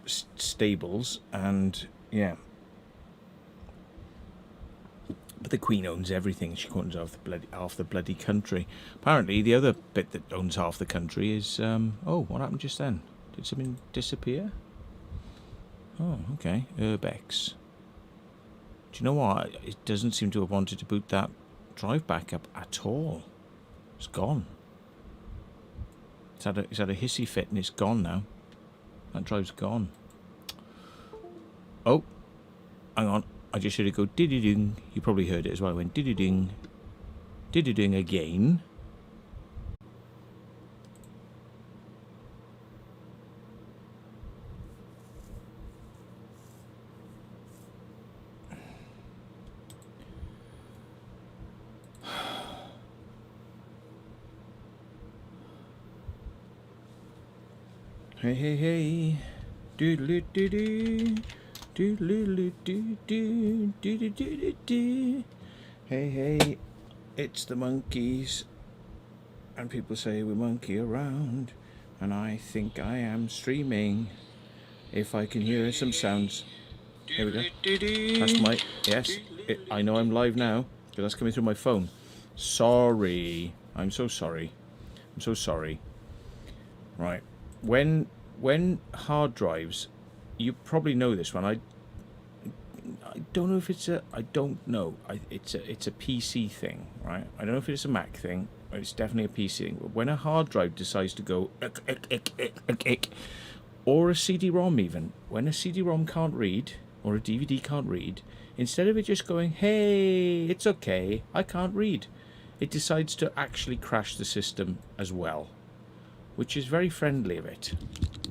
stables, and yeah. But the Queen owns everything. She owns half the bloody country. Apparently, the other bit that owns half the country is... oh, what happened just then? Did something disappear? Oh, okay. Urbex. Do you know what? It doesn't seem to have wanted to boot that drive back up at all. It's gone. It's had a hissy fit and it's gone now. That drive's gone. Oh, hang on. I just heard it go diddy-ding. You probably heard it as well. It went diddy-ding. Diddy-ding again. Hey, hey, hey. Doodle-doo-doo. Doodle-doo-doo-doo. Doodle-doo-doo-doo. Hey, hey. It's the monkeys. And people say we monkey around. And I think I am streaming. If I can hear some sounds. Here we go. That's my... Yes. I know I'm live now. Because that's coming through my phone. Sorry. I'm so sorry. I'm so sorry. Right. When hard drives, you probably know this one. I don't know if it's a... I don't know. It's a PC thing, right? I don't know if it's a Mac thing. But it's definitely a PC thing. But when a hard drive decides to go... or a CD-ROM even. When a CD-ROM can't read, or a DVD can't read, instead of it just going, hey, it's okay, I can't read, it decides to actually crash the system as well. Which is very friendly of it,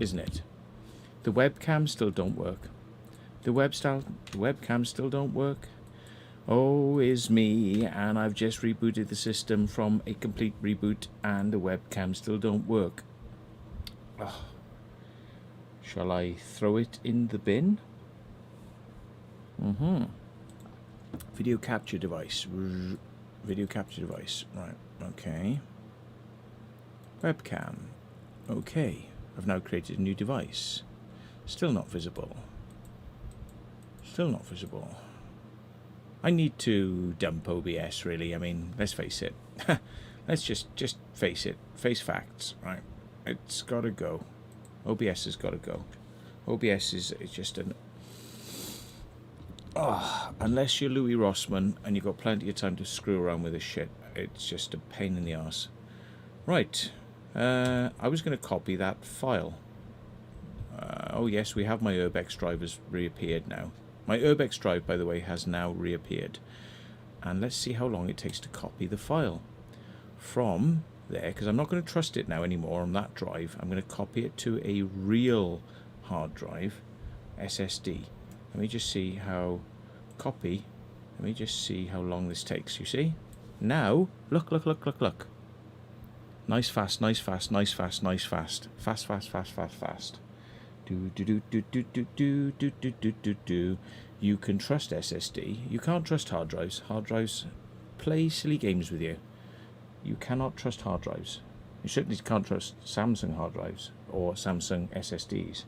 isn't it? The webcams still don't work. The webcams still don't work. Oh, is me, and I've just rebooted the system from a complete reboot, and the webcams still don't work. Oh. Shall I throw it in the bin? Video capture device. Video capture device. Right, okay. Webcam. Okay. I've now created a new device. Still not visible. Still not visible. I need to dump OBS, really. I mean, let's face it. Let's just face it. Face facts, right? It's got to go. OBS has got to go. OBS is just an... Oh, unless you're Louis Rossman and you've got plenty of time to screw around with this shit, it's just a pain in the arse. Right. I was going to copy that file. Oh yes, we have my Urbex drive has reappeared now. My Urbex drive, by the way, has now reappeared. And let's see how long it takes to copy the file. From there, because I'm not going to trust it now anymore on that drive. I'm going to copy it to a real hard drive, SSD. Let me just see how... Copy. Let me just see how long this takes, you see? Now, look. Nice fast, nice fast, nice fast, nice fast. Fast, fast, fast, fast, fast. Do. You can trust SSD. You can't trust hard drives. Hard drives play silly games with you. You cannot trust hard drives. You certainly can't trust Samsung hard drives or Samsung SSDs.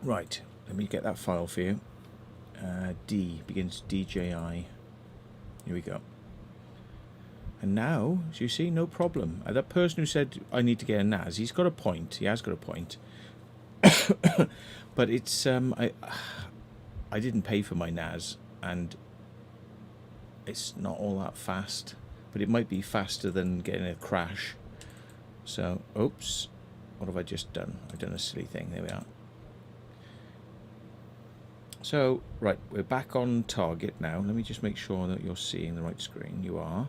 Right, let me get that file for you. D begins DJI. Here we go. And now, as you see, no problem. That person who said I need to get a NAS, he's got a point. He has got a point. But it's I didn't pay for my NAS, and it's not all that fast. But it might be faster than getting a crash. So, oops. What have I just done? I've done a silly thing. There we are. So, right, we're back on target now. Let me just make sure that you're seeing the right screen. You are.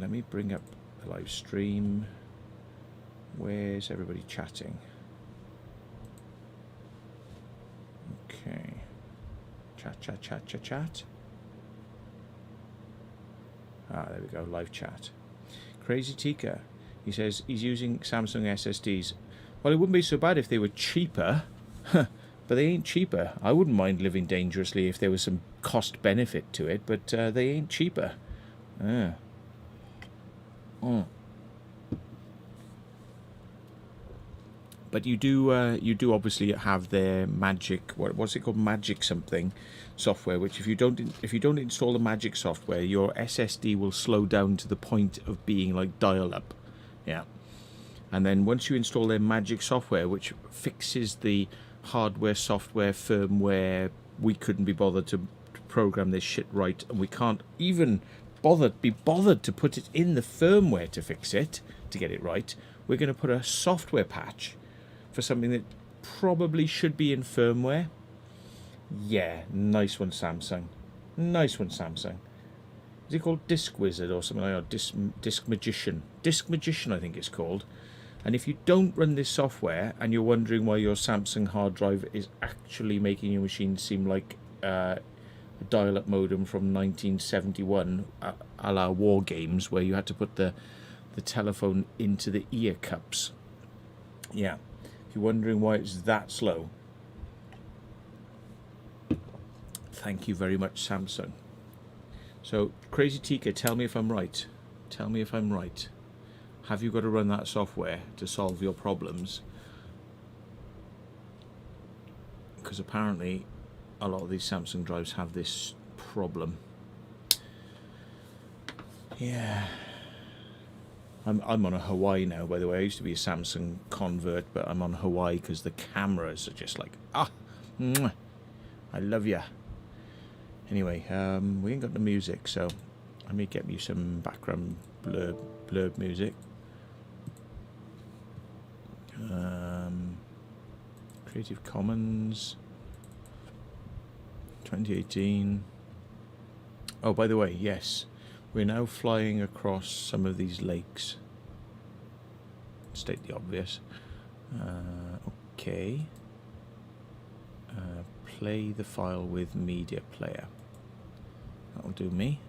Let me bring up the live stream. Where's everybody chatting? Okay. Chat. There we go, live chat. Crazy Tika, he says he's using Samsung SSDs. Well, it wouldn't be so bad if they were cheaper, but they ain't cheaper. I wouldn't mind living dangerously if there was some cost benefit to it, but they ain't cheaper. But you do obviously have their magic, what's it called, magic something software, which if you don't install the magic software, your SSD will slow down to the point of being like dial-up. Yeah. And then once you install their magic software, which fixes the hardware, software, firmware, we couldn't be bothered to program this shit right, and we can't even be bothered to put it in the firmware to fix it, to get it right. We're going to put a software patch for something that probably should be in firmware. Yeah, nice one, Samsung. Nice one, Samsung. Is it called Disk Wizard or something like that? Disk Magician. Disk Magician, I think it's called. And if you don't run this software and you're wondering why your Samsung hard drive is actually making your machine seem like a dial-up modem from 1971, a la War Games, where you had to put the telephone into the ear cups. Yeah. If you're wondering why it's that slow, thank you very much, Samsung. So, Crazy Tika, tell me if I'm right. Tell me if I'm right. Have you got to run that software to solve your problems? Because apparently a lot of these Samsung drives have this problem. Yeah. I'm on a Hawaii now, by the way. I used to be a Samsung convert, but I'm on Hawaii because the cameras are just like, mwah, I love ya. Anyway, we ain't got the music, so let me get me some background blurb music. Creative Commons 2018. Oh, by the way, yes. We're now flying across some of these lakes. State the obvious. Okay. Play the file with media player. That'll do me.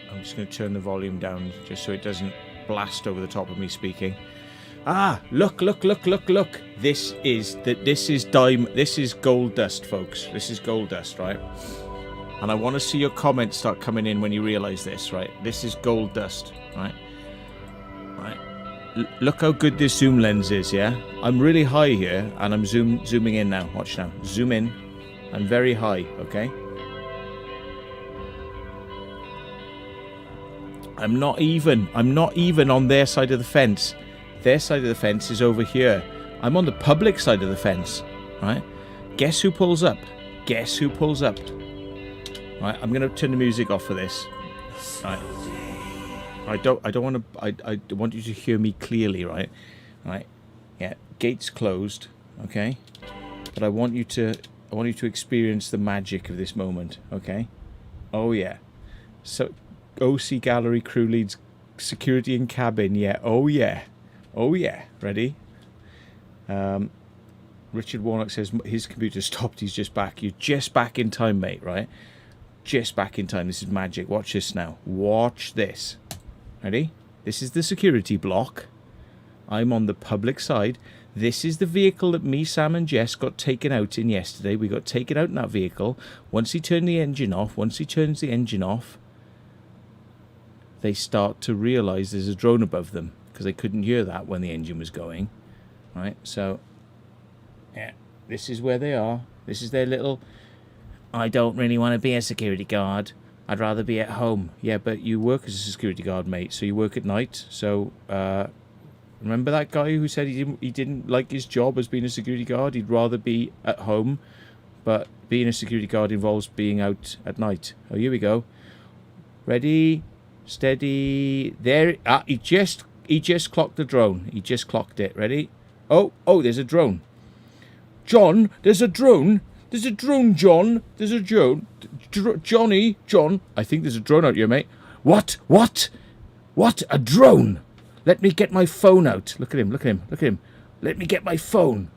I'm just going to turn the volume down just so it doesn't blast over the top of me speaking. Look. This is gold dust, folks. This is gold dust, right? And I want to see your comments start coming in when you realize this, right? This is gold dust, right? Look how good this zoom lens is, yeah? I'm really high here, and I'm zooming in now. Watch now. Zoom in. I'm very high, okay? I'm not even on their side of the fence. Their side of the fence is over here. I'm on the public side of the fence, right? Guess who pulls up? Guess who pulls up? Right, I'm gonna turn the music off for this. Right. I want you to hear me clearly, right? Right. Yeah, gates closed, okay? But I want you to experience the magic of this moment, okay? Oh yeah. So OC gallery crew leads security in cabin, yeah. Oh yeah. Oh yeah. Ready? Richard Warnock says his computer stopped, he's just back. You're just back in time, mate, right? Just back in time. This is magic. Watch this now. Watch this. Ready? This is the security block. I'm on the public side. This is the vehicle that me, Sam and Jess got taken out in yesterday. We got taken out in that vehicle. Once he turns the engine off, they start to realise there's a drone above them because they couldn't hear that when the engine was going. Right? So, yeah, this is where they are. This is their little... I don't really want to be a security guard. I'd rather be at home. Yeah, but you work as a security guard, mate. So you work at night. So remember that guy who said he didn't like his job as being a security guard? He'd rather be at home. But being a security guard involves being out at night. Oh, here we go. Ready, steady. There. He just clocked the drone. He just clocked it. Ready? Oh, there's a drone. John, there's a drone. There's a drone, John. There's a drone. John. I think there's a drone out here, mate. What? A drone? Let me get my phone out. Look at him. Let me get my phone.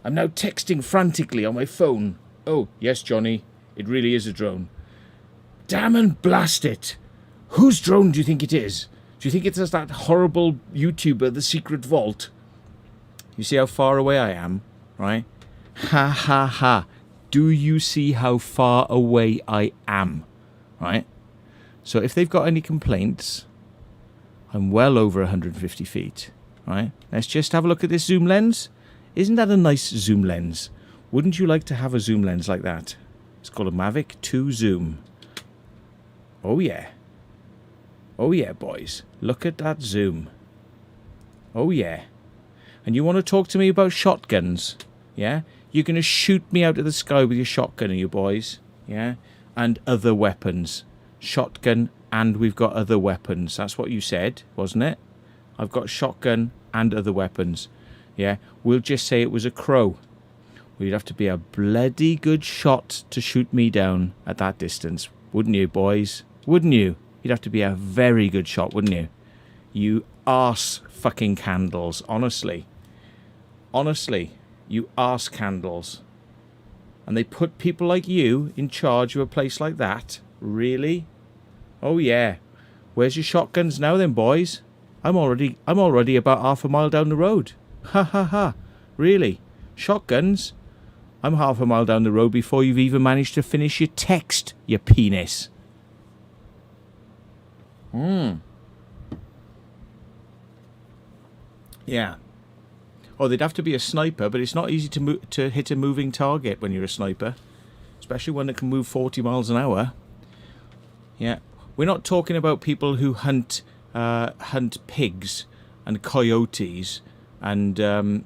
I'm now texting frantically on my phone. Oh, yes, Johnny. It really is a drone. Damn and blast it. Whose drone do you think it is? Do you think it's that horrible YouTuber, The Secret Vault? You see how far away I am, right? Ha ha ha. Do you see how far away I am, right? So if they've got any complaints, I'm well over 150 feet, right? Let's just have a look at this zoom lens. Isn't that a nice zoom lens? Wouldn't you like to have a zoom lens like that? It's called a Mavic 2 Zoom. Oh yeah. Oh yeah, boys. Look at that zoom. Oh yeah. And you want to talk to me about shotguns? Yeah? You're going to shoot me out of the sky with your shotgun, are you boys? Yeah? And other weapons. Shotgun and we've got other weapons. That's what you said, wasn't it? I've got shotgun and other weapons. Yeah? We'll just say it was a crow. Well, you'd have to be a bloody good shot to shoot me down at that distance. Wouldn't you, boys? Wouldn't you? You'd have to be a very good shot, wouldn't you? You arse fucking candles, honestly. Honestly, you arse candles. And they put people like you in charge of a place like that? Really? Oh yeah. Where's your shotguns now then, boys? I'm already about half a mile down the road. Ha ha ha. Really? Shotguns? I'm half a mile down the road before you've even managed to finish your text, you penis. Yeah. Oh, they'd have to be a sniper, but it's not easy to hit a moving target when you're a sniper. Especially one that can move 40 miles an hour. Yeah. We're not talking about people who hunt pigs and coyotes and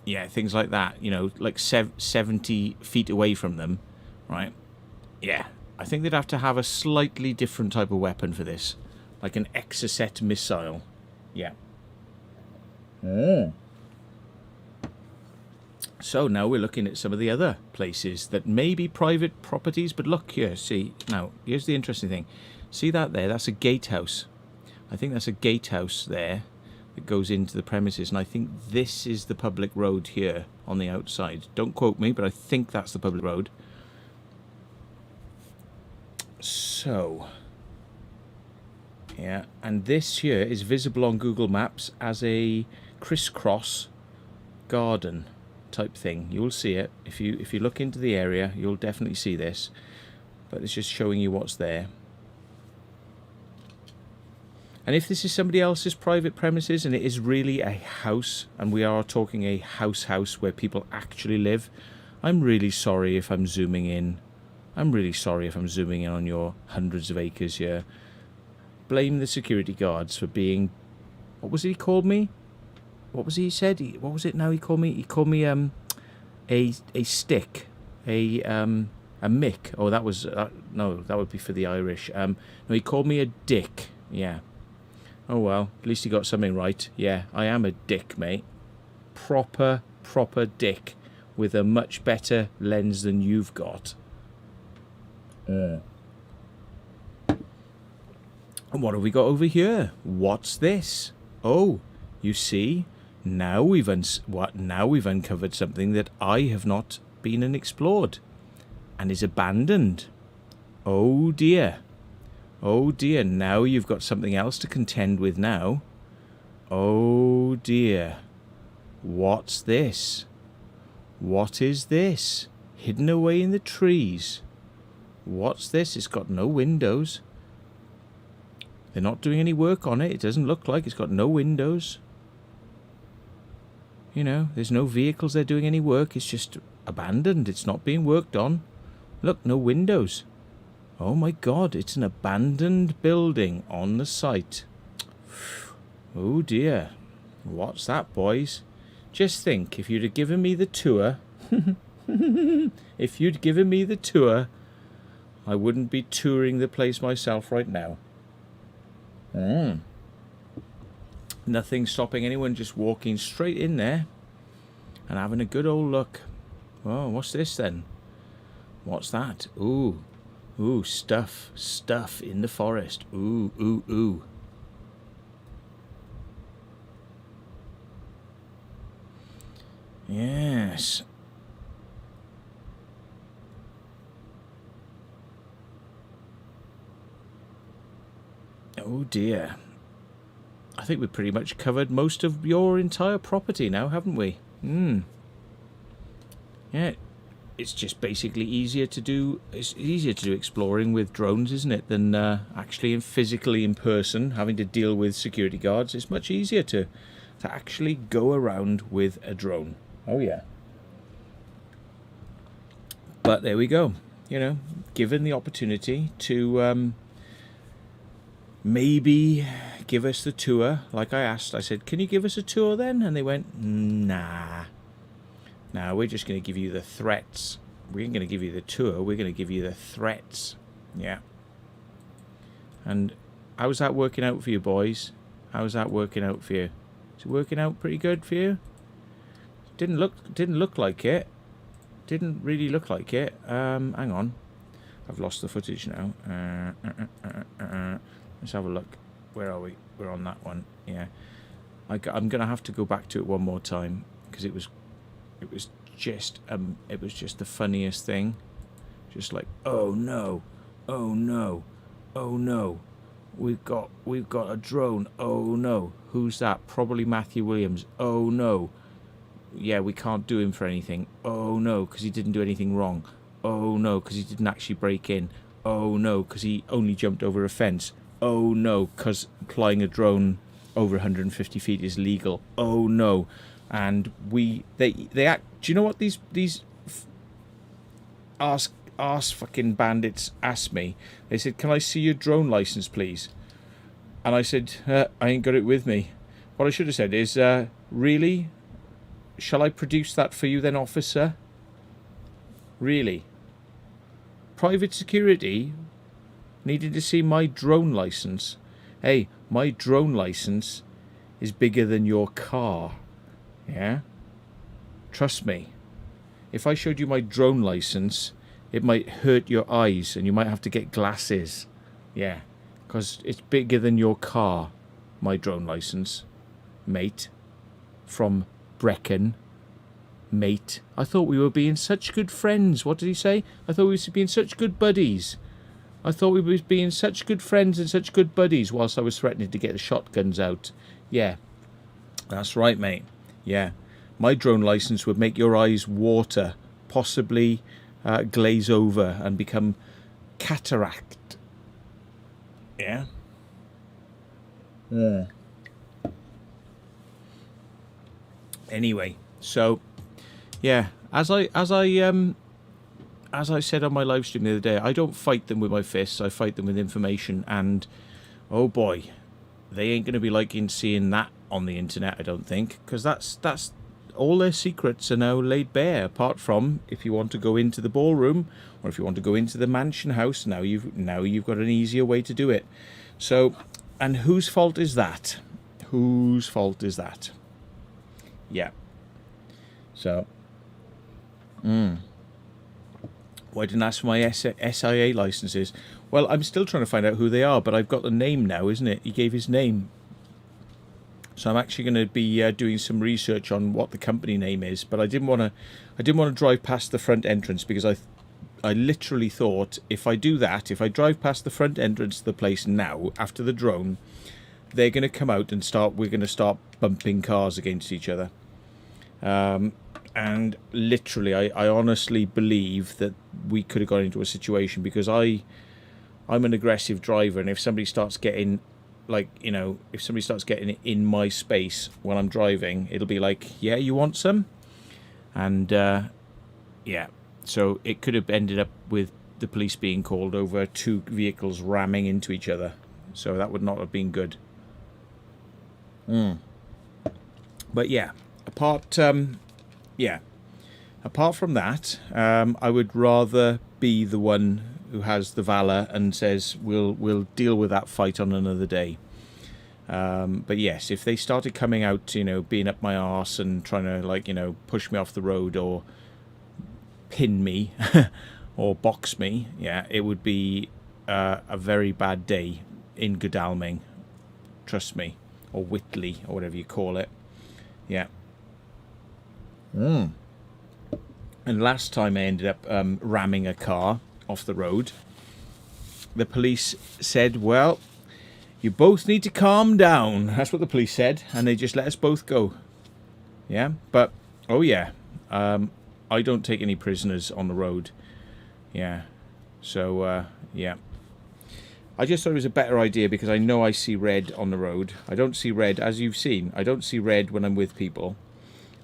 yeah, things like that, you know, like 70 feet away from them, right? Yeah, I think they'd have to have a slightly different type of weapon for this, like an Exocet missile. Yeah. So now we're looking at some of the other places that may be private properties, but look here, see, now, here's the interesting thing. See that there? That's a gatehouse. I think that's a gatehouse there that goes into the premises, and I think this is the public road here on the outside. Don't quote me, but I think that's the public road. So, yeah, and this here is visible on Google Maps as a crisscross garden type thing. You'll see it if you look into the area. You'll definitely see this, but it's just showing you what's there. And if this is somebody else's private premises and it is really a house, and we are talking a house where people actually live, I'm really sorry if I'm zooming in. I'm really sorry if I'm zooming in on your hundreds of acres here. Blame the security guards for being... What was it he called me? What was it he said? What was it now he called me? He called me a stick. A mick. Oh, that was... no, that would be for the Irish. No, he called me a dick. Yeah. Oh well, at least he got something right. Yeah, I am a dick, mate. Proper dick. With a much better lens than you've got. And what have we got over here? What's this? Oh, you see? Now we've uncovered something that I have not been and explored. And is abandoned. Oh dear. Oh dear, now you've got something else to contend with now. Oh dear. What's this? What is this? Hidden away in the trees. What's this? It's got no windows. They're not doing any work on it. It doesn't look like it's got no windows. You know, there's no vehicles there doing any work. It's just abandoned. It's not being worked on. Look, no windows. Oh my God, it's an abandoned building on the site. Oh dear. What's that, boys? Just think, if you'd have given me the tour... if you'd given me the tour, I wouldn't be touring the place myself right now. Nothing stopping anyone just walking straight in there and having a good old look. Oh, what's this then? What's that? Ooh. Ooh, stuff in the forest. Ooh. Yeah. goodness. Oh dear. I think we've pretty much covered most of your entire property now, haven't we? Yeah. It's just basically easier to do. It's easier to do exploring with drones, isn't it, than actually physically in person, having to deal with security guards. It's much easier to actually go around with a drone. Oh yeah. But there we go. You know, given the opportunity to maybe give us the tour, like I asked, I said, "Can you give us a tour then?" And they went, "Nah. Now we're just going to give you the threats. We ain't going to give you the tour. We're going to give you the threats." Yeah. And how's that working out for you, boys? How's that working out for you? Is it working out pretty good for you? Didn't look like it. Didn't really look like it. Hang on. I've lost the footage now. Let's have a look. Where are we? We're on that one. Yeah. I'm going to have to go back to it one more time because it was just the funniest thing. Just like, oh no, oh no, oh no, we've got a drone. Oh no, who's that? Probably Matthew Williams. Oh no, yeah, we can't do him for anything. Oh no, because he didn't do anything wrong. Oh no, because he didn't actually break in. Oh no, because he only jumped over a fence. Oh no, because flying a drone over 150 feet is legal. Oh no. And they act. Do you know what these arse fucking bandits asked me? They said, "Can I see your drone license, please?" And I said, "I ain't got it with me." What I should have said is, "Really? Shall I produce that for you then, officer? Really? Private security needed to see my drone license. Hey, my drone license is bigger than your car. Yeah? Trust me. If I showed you my drone license, it might hurt your eyes and you might have to get glasses. Yeah. Because it's bigger than your car, my drone license. Mate. From Brecon. Mate. I thought we were being such good friends. What did he say? I thought we were being such good buddies. I thought we were being such good friends and such good buddies whilst I was threatening to get the shotguns out. Yeah. That's right, mate. Yeah, my drone license would make your eyes water, possibly glaze over and become cataract. Yeah. Yeah. Anyway, so yeah, as I said on my live stream the other day, I don't fight them with my fists. I fight them with information, and oh boy, they ain't going to be liking seeing that on the internet, I don't think, because that's all their secrets are now laid bare. Apart from if you want to go into the ballroom or if you want to go into the mansion house, now you've got an easier way to do it. So, and whose fault is that? Whose fault is that? Yeah. So, why didn't I ask for my SIA licenses? Well, I'm still trying to find out who they are, but I've got the name now, isn't it? He gave his name. So I'm actually going to be doing some research on what the company name is, but I didn't want to drive past the front entrance because I literally thought if I do that, if I drive past the front entrance to the place now after the drone, they're going to come out and we're going to start bumping cars against each other. And literally, I honestly believe that we could have got into a situation because I'm an aggressive driver, and if somebody starts getting in my space when I'm driving, it'll be like, yeah, you want some? And yeah, so it could have ended up with the police being called over two vehicles ramming into each other. So that would not have been good. But yeah, apart from that, I would rather be the one who has the valor and says we'll deal with that fight on another day. But yes, if they started coming out, being up my arse and trying to push me off the road or pin me or box me, yeah, it would be a very bad day in Godalming. Trust me, or Witley or whatever you call it. Yeah. And last time I ended up ramming a car off the road. The police said, well, you both need to calm down. That's what the police said. And they just let us both go. Yeah, but, oh yeah, I don't take any prisoners on the road. Yeah, so, yeah. I just thought it was a better idea because I know I see red on the road. I don't see red, as you've seen. I don't see red when I'm with people,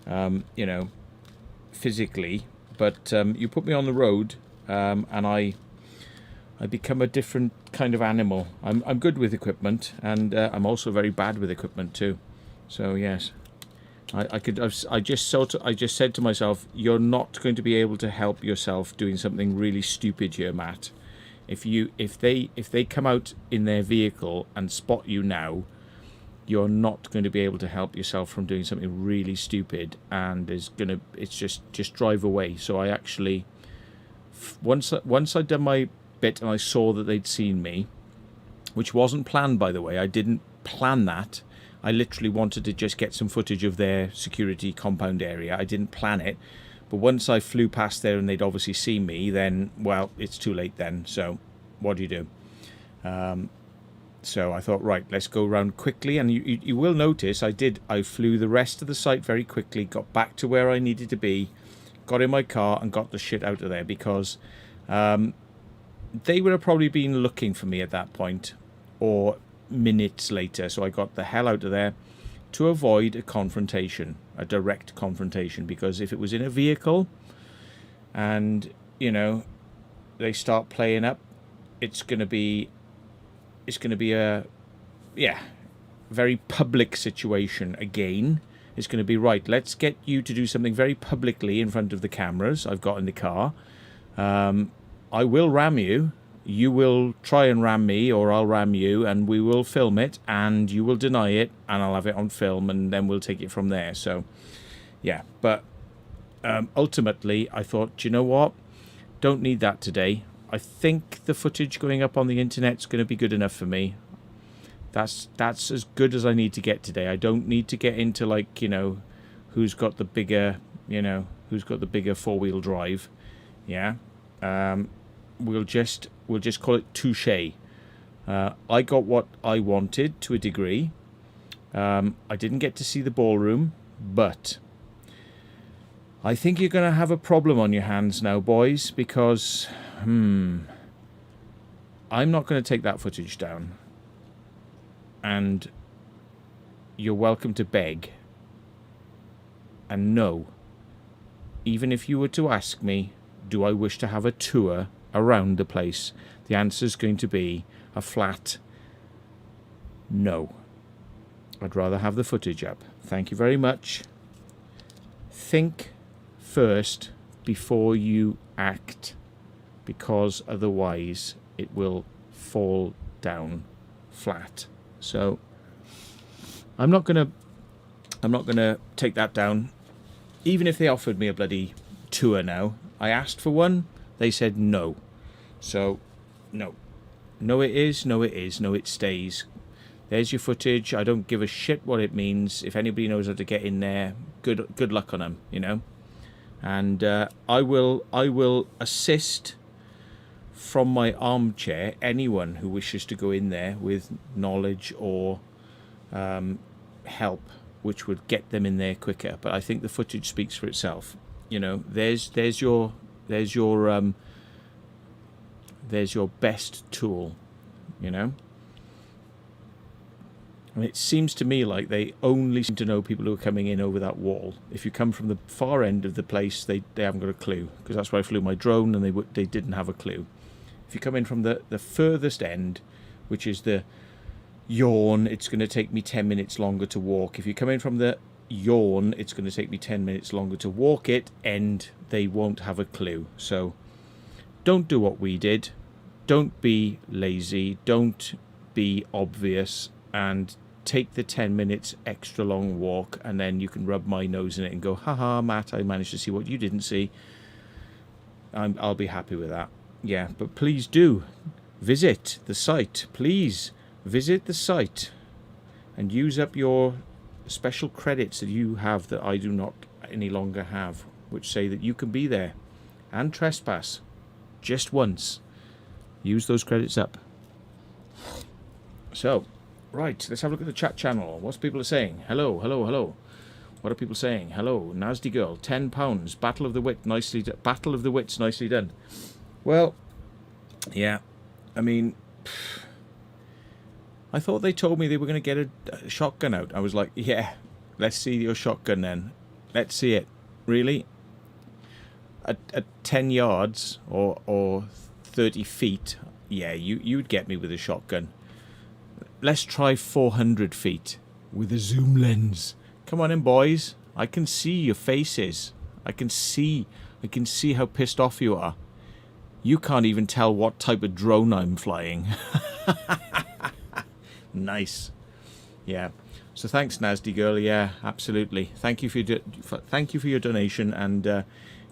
you know, physically. But you put me on the road and I become a different kind of animal. I'm good with equipment, and I'm also very bad with equipment too. So yes, I just said to myself, you're not going to be able to help yourself doing something really stupid here, Matt. If they come out in their vehicle and spot you now, you're not going to be able to help yourself from doing something really stupid, and it's just drive away. So I actually, once I'd done my bit and I saw that they'd seen me, which wasn't planned, by the way. I didn't plan that. I literally wanted to just get some footage of their security compound area. I didn't plan it. But once I flew past there and they'd obviously seen me, then, well, it's too late then. So what do you do? So I thought, right, let's go around quickly. And you will notice I flew the rest of the site very quickly, got back to where I needed to be, got in my car and got the shit out of there, because they would have probably been looking for me at that point, or minutes later. So I got the hell out of there to avoid a confrontation, a direct confrontation, because if it was in a vehicle and, you know, they start playing up, it's going to be a, yeah, very public situation again. It's going to be, right, let's get you to do something very publicly in front of the cameras I've got in the car. I will ram you. You will try and ram me, or I'll ram you, and we will film it, and you will deny it, and I'll have it on film, and then we'll take it from there. So, yeah. But ultimately, I thought, do you know what? Don't need that today. I think the footage going up on the internet's going to be good enough for me. That's as good as I need to get today. I don't need to get into, like, you know, who's got the bigger, four-wheel drive. Yeah. We'll just call it touche. I got what I wanted to a degree. I didn't get to see the ballroom, but I think you're going to have a problem on your hands now, boys, because I'm not going to take that footage down. And you're welcome to beg. And no, even if you were to ask me, do I wish to have a tour around the place, the answer is going to be a flat no. I'd rather have the footage up. Thank you very much. Think first before you act, because otherwise it will fall down flat. So I'm not gonna take that down, even if they offered me a bloody tour now. I asked for one, they said no. So, no. No it is, no it is, no it stays. There's your footage. I don't give a shit what it means. If anybody knows how to get in there, good luck on them, you know. And I will assist from my armchair anyone who wishes to go in there with knowledge or help, which would get them in there quicker. But I think the footage speaks for itself. You know, there's your best tool, you know. And it seems to me like they only seem to know people who are coming in over that wall. If you come from the far end of the place, they haven't got a clue, because that's where I flew my drone, and they didn't have a clue. If you come in from the furthest end, which is the yawn, it's going to take me 10 minutes longer to walk. If you come in from the yawn, it's going to take me 10 minutes longer to walk it, and they won't have a clue. So don't do what we did. Don't be lazy. Don't be obvious, and take the 10 minutes extra long walk, and then you can rub my nose in it and go, haha, Matt, I managed to see what you didn't see. I'll be happy with that. Yeah, but please do visit the site. Please visit the site and use up your special credits that you have that I do not any longer have. which say that you can be there and trespass just once. Use those credits up. So, right, let's have a look at the chat channel. What's people are saying? Hello, hello, hello. What are people saying? Hello, Nasty Girl, £10. Battle of the Wit, Battle of the Wits, nicely done. Well, yeah, I mean, I thought they told me they were going to get a shotgun out. I was like, yeah, let's see your shotgun then. Let's see it. Really? At 10 yards or 30 feet, yeah, you'd get me with a shotgun. Let's try 400 feet with a zoom lens. Come on in, boys. I can see your faces. I can see how pissed off you are. You can't even tell what type of drone I'm flying. Nice. Yeah. So thanks, Nasty Girl. Yeah, absolutely. Thank you for your donation. And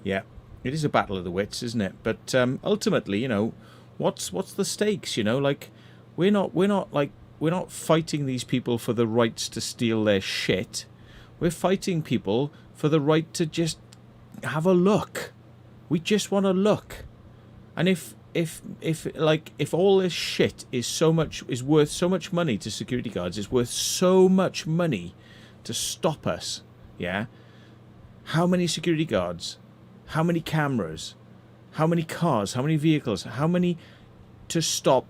yeah, it is a battle of the wits, isn't it? But ultimately, you know, what's the stakes? You know, like we're not fighting these people for the rights to steal their shit. We're fighting people for the right to just have a look. We just want to look. And if all this shit is worth so much money to security guards, it's worth so much money to stop us, yeah? How many security guards? How many cameras? How many cars? How many vehicles? How many to stop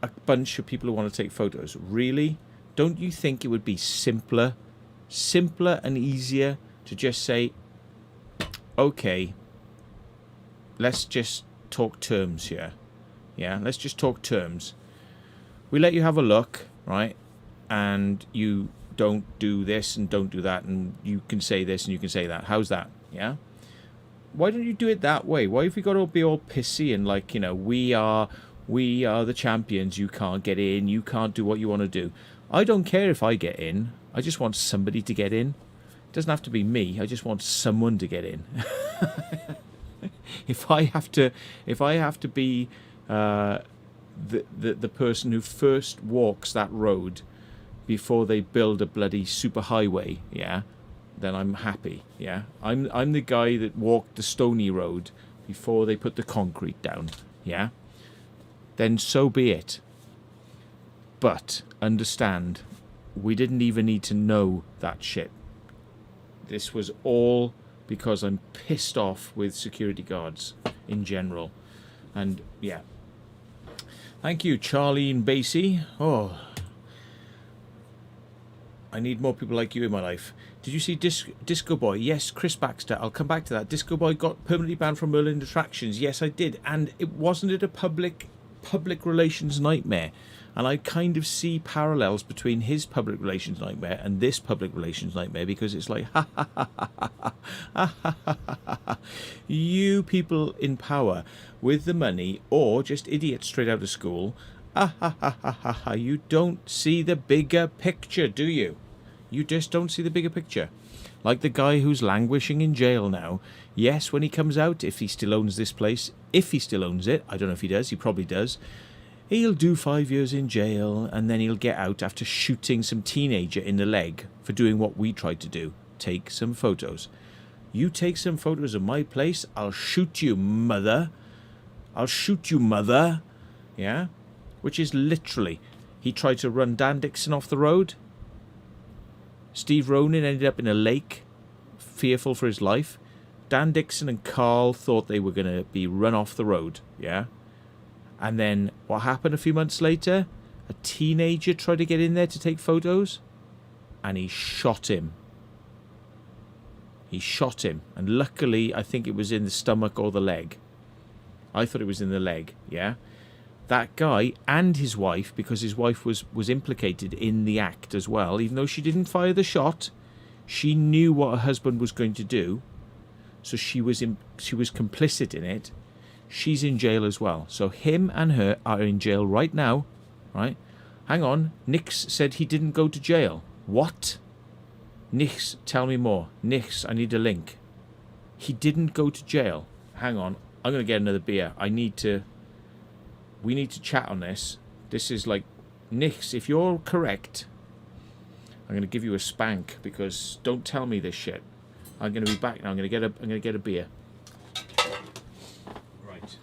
a bunch of people who want to take photos? Really? Don't you think it would be simpler and easier to just say, okay, let's just talk terms here. Yeah, let's just talk terms. We let you have a look, right? And you don't do this and don't do that, and you can say this and you can say that. How's that? Yeah? Why don't you do it that way? Why have we got to be all pissy and like, you know, we are the champions, you can't get in, you can't do what you want to do. I don't care if I get in. I just want somebody to get in. It doesn't have to be me. I just want someone to get in. If I have to be the person who first walks that road before they build a bloody superhighway, yeah, then I'm happy. Yeah, I'm the guy that walked the stony road before they put the concrete down. Yeah, then so be it. But understand, we didn't even need to know that shit. This was all because I'm pissed off with security guards in general. And yeah. Thank you, Charlene Basie. Oh, I need more people like you in my life. Did you see Disco Boy? Yes, Chris Baxter. I'll come back to that. Disco Boy got permanently banned from Merlin Attractions. Yes, I did. And it wasn't a public relations nightmare. And I kind of see parallels between his public relations nightmare and this public relations nightmare, because it's like, you people in power with the money, or just idiots straight out of school, you don't see the bigger picture, do you? You just don't see the bigger picture. Like the guy who's languishing in jail now. Yes, when he comes out, if he still owns this place, if he still owns it, I don't know if he does, he probably does, he'll do 5 years in jail, and then he'll get out after shooting some teenager in the leg for doing what we tried to do. Take some photos. You take some photos of my place, I'll shoot you, mother. I'll shoot you, mother. Yeah? Which is literally, he tried to run Dan Dixon off the road. Steve Ronan ended up in a lake, fearful for his life. Dan Dixon and Carl thought they were going to be run off the road. Yeah? And then what happened a few months later? A teenager tried to get in there to take photos, and he shot him. He shot him, and luckily I think it was in the stomach or the leg. I thought it was in the leg, yeah? That guy and his wife, because his wife was implicated in the act as well, even though she didn't fire the shot, she knew what her husband was going to do, so she was complicit in it. She's in jail as well. So him and her are in jail right now, right? Hang on. Nix said he didn't go to jail. What? Nix, tell me more. Nix, I need a link. He didn't go to jail. Hang on. I'm going to get another beer. We need to chat on this. This is like, Nix, if you're correct, I'm going to give you a spank, because don't tell me this shit. I'm going to be back now. I'm going to get a beer. Right.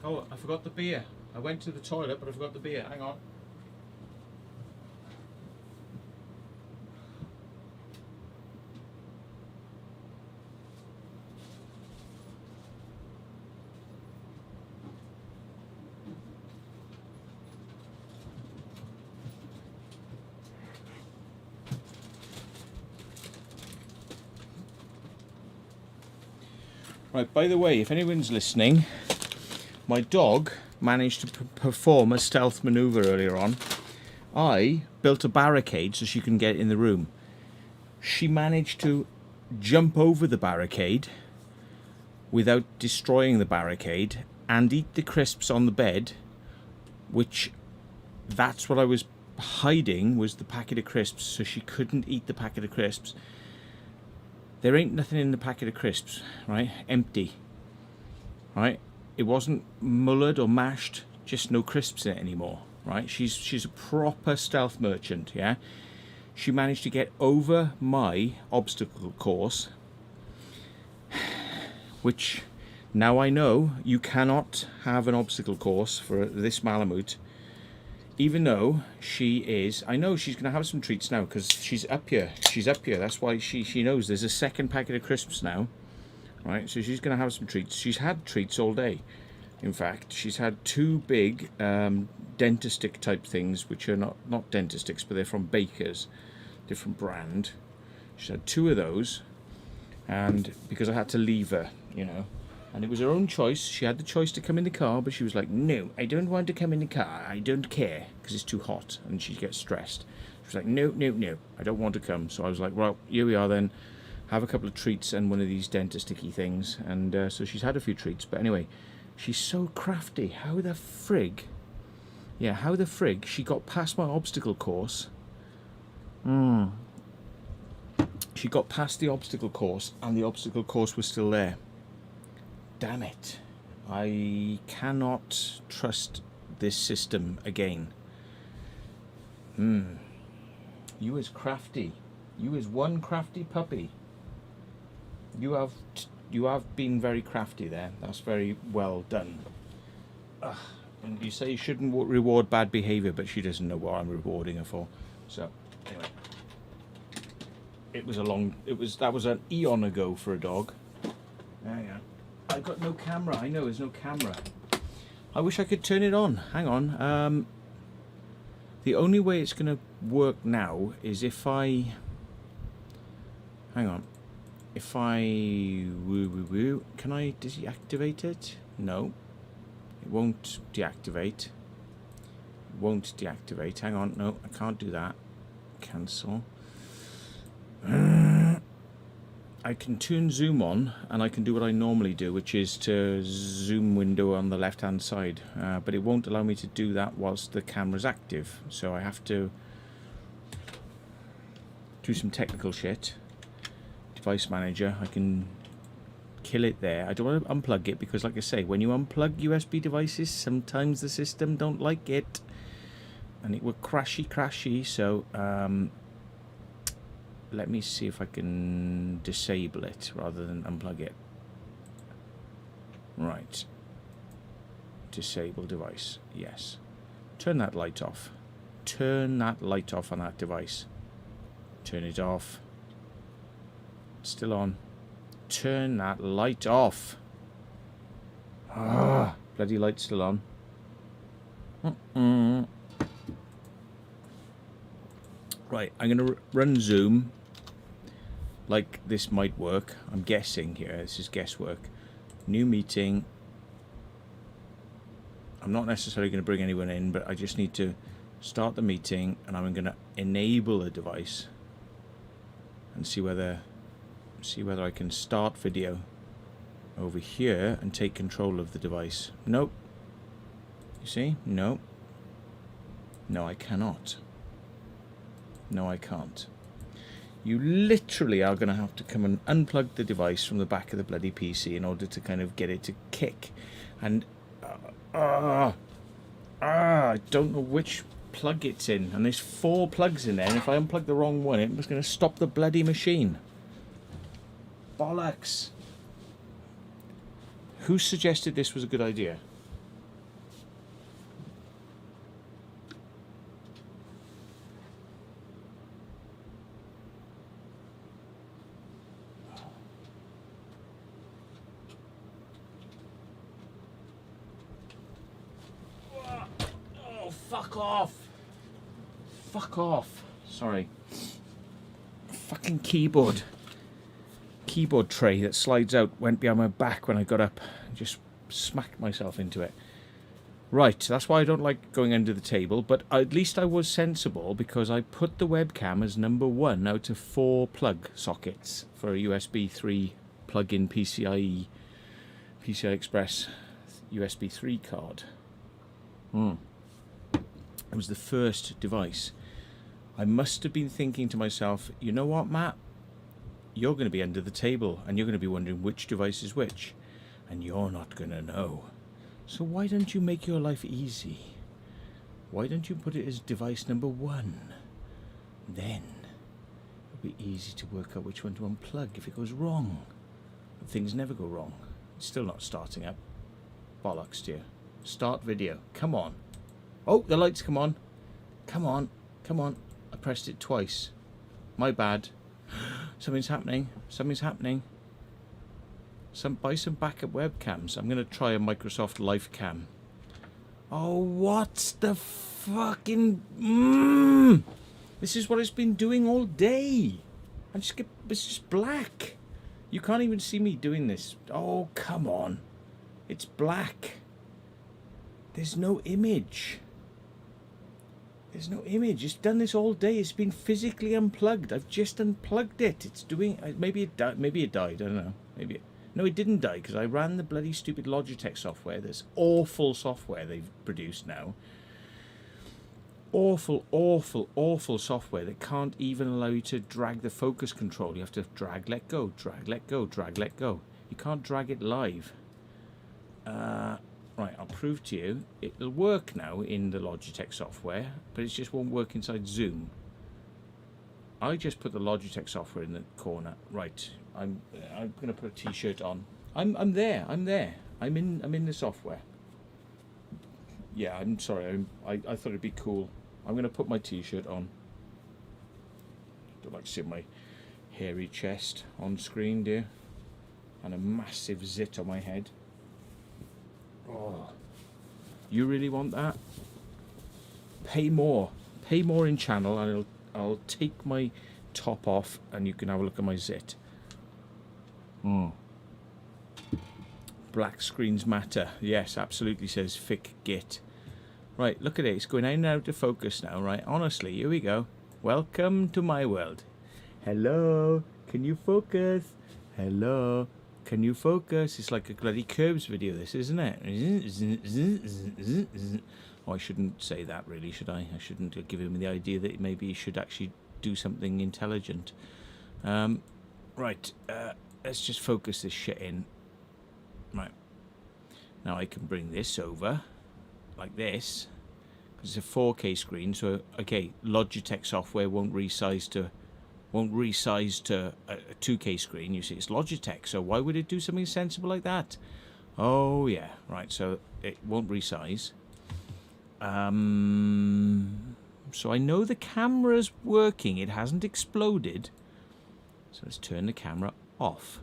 Oh, I forgot the beer. I went to the toilet, but I forgot the beer. Hang on. Right, by the way, if anyone's listening, my dog managed to perform a stealth maneuver earlier on. I built a barricade so she couldn't get in the room. She managed to jump over the barricade without destroying the barricade and eat the crisps on the bed, which that's what I was hiding, was the packet of crisps, so she couldn't eat the packet of crisps. There ain't nothing in the packet of crisps, right? Empty, right? It wasn't mullered or mashed, just no crisps in it anymore, right? She's a proper stealth merchant, yeah? She managed to get over my obstacle course, which now I know you cannot have an obstacle course for this Malamute, even though she is, I know she's going to have some treats now because she's up here. She's up here. That's why she knows there's a second packet of crisps now. Right, so she's going to have some treats. She's had treats all day. In fact, she's had two big Dentistick type things, which are not Dentisticks, but they're from Baker's, different brand. She's had two of those, and because I had to leave her, you know, and it was her own choice. She had the choice to come in the car, but she was like, no, I don't want to come in the car. I don't care, because it's too hot, and she gets stressed. She was like, no, I don't want to come. So I was like, well, here we are then. Have a couple of treats and one of these Dentisticky things. And so she's had a few treats. But anyway, she's so crafty. How the frig she got past my obstacle course. She got past the obstacle course, and the obstacle course was still there. Damn it. I cannot trust this system again. You is crafty. You is one crafty puppy. You have been very crafty there. That's very well done. And you say you shouldn't reward bad behaviour, but she doesn't know what I'm rewarding her for. So anyway, that was an eon ago for a dog. Hang on. I've got no camera. I know there's no camera. I wish I could turn it on. Hang on. The only way it's going to work now is if I... Hang on. If I... Can I deactivate it? No. It won't deactivate. It won't deactivate. Hang on. No, I can't do that. Cancel. I can turn zoom on, and I can do what I normally do, which is to zoom window on the left hand side, but it won't allow me to do that whilst the camera's active, so I have to do some technical shit. Device manager, I can kill it there. I don't want to unplug it because, like I say, when you unplug USB devices, sometimes the system don't like it and it will crashy, so let me see if I can disable it rather than unplug it. Right. Disable device. Yes. Turn that light off. Turn that light off on that device. Turn it off. Still on. turn that light off. Ah, bloody light's still on. Right, I'm going to run Zoom. Like this might work. I'm guessing here. This is guesswork. New meeting. I'm not necessarily going to bring anyone in, but I just need to start the meeting, and I'm going to enable a device and see whether I can start video over here and take control of the device. Nope. You see? No. No, I cannot. No, I can't. You literally are going to have to come and unplug the device from the back of the bloody PC in order to kind of get it to kick. And I don't know which plug it's in. And there's 4 plugs in there, and if I unplug the wrong one, it's going to stop the bloody machine. Bollocks. Who suggested this was a good idea? Oh, fuck off. Fuck off. Sorry. Fucking keyboard tray that slides out went behind my back when I got up and just smacked myself into it. Right, that's why I don't like going under the table, but at least I was sensible because I put the webcam as number 1 out of 4 plug sockets for a USB 3 plug-in PCI Express USB 3 card. It was the first device. I must have been thinking to myself, you know what, Matt? You're going to be under the table and you're going to be wondering which device is which, and you're not going to know. So why don't you make your life easy? Why don't you put it as device number 1? Then it'll be easy to work out which one to unplug if it goes wrong. And things never go wrong. It's still not starting up. Bollocks to you. Start video. Come on. Oh, the lights come on. Come on. Come on. I pressed it twice. My bad. Something's happening. Something's happening. Buy some backup webcams. I'm going to try a Microsoft Life Cam. Oh, what's the fucking... This is what it's been doing all day. It's just black. You can't even see me doing this. Oh, come on. It's black. There's no image. There's no image. It's done this all day. It's been physically unplugged. I've just unplugged it. It's doing... Maybe it died. Maybe it died. I don't know. Maybe... No, it didn't die because I ran the bloody stupid Logitech software. This awful software they've produced now. Awful, awful, awful software that can't even allow you to drag the focus control. You have to drag, let go, drag, let go, drag, let go. You can't drag it live. Right, I'll prove to you. It'll work now in the Logitech software, but it just won't work inside Zoom. I just put the Logitech software in the corner. Right, I'm going to put a T-shirt on. I'm there. I'm in the software. Yeah, I'm sorry. I thought it'd be cool. I'm going to put my T-shirt on. Don't like to see my hairy chest on screen, dear, and a massive zit on my head. Oh, you really want that? Pay more in channel, and I'll take my top off, and you can have a look at my zit. Black screens matter. Yes, absolutely, says Fick Git. Right, look at it. It's going in and out of focus now, right? Honestly, here we go. Welcome to my world. Hello, can you focus? Hello, can you focus? It's like a bloody Curbs video, this, isn't it? Oh, I shouldn't say that, really, should I? I shouldn't give him the idea that maybe he should actually do something intelligent. Right, let's just focus this shit in. Right. Now I can bring this over like this, because it's a 4K screen. So okay, Logitech software won't resize to a 2K screen. You see, it's Logitech, so why would it do something sensible like that? Oh yeah, right. So it won't resize. So I know the camera's working. It hasn't exploded. So let's turn the camera off.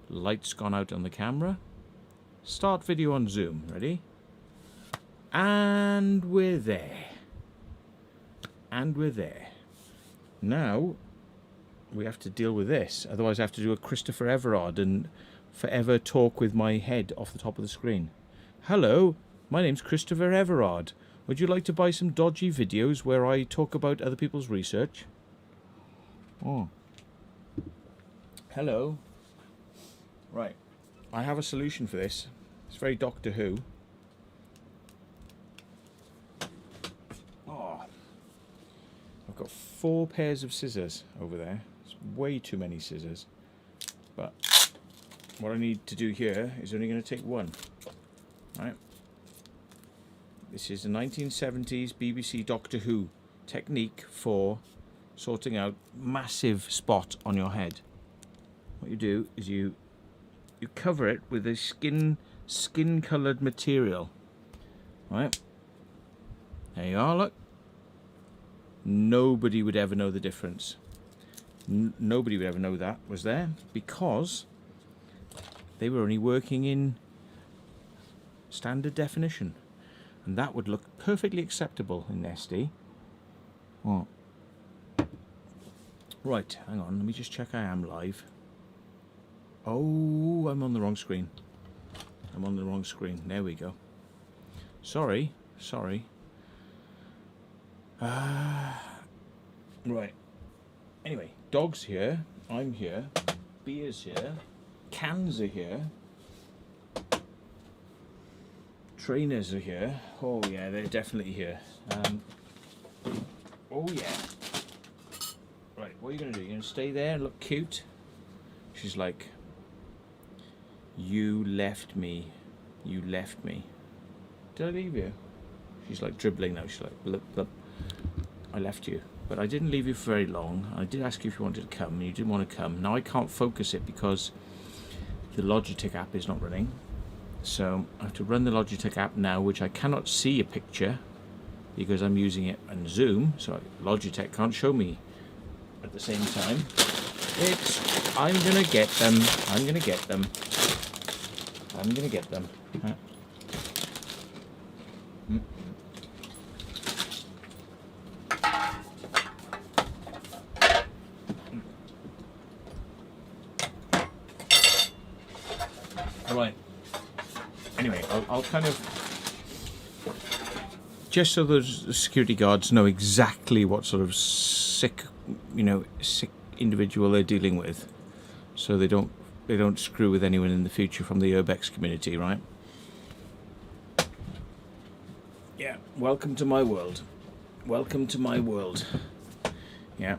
Light's gone out on the camera. Start video on Zoom. Ready? And we're there. And we're there. Now, we have to deal with this. Otherwise I have to do a Christopher Everard and forever talk with my head off the top of the screen. Hello, my name's Christopher Everard. Would you like to buy some dodgy videos where I talk about other people's research? Oh. Hello. Right. I have a solution for this. It's very Doctor Who. Oh. I've got 4 pairs of scissors over there. It's way too many scissors. But what I need to do here is only going to take one. Right. This is the 1970s BBC Doctor Who technique for sorting out massive spot on your head. What you do is you cover it with a skin coloured material. Right? There you are, look. Nobody would ever know the difference. Nobody would ever know that was there because they were only working in standard definition. And that would look perfectly acceptable in SD. Oh. Right, hang on, let me just check I am live. Oh, I'm on the wrong screen. I'm on the wrong screen. There we go. Sorry. Right. Anyway, dog's here. I'm here. Beer's here. Cans are here. Trainers are here. Oh yeah, they're definitely here. Oh yeah. Right, what are you going to do? You're going to stay there and look cute? She's like, you left me. You left me. Did I leave you? She's like dribbling now. She's like, blip, blip. I left you. But I didn't leave you for very long. I did ask you if you wanted to come, and you didn't want to come. Now I can't focus it because the Logitech app is not running. So I have to run the Logitech app now, which I cannot see a picture because I'm using it on Zoom. So Logitech can't show me at the same time. I'm gonna get them. I'm gonna get them. I'm gonna get them. Right. Anyway, I'll kind of, just so the security guards know exactly what sort of sick individual they're dealing with, so they don't screw with anyone in the future from the urbex community, right? Yeah, welcome to my world. Welcome to my world. Yeah,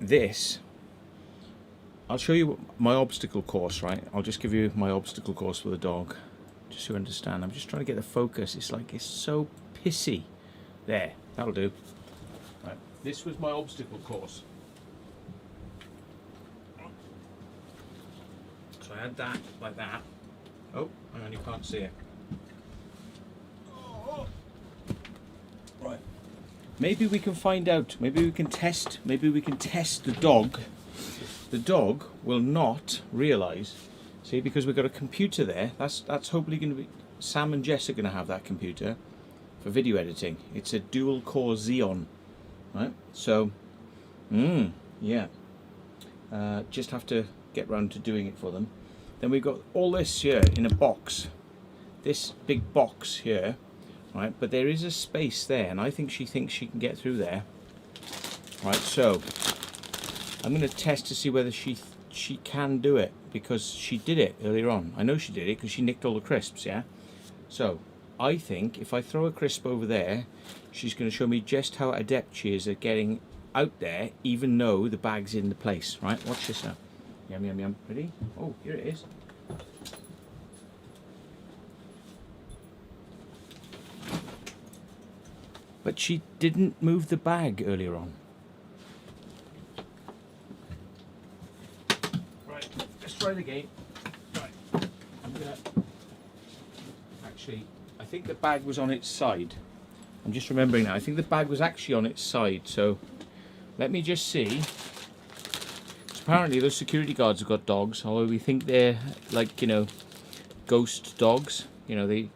this, I'll show you my obstacle course, right? I'll just give you my obstacle course for the dog, just so you understand. I'm just trying to get the focus. It's like, it's so pissy. There, that'll do. Right, this was my obstacle course. So I had that, like that. Oh, hang on, you can't see it. Right. Maybe we can find out, maybe we can test the dog. The dog will not realise, see, because we've got a computer there. That's hopefully going to be, Sam and Jess are going to have that computer for video editing. It's a dual core Xeon, right? So, yeah, just have to get round to doing it for them. Then we've got all this here in a box, this big box here, right? But there is a space there, and I think she thinks she can get through there, right? So I'm going to test to see whether she can do it, because she did it earlier on. I know she did it because she nicked all the crisps, yeah? So I think if I throw a crisp over there, she's going to show me just how adept she is at getting out there, even though the bag's in the place, right? Watch this now. Yum, yum, yum. Ready? Oh, here it is. But she didn't move the bag earlier on. Right, let's try it again. Right, I'm gonna... Actually, I think the bag was on its side. I'm just remembering now. I think the bag was actually on its side, so let me just see. apparently those security guards have got dogs, although we think they're like, you know, ghost dogs. You know, it's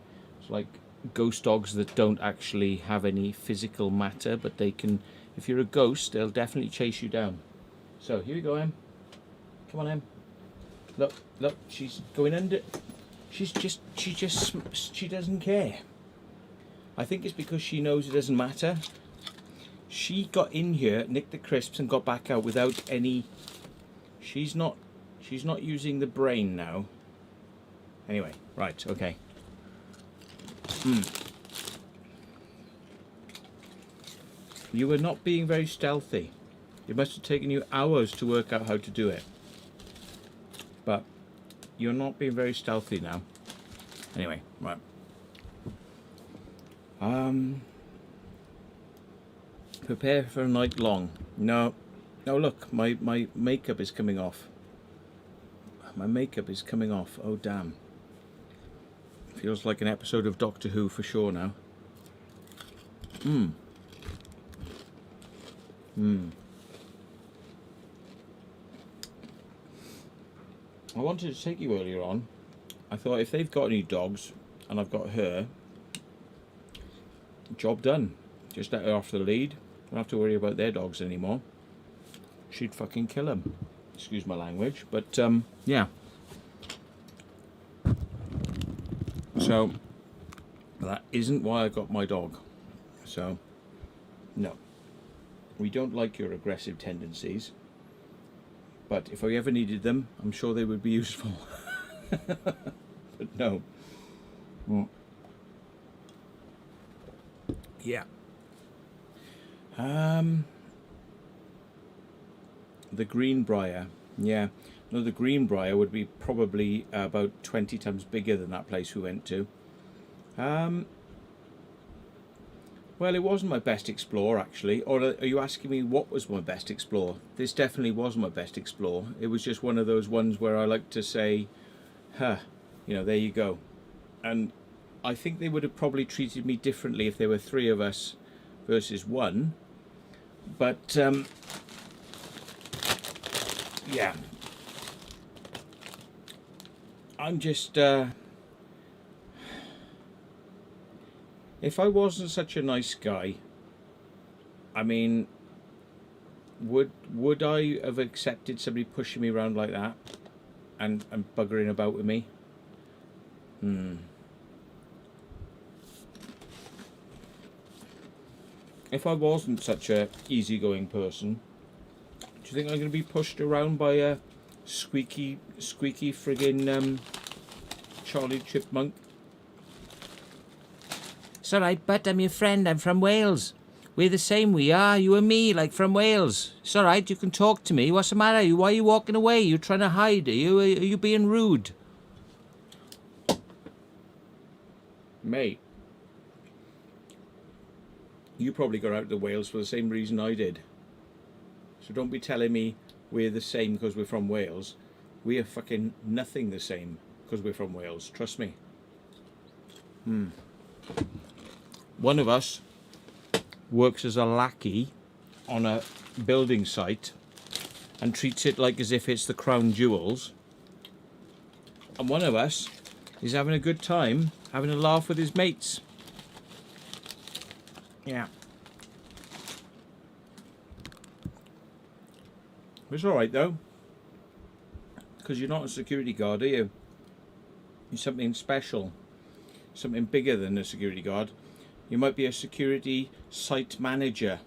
like ghost dogs that don't actually have any physical matter, but they can, if you're a ghost, they'll definitely chase you down. So here we go, Em. Come on, Em. Look, look, she's going under. She doesn't care. I think it's because she knows it doesn't matter. She got in here, nicked the crisps, and got back out without any. She's not using the brain now. Anyway, right, okay. You were not being very stealthy. It must have taken you hours to work out how to do it. But you're not being very stealthy now. Anyway, right. Prepare for a night long. No, look, my makeup is coming off. My makeup is coming off. Oh damn. Feels like an episode of Doctor Who for sure now. I wanted to take you earlier on. I thought if they've got any dogs and I've got her, job done. Just let her off the lead. Don't have to worry about their dogs anymore. She'd fucking kill them. Excuse my language, but yeah. So that isn't why I got my dog. So no, we don't like your aggressive tendencies. But if I ever needed them, I'm sure they would be useful. But no. Well, yeah. The Greenbrier. Yeah. No, the Greenbrier would be probably about 20 times bigger than that place we went to. Well, it wasn't my best explore, actually. Or are you asking me what was my best explore? This definitely was my best explore. It was just one of those ones where I like to say, huh, you know, there you go. And I think they would have probably treated me differently if there were 3 of us versus 1. But, yeah. I'm just, if I wasn't such a nice guy, I mean, would I have accepted somebody pushing me around like that and buggering about with me? If I wasn't such a easygoing person, do you think I'm going to be pushed around by a squeaky friggin' Charlie Chipmunk? It's alright, but I'm your friend. I'm from Wales. We're the same, we are. You and me, like from Wales. It's alright, you can talk to me. What's the matter? Why are you walking away? You trying to hide? Are you being rude? Mate, you probably got out to Wales for the same reason I did. So don't be telling me we're the same because we're from Wales. We are fucking nothing the same because we're from Wales. Trust me. One of us works as a lackey on a building site and treats it like as if it's the crown jewels. And one of us is having a good time, having a laugh with his mates. Yeah. It's alright though, because you're not a security guard, are you? You're something special, something bigger than a security guard. You might be a security site manager.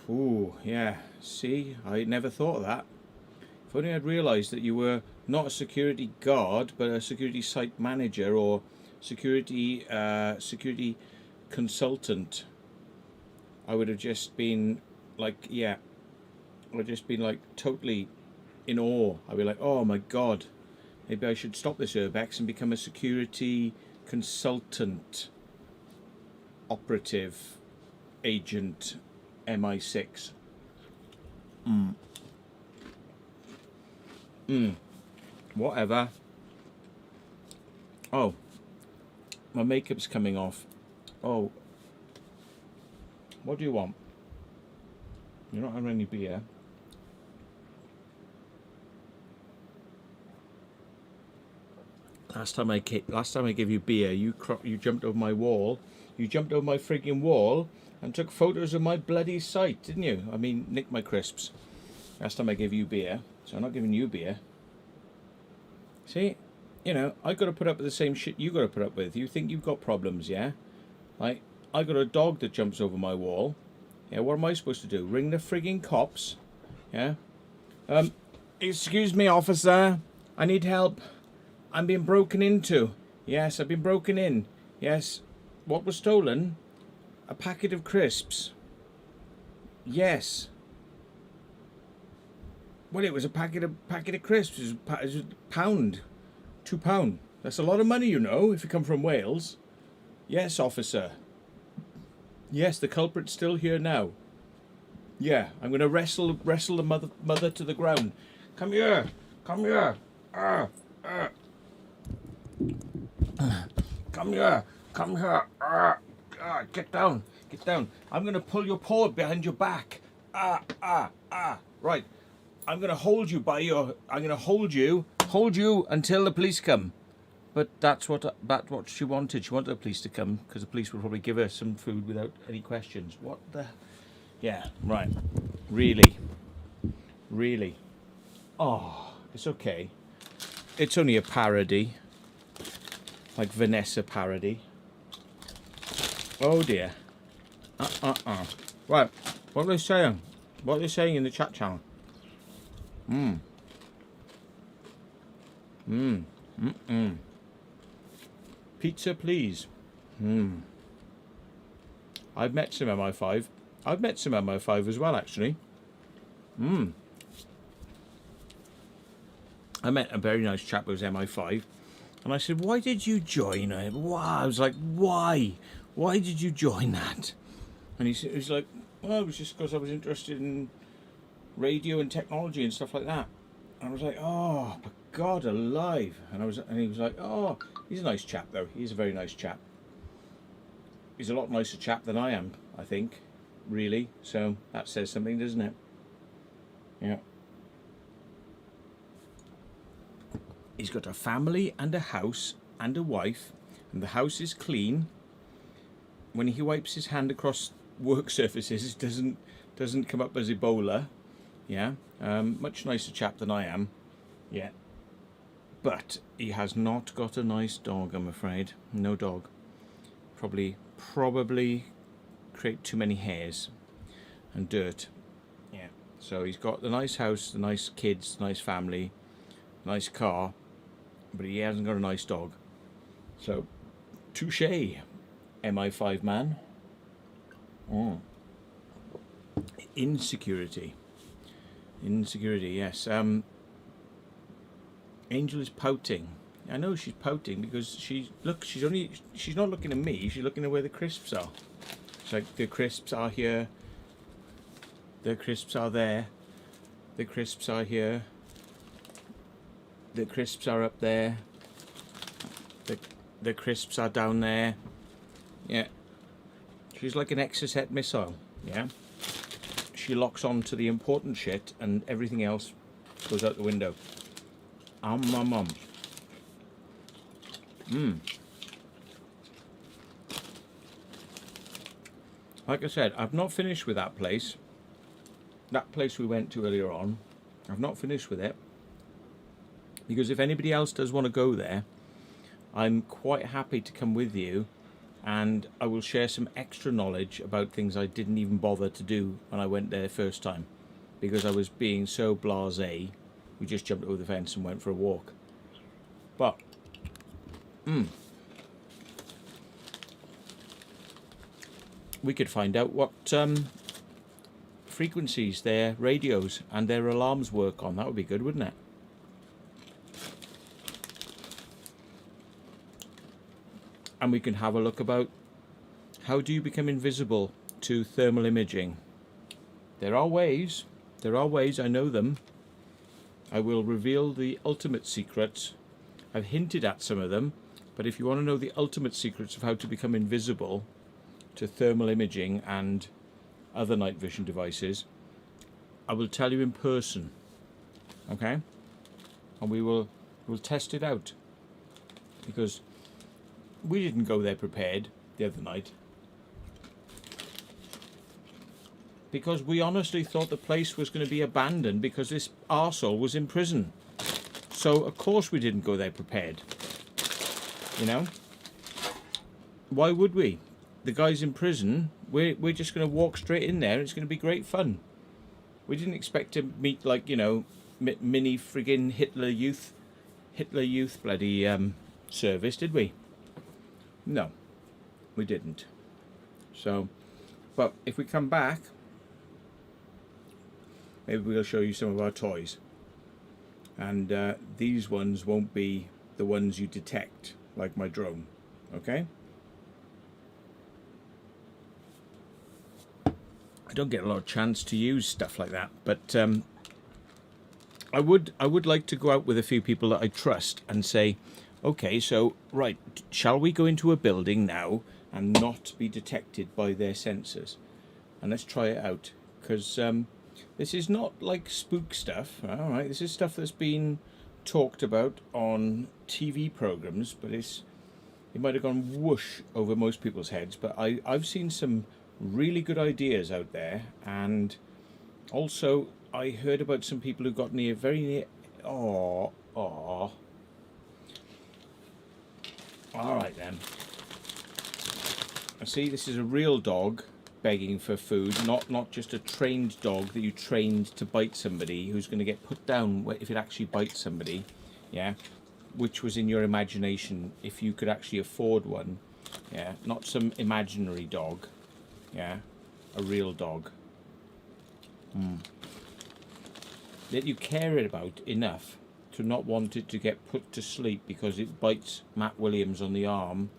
Ooh, yeah, see, I never thought of that. If only I'd realised that you were not a security guard, but a security site manager or security consultant. I would have just been like, yeah, I would have just been like totally in awe. I'd be like, oh my god, maybe I should stop this urbex and become a security consultant, operative, agent, MI6. Whatever. Oh, my makeup's coming off. Oh, what do you want? You're not having any beer. Last time I gave you beer, you jumped over my wall. You jumped over my frigging wall and took photos of my bloody site, didn't you? I mean, nicked my crisps. Last time I gave you beer, so I'm not giving you beer. See, you know, I got to put up with the same shit you got to put up with. You think you've got problems, yeah? Like, I got a dog that jumps over my wall. Yeah, what am I supposed to do? Ring the frigging cops? Yeah. Excuse me, officer. I need help. I'm being broken into. Yes, I've been broken in. Yes. What was stolen? A packet of crisps. Yes. Well, it was a packet of crisps. It was a pound. £2. That's a lot of money, you know, if you come from Wales. Yes, officer. Yes, the culprit's still here now. Yeah, I'm going to wrestle the mother to the ground. Come here. Come here. Come here. Come here. Get down. Get down. I'm going to pull your paw behind your back. Right. I'm going to hold you by your... I'm going to hold you until the police come. But that's what she wanted. She wanted the police to come because the police would probably give her some food without any questions. What the... Yeah, right. Really? Really? Oh, it's okay. It's only a parody. Like Vanessa parody. Oh dear. Right, what are they saying? What are they saying in the chat channel? Pizza, please. I've met some MI5. I've met some MI5 as well, actually. I met a very nice chap who was MI5. And I said, why did you join? Why? I was like, why? Why did you join that? And he was like, well, it was just because I was interested in radio and technology and stuff like that. And I was like, oh, but God alive. And he was like, oh, he's a nice chap though. He's a very nice chap. He's a lot nicer chap than I am, I think, really. So that says something, doesn't it? Yeah. He's got a family and a house and a wife, and the house is clean. When he wipes his hand across work surfaces, it doesn't come up as Ebola. Yeah, much nicer chap than I am. Yeah, but he has not got a nice dog, I'm afraid. No dog. Probably create too many hairs and dirt. Yeah, so he's got the nice house, the nice kids, the nice family, nice car, but he hasn't got a nice dog. So, touche, MI5 man. Insecurity, yes. Angel is pouting. I know she's pouting because she's not looking at me, she's looking at where the crisps are. It's like the crisps are here, the crisps are there, the crisps are here, the crisps are up there, the crisps are down there. Yeah, she's like an Exocet missile. Yeah, she locks on to the important shit and everything else goes out the window. Like I said, I've not finished with that place. That place we went to earlier on. I've not finished with it. Because if anybody else does want to go there, I'm quite happy to come with you, and I will share some extra knowledge about things I didn't even bother to do when I went there first time. Because I was being so blasé, we just jumped over the fence and went for a walk. But, we could find out what frequencies their radios and their alarms work on. That would be good, wouldn't it? And we can have a look about how do you become invisible to thermal imaging. There are ways, I know them. I will reveal the ultimate secrets. I've hinted at some of them, but if you want to know the ultimate secrets of how to become invisible to thermal imaging and other night vision devices, I will tell you in person. Okay? And we'll test it out. because we didn't go there prepared the other night. Because we honestly thought the place was going to be abandoned because this arsehole was in prison. So, of course, we didn't go there prepared. You know? Why would we? The guy's in prison. We're just going to walk straight in there. And it's going to be great fun. We didn't expect to meet, like, you know, mini friggin' Hitler Youth bloody service, did we? No, we didn't. So, but if we come back, maybe we'll show you some of our toys. And these ones won't be the ones you detect, like my drone. Okay? I don't get a lot of chance to use stuff like that, but I would like to go out with a few people that I trust and say, okay, so right, shall we go into a building now and not be detected by their sensors? And let's try it out, because this is not like spook stuff. All right, this is stuff that's been talked about on TV programs, but it might have gone whoosh over most people's heads. But I've seen some really good ideas out there, and also I heard about some people who got very near. All right then. I see this is a real dog begging for food, not just a trained dog that you trained to bite somebody who's going to get put down if it actually bites somebody. Yeah, which was in your imagination if you could actually afford one. Yeah, not some imaginary dog. Yeah, a real dog. That you care about enough to not want it to get put to sleep because it bites Matt Williams on the arm,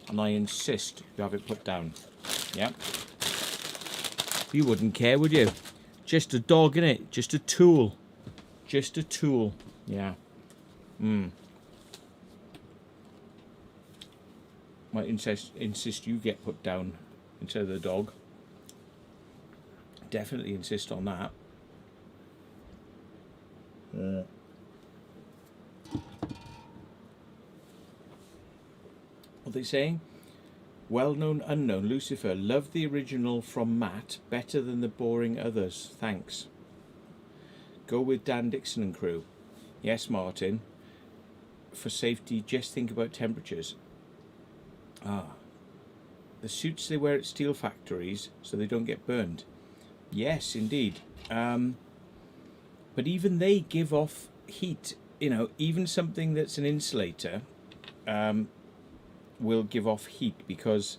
and I insist you have it put down. Yeah. You wouldn't care, would you? Just a dog, innit? Just a tool. Just a tool. Yeah. Might insist you get put down instead of the dog. Definitely insist on that. What are they saying? Well-known unknown Lucifer, love the original from Matt better than the boring others. Thanks. Go with Dan Dixon and crew. Yes, Martin. For safety, just think about temperatures. The suits they wear at steel factories so they don't get burned. Yes, indeed. But even they give off heat. You know, even something that's an insulator will give off heat because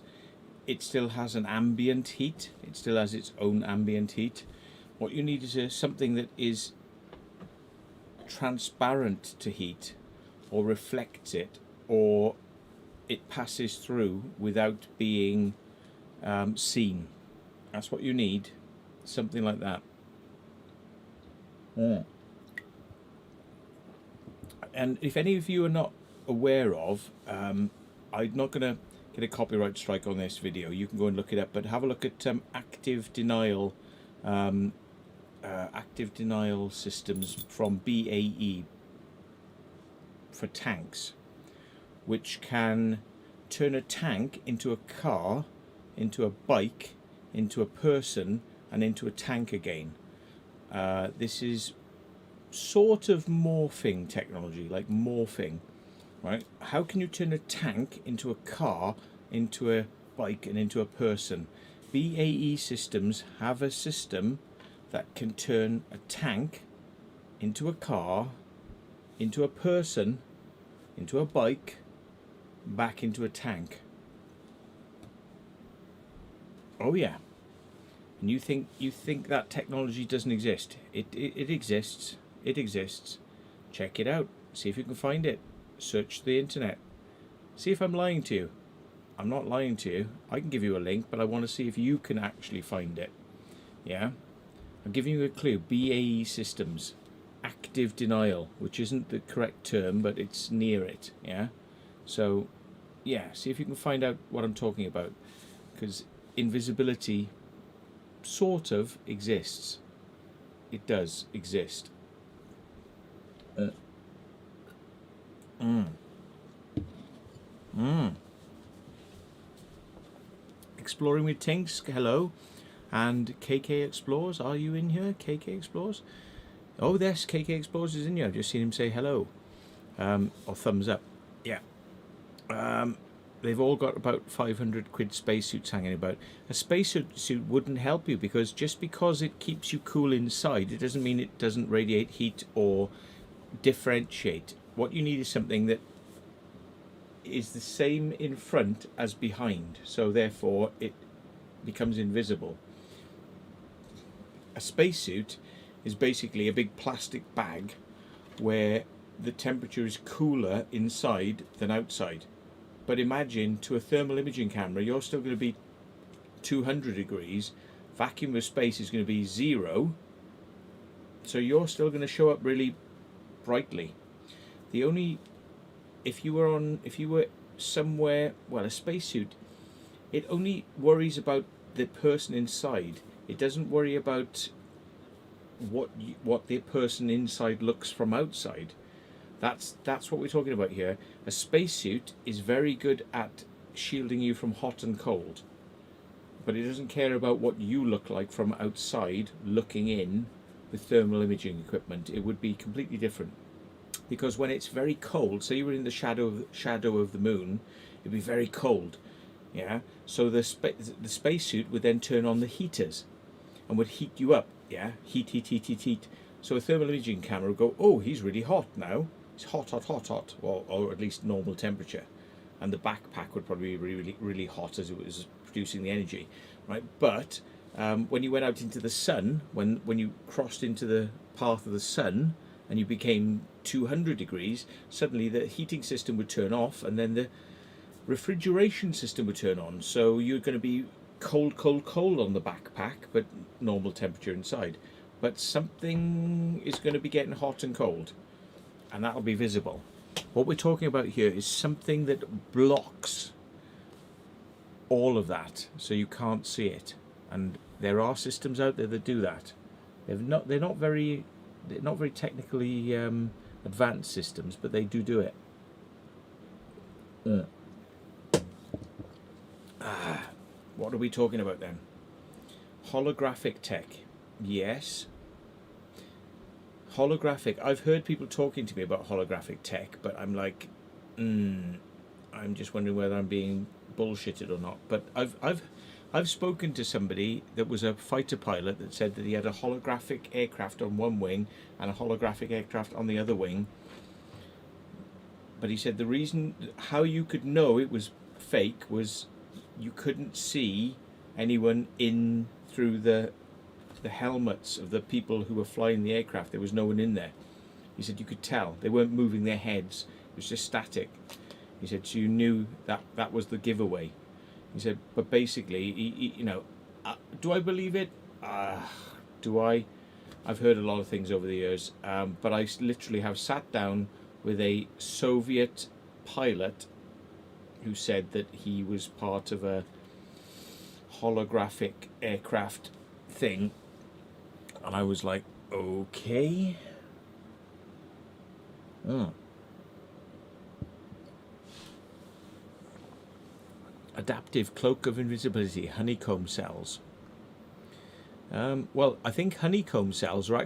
it still has an ambient heat. It still has its own ambient heat. What you need is something that is transparent to heat, or reflects it, or it passes through without being seen. That's what you need. Something like that. And if any of you are not aware of, I'm not going to get a copyright strike on this video. You can go and look it up, but have a look at active denial systems from BAE for tanks, which can turn a tank into a car, into a bike, into a person, and into a tank again. This is sort of morphing technology, like morphing, right? How can you turn a tank into a car, into a bike, and into a person? BAE Systems have a system that can turn a tank into a car, into a person, into a bike, back into a tank. Oh yeah. And you think that technology doesn't exist? It exists. It exists. Check it out. See if you can find it. Search the internet. See if I'm lying to you. I'm not lying to you. I can give you a link, but I want to see if you can actually find it. Yeah? I'm giving you a clue. BAE Systems. Active denial, which isn't the correct term, but it's near it. Yeah? So, yeah, see if you can find out what I'm talking about. Because invisibility sort of exists. It does exist. Exploring with Tinks, hello. And KK Explores, are you in here? KK Explores? Oh, yes, KK Explores is in here. I've just seen him say hello. Or thumbs up. Yeah. They've all got about 500 quid spacesuits hanging about. A spacesuit wouldn't help you, because just because it keeps you cool inside, it doesn't mean it doesn't radiate heat or differentiate. What you need is something that is the same in front as behind, so therefore it becomes invisible. A spacesuit is basically a big plastic bag where the temperature is cooler inside than outside. But imagine, to a thermal imaging camera, you're still going to be 200 degrees, vacuum of space is going to be 0, so you're still going to show up really brightly. The only, if you were somewhere, well, a spacesuit, it only worries about the person inside. It doesn't worry about what the person inside looks from outside. That's what we're talking about here. A spacesuit is very good at shielding you from hot and cold, but it doesn't care about what you look like from outside looking in with thermal imaging equipment. It would be completely different, because when it's very cold, say you were in the shadow of the moon, it'd be very cold, yeah. So the spacesuit would then turn on the heaters and would heat you up, yeah. Heat. So a thermal imaging camera would go, oh, he's really hot now. It's hot, well, or at least normal temperature, and the backpack would probably be really hot as it was producing the energy, right? But when you went out into the sun, when you crossed into the path of the sun and you became 200 degrees, suddenly the heating system would turn off, and then the refrigeration system would turn on. So you're going to be cold on the backpack, but normal temperature inside. But something is going to be getting hot and cold, and that'll be visible. What we're talking about here is something that blocks all of that, so you can't see it. And there are systems out there that do that. They're not very technically advanced systems, but they do it. What are we talking about then? Holographic tech. Yes. Holographic. I've heard people talking to me about holographic tech, but I'm like, I'm just wondering whether I'm being bullshitted or not. But I've spoken to somebody that was a fighter pilot that said that he had a holographic aircraft on one wing and a holographic aircraft on the other wing. But he said the reason how you could know it was fake was you couldn't see anyone in through the helmets of the people who were flying the aircraft. There was no one in there. He said you could tell. They weren't moving their heads. It was just static. He said so you knew that was the giveaway. He said, but basically, do I believe it? Do I? I've heard a lot of things over the years, but I literally have sat down with a Soviet pilot who said that he was part of a holographic aircraft thing, and I was like, okay. Adaptive cloak of invisibility, honeycomb cells. Well, I think honeycomb cells are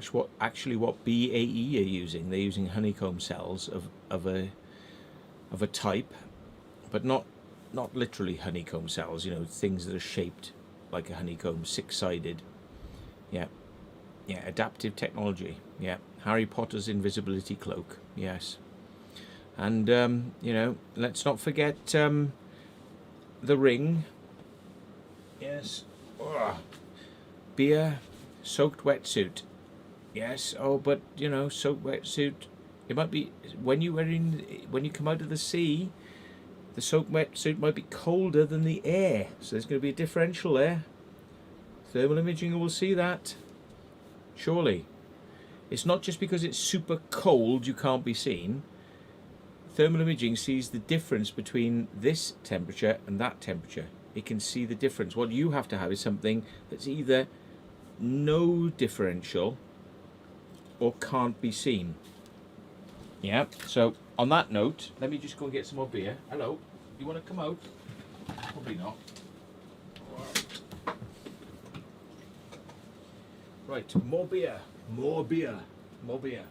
actually what BAE are using. They're using honeycomb cells of a type, but not literally honeycomb cells. You know, things that are shaped like a honeycomb, six-sided. Yeah, adaptive technology. Yeah, Harry Potter's invisibility cloak. Yes, and let's not forget the ring. Yes. Beer, soaked wetsuit. Yes. Oh, but soaked wetsuit. It might be when you come out of the sea. The soaked wetsuit might be colder than the air, so there's going to be a differential there. Thermal imaging will see that. Surely, it's not just because it's super cold you can't be seen. Thermal imaging sees the difference between this temperature and that temperature. It can see the difference. What you have to have is something that's either no differential or can't be seen. Yeah, so on that note, let me just go and get some more beer. Hello, you want to come out? Probably not. Right, more beer, more beer, more beer.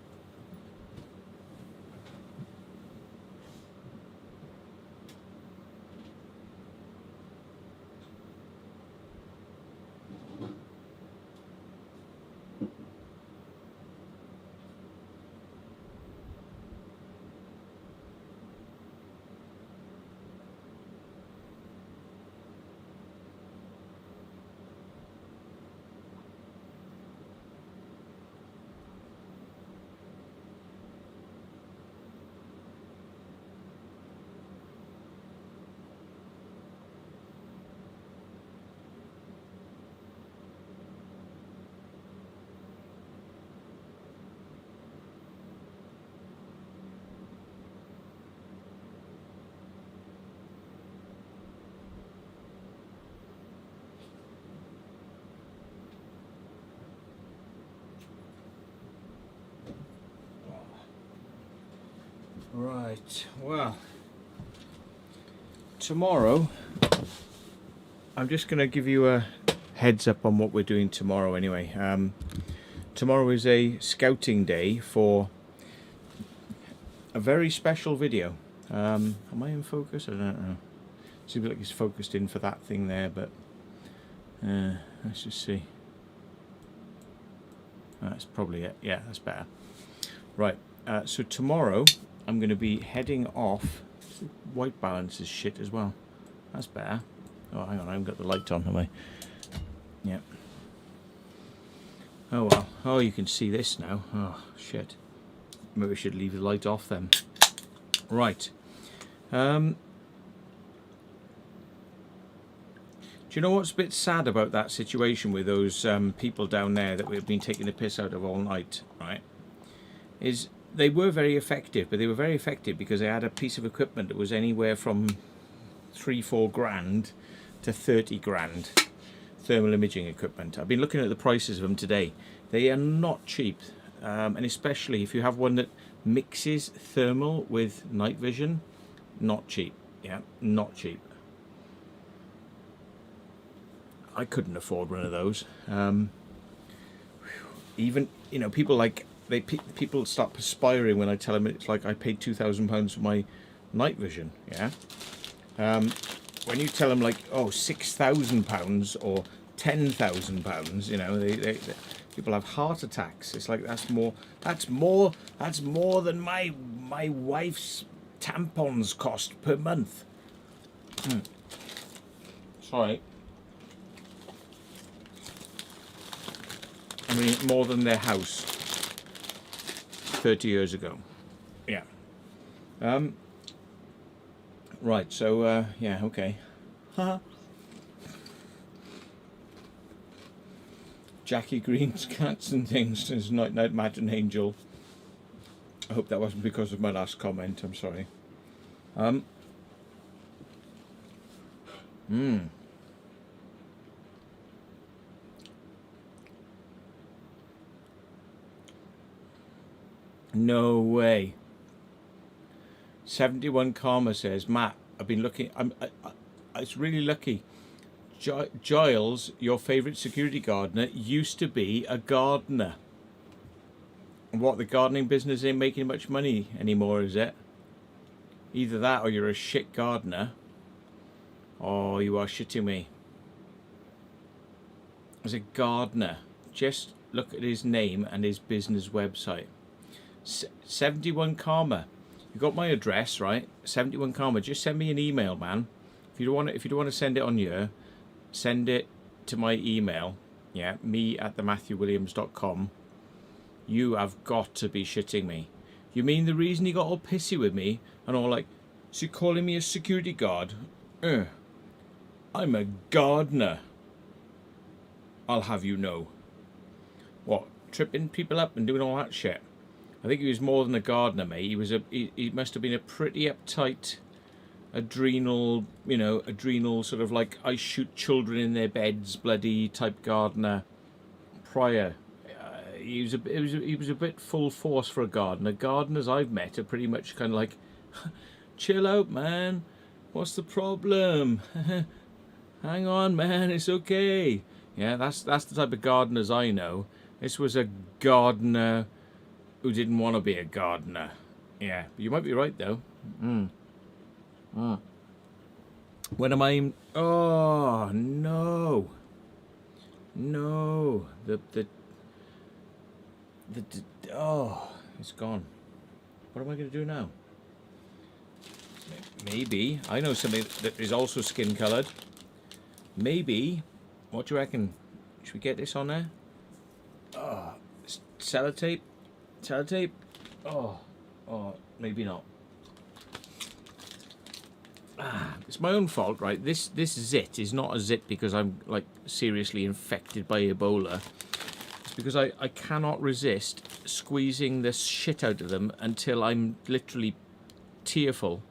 Right, well, tomorrow, I'm just going to give you a heads up on what we're doing tomorrow anyway. Tomorrow is a scouting day for a very special video. Am I in focus? I don't know. Seems like it's focused in for that thing there, but let's just see. That's probably it. Yeah, that's better. Right, so tomorrow I'm going to be heading off. White balance is shit as well. That's better. Oh, hang on, I haven't got the light on, have I? Yep. Oh well. Oh, you can see this now. Oh, shit. Maybe we should leave the light off then. Right. Do you know what's a bit sad about that situation with those people down there that we've been taking the piss out of all night, right? Is they were very effective, but they were very effective because they had a piece of equipment that was anywhere from 3-4 grand to 30 grand thermal imaging equipment. I've been looking at the prices of them today. They are not cheap, and especially if you have one that mixes thermal with night vision, not cheap. Yeah, not cheap. I couldn't afford one of those. Even, you know, people like people start perspiring when I tell them it's like I paid £2,000 for my night vision. Yeah. When you tell them like, oh, £6,000 or £10,000, you know, they people have heart attacks. It's like that's more than my wife's tampons cost per month. Sorry. I mean, more than their house 30 years ago. Yeah. Right, so, yeah, okay. Jackie Green's Cats and Things is Night Night Madden Angel. I hope that wasn't because of my last comment, I'm sorry. No way. 71 Karma says, Matt, I've been looking. It's really lucky. Giles, your favourite security gardener, used to be a gardener. What, the gardening business ain't making much money anymore, is it? Either that or you're a shit gardener. Oh, you are shitting me. As a gardener, just look at his name and his business website. 71 Karma. You got my address, right? 71 Karma. Just send me an email, man. If you don't want to send it on here, send it to my email. Yeah, me@thematthewwilliams.com. You have got to be shitting me. You mean the reason you got all pissy with me and all like, so you're calling me a security guard? I'm a gardener. I'll have you know. What, tripping people up and doing all that shit? I think he was more than a gardener, mate. He must have been a pretty uptight, adrenal sort of like I shoot children in their beds, bloody type gardener. Prior, he was a bit full force for a gardener. Gardeners I've met are pretty much kind of like, chill out, man. What's the problem? Hang on, man. It's okay. Yeah, that's the type of gardeners I know. This was a gardener who didn't want to be a gardener. Yeah, you might be right though. When am I? Oh no, no. Oh, it's gone. What am I going to do now? Maybe I know something that is also skin coloured. Maybe. What do you reckon? Should we get this on there? Oh, sellotape. Sellotape. Oh, maybe not. It's my own fault, right? This zit is not a zit because I'm like seriously infected by Ebola. It's because I cannot resist squeezing the shit out of them until I'm literally tearful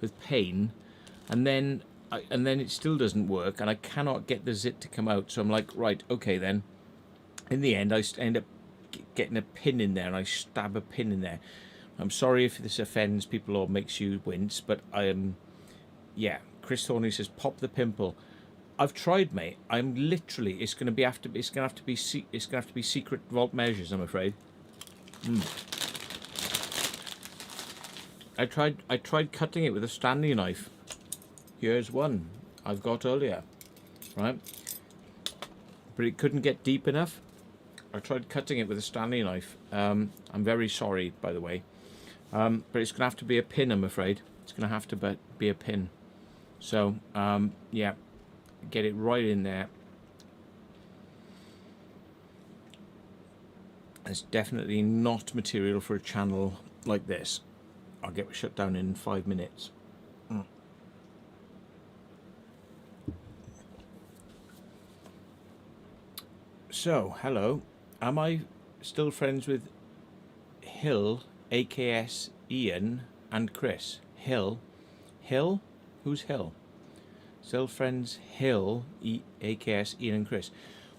with pain, and then it still doesn't work, and I cannot get the zit to come out. So I'm like, right, okay then. In the end, I end up getting a pin in there, and I stab a pin in there. I'm sorry if this offends people or makes you wince, but I am. Yeah, Chris Thornley says pop the pimple. I've tried, mate. I'm literally. It's gonna have to be secret vault measures, I'm afraid. I tried cutting it with a Stanley knife. Here's one I've got earlier, right? But it couldn't get deep enough. I tried cutting it with a Stanley knife. I'm very sorry, by the way. But it's gonna have to be a pin, I'm afraid. It's gonna have to be a pin. So, yeah, get it right in there. It's definitely not material for a channel like this. I'll get shut down in 5 minutes. So, hello. Am I still friends with Hill, AKS Ian, and Chris? Hill? Hill? Who's Hill? Still friends Hill, AKS Ian and Chris.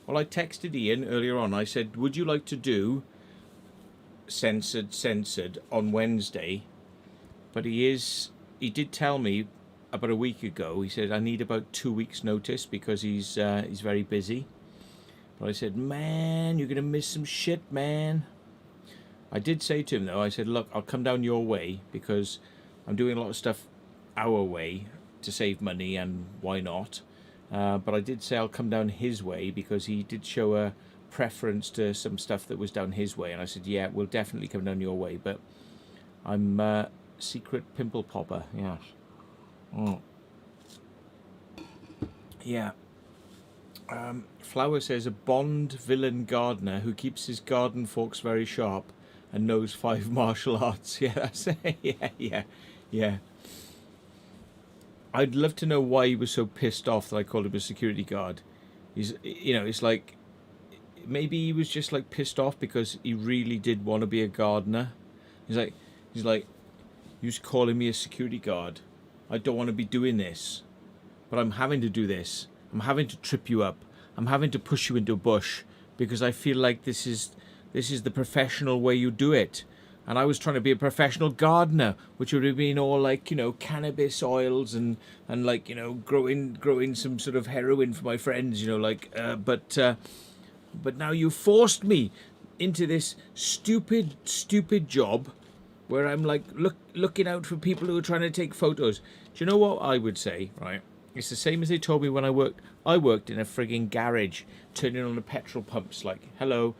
Well, I texted Ian earlier on. I said, would you like to do censored on Wednesday? But he did tell me about a week ago. He said, I need about 2 weeks notice because he's very busy. But I said, man, you're going to miss some shit, man. I did say to him, though, I said, look, I'll come down your way because I'm doing a lot of stuff our way to save money, and why not? But I did say I'll come down his way because he did show a preference to some stuff that was down his way. And I said, yeah, we'll definitely come down your way. But I'm secret pimple popper, yes. Yeah. Flower says a Bond villain gardener who keeps his garden forks very sharp and knows 5 martial arts. Yeah, that's yeah. I'd love to know why he was so pissed off that I called him a security guard. It's like maybe he was just like pissed off because he really did want to be a gardener. He's like, you're calling me a security guard. I don't want to be doing this, but I'm having to do this. I'm having to trip you up. I'm having to push you into a bush because I feel like this is the professional way you do it. And I was trying to be a professional gardener, which would have been all like, cannabis oils and like, growing some sort of heroin for my friends, but now you forced me into this stupid job where I'm like looking out for people who are trying to take photos. Do you know what I would say, right? It's the same as they told me when I worked in a frigging garage, turning on the petrol pumps like, hello,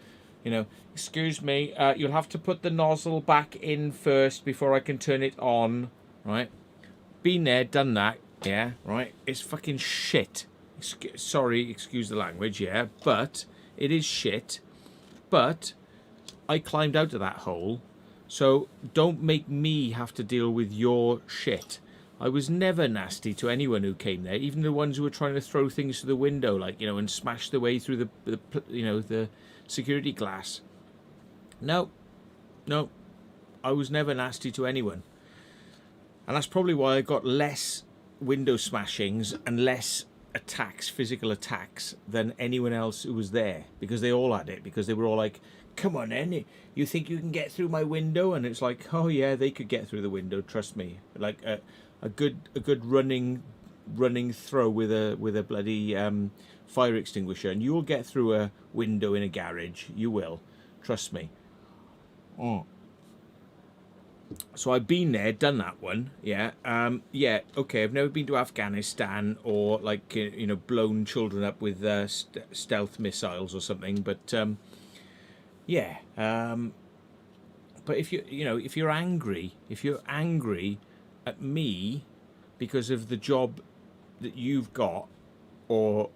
excuse me, you'll have to put the nozzle back in first before I can turn it on, right? Been there, done that, yeah, right? It's fucking shit. Sorry, excuse the language, yeah, but it is shit. But I climbed out of that hole, so don't make me have to deal with your shit. I was never nasty to anyone who came there, even the ones who were trying to throw things through the window, like, and smash their way through the security glass. No, I was never nasty to anyone. And that's probably why I got less window smashings and less attacks, physical attacks, than anyone else who was there, because they all had it, because they were all like, come on then, you think you can get through my window? And it's like, oh yeah, they could get through the window, trust me. Like a good running throw with a bloody fire extinguisher, and you will get through a window in a garage. You will, trust me. So I've been there, done that one. Yeah. Yeah. Okay. I've never been to Afghanistan or like blown children up with stealth missiles or something. But yeah. But if if you're angry at me because of the job that you've got or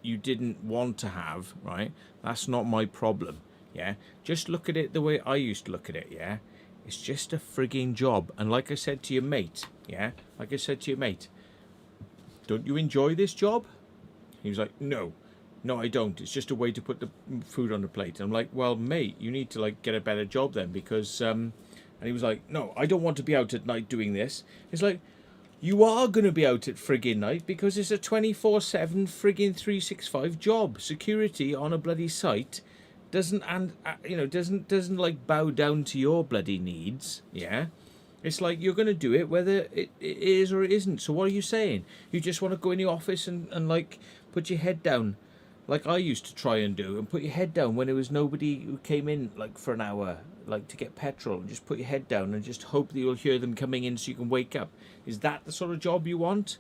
you didn't want to have, right? That's not my problem. Yeah. Just look at it the way I used to look at it. Yeah. It's just a frigging job. And like I said to your mate, don't you enjoy this job? He was like, no, I don't. It's just a way to put the food on the plate. And I'm like, well, mate, you need to like get a better job then because, and he was like, no, I don't want to be out at night doing this. It's like, you are going to be out at frigging night because it's a 24/7 frigging 365 job. Security on a bloody site doesn't like bow down to your bloody needs. Yeah, it's like you're going to do it whether it is or it isn't. So what are you saying? You just want to go in the office and like put your head down like I used to try and do, and put your head down when there was nobody who came in like for an hour, like to get petrol, and just put your head down and just hope that you'll hear them coming in so you can wake up. Is that the sort of job you want?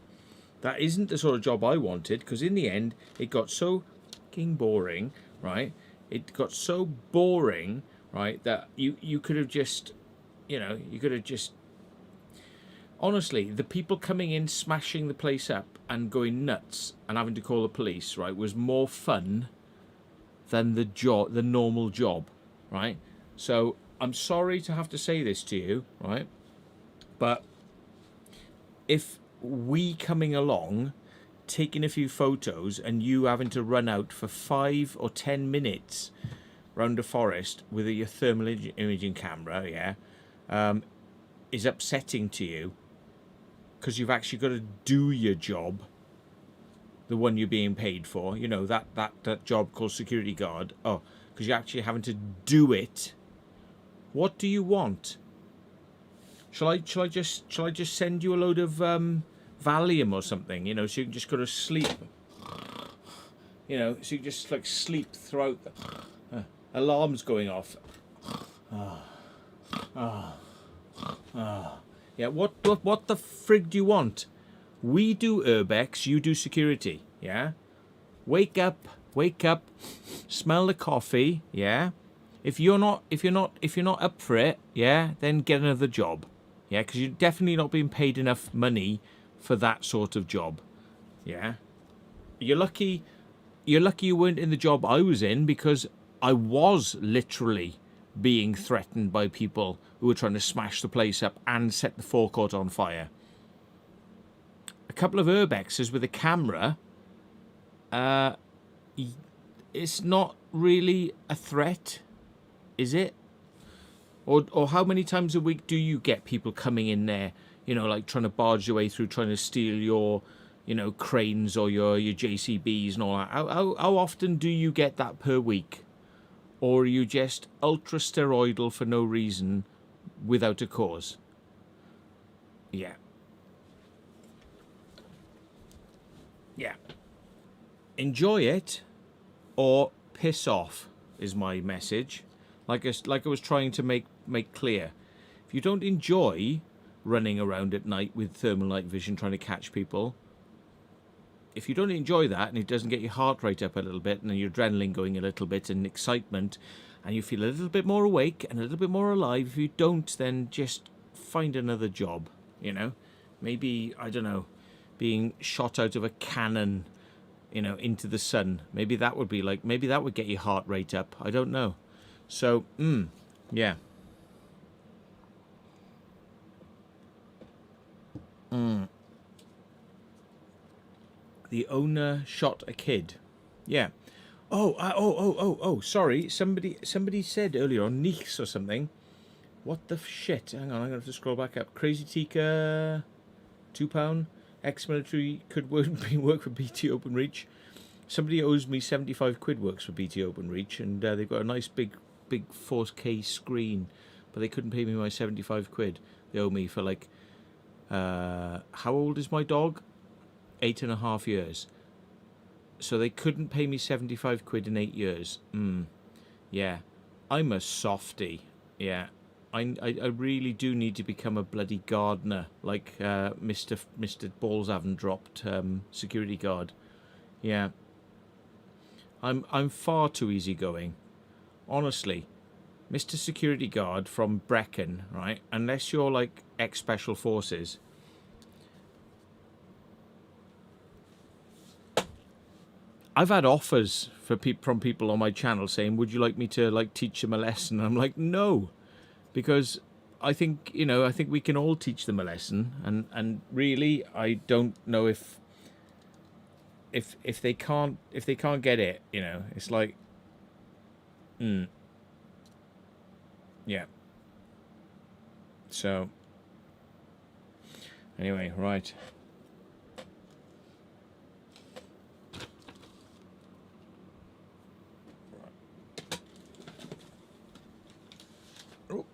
That isn't the sort of job I wanted, because in the end it got so fucking boring, right? It got so boring, right, that you could have just, honestly, the people coming in, smashing the place up and going nuts and having to call the police, right, was more fun than the normal job, right? So I'm sorry to have to say this to you, right, but if we coming along, taking a few photos and you having to run out for 5 or 10 minutes round a forest with your thermal imaging camera, is upsetting to you because you've actually got to do your job, the one you're being paid for, that job called security guard, because you're actually having to do it. What do you want? Shall I just send you a load of Valium or something, so you can just go to sleep, so you can just like sleep throughout the alarms going off. Yeah, what the frig do you want? We do urbex, you do security. Yeah, wake up, smell the coffee. Yeah, if you're not up for it, yeah, then get another job. Yeah, because you're definitely not being paid enough money for that sort of job. Yeah, you're lucky you weren't in the job I was in, because I was literally being threatened by people who were trying to smash the place up and set the forecourt on fire. A couple of urbexes with a camera, it's not really a threat, is it? Or how many times a week do you get people coming in there, like trying to barge their way through, trying to steal your, cranes or your JCBs and all that? How often do you get that per week? Or are you just ultra steroidal for no reason, without a cause? Yeah. Yeah. Enjoy it, or piss off, is my message. Like I was trying to make clear. If you don't enjoy running around at night with thermal night vision trying to catch people, if you don't enjoy that and it doesn't get your heart rate up a little bit and your adrenaline going a little bit and excitement, and you feel a little bit more awake and a little bit more alive, if you don't, then just find another job, Maybe, I don't know, being shot out of a cannon, into the sun. Maybe that would get your heart rate up. I don't know. So, yeah. The owner shot a kid. Yeah. Oh, sorry. Somebody said earlier on Nichts or something. What the shit? Hang on, I'm going to have to scroll back up. Crazy Tika, £2. Ex-military could work for BT Openreach. Somebody owes me 75 quid works for BT Openreach, and they've got a nice big 4K screen, but they couldn't pay me my 75 quid. They owe me for like, how old is my dog? 8.5 years. So they couldn't pay me 75 quid in 8 years. Yeah, I'm a softie. Yeah, I really do need to become a bloody gardener, like Mr. Balls haven't dropped security guard. Yeah, I'm far too easygoing, honestly. Mr. Security Guard from Brecon, right? Unless you're like ex-special forces. I've had offers from people on my channel saying, "Would you like me to like teach them a lesson?" And I'm like, "No," because I think we can all teach them a lesson, and really, I don't know if they can't get it, it's like, yeah. So anyway, right. Oh,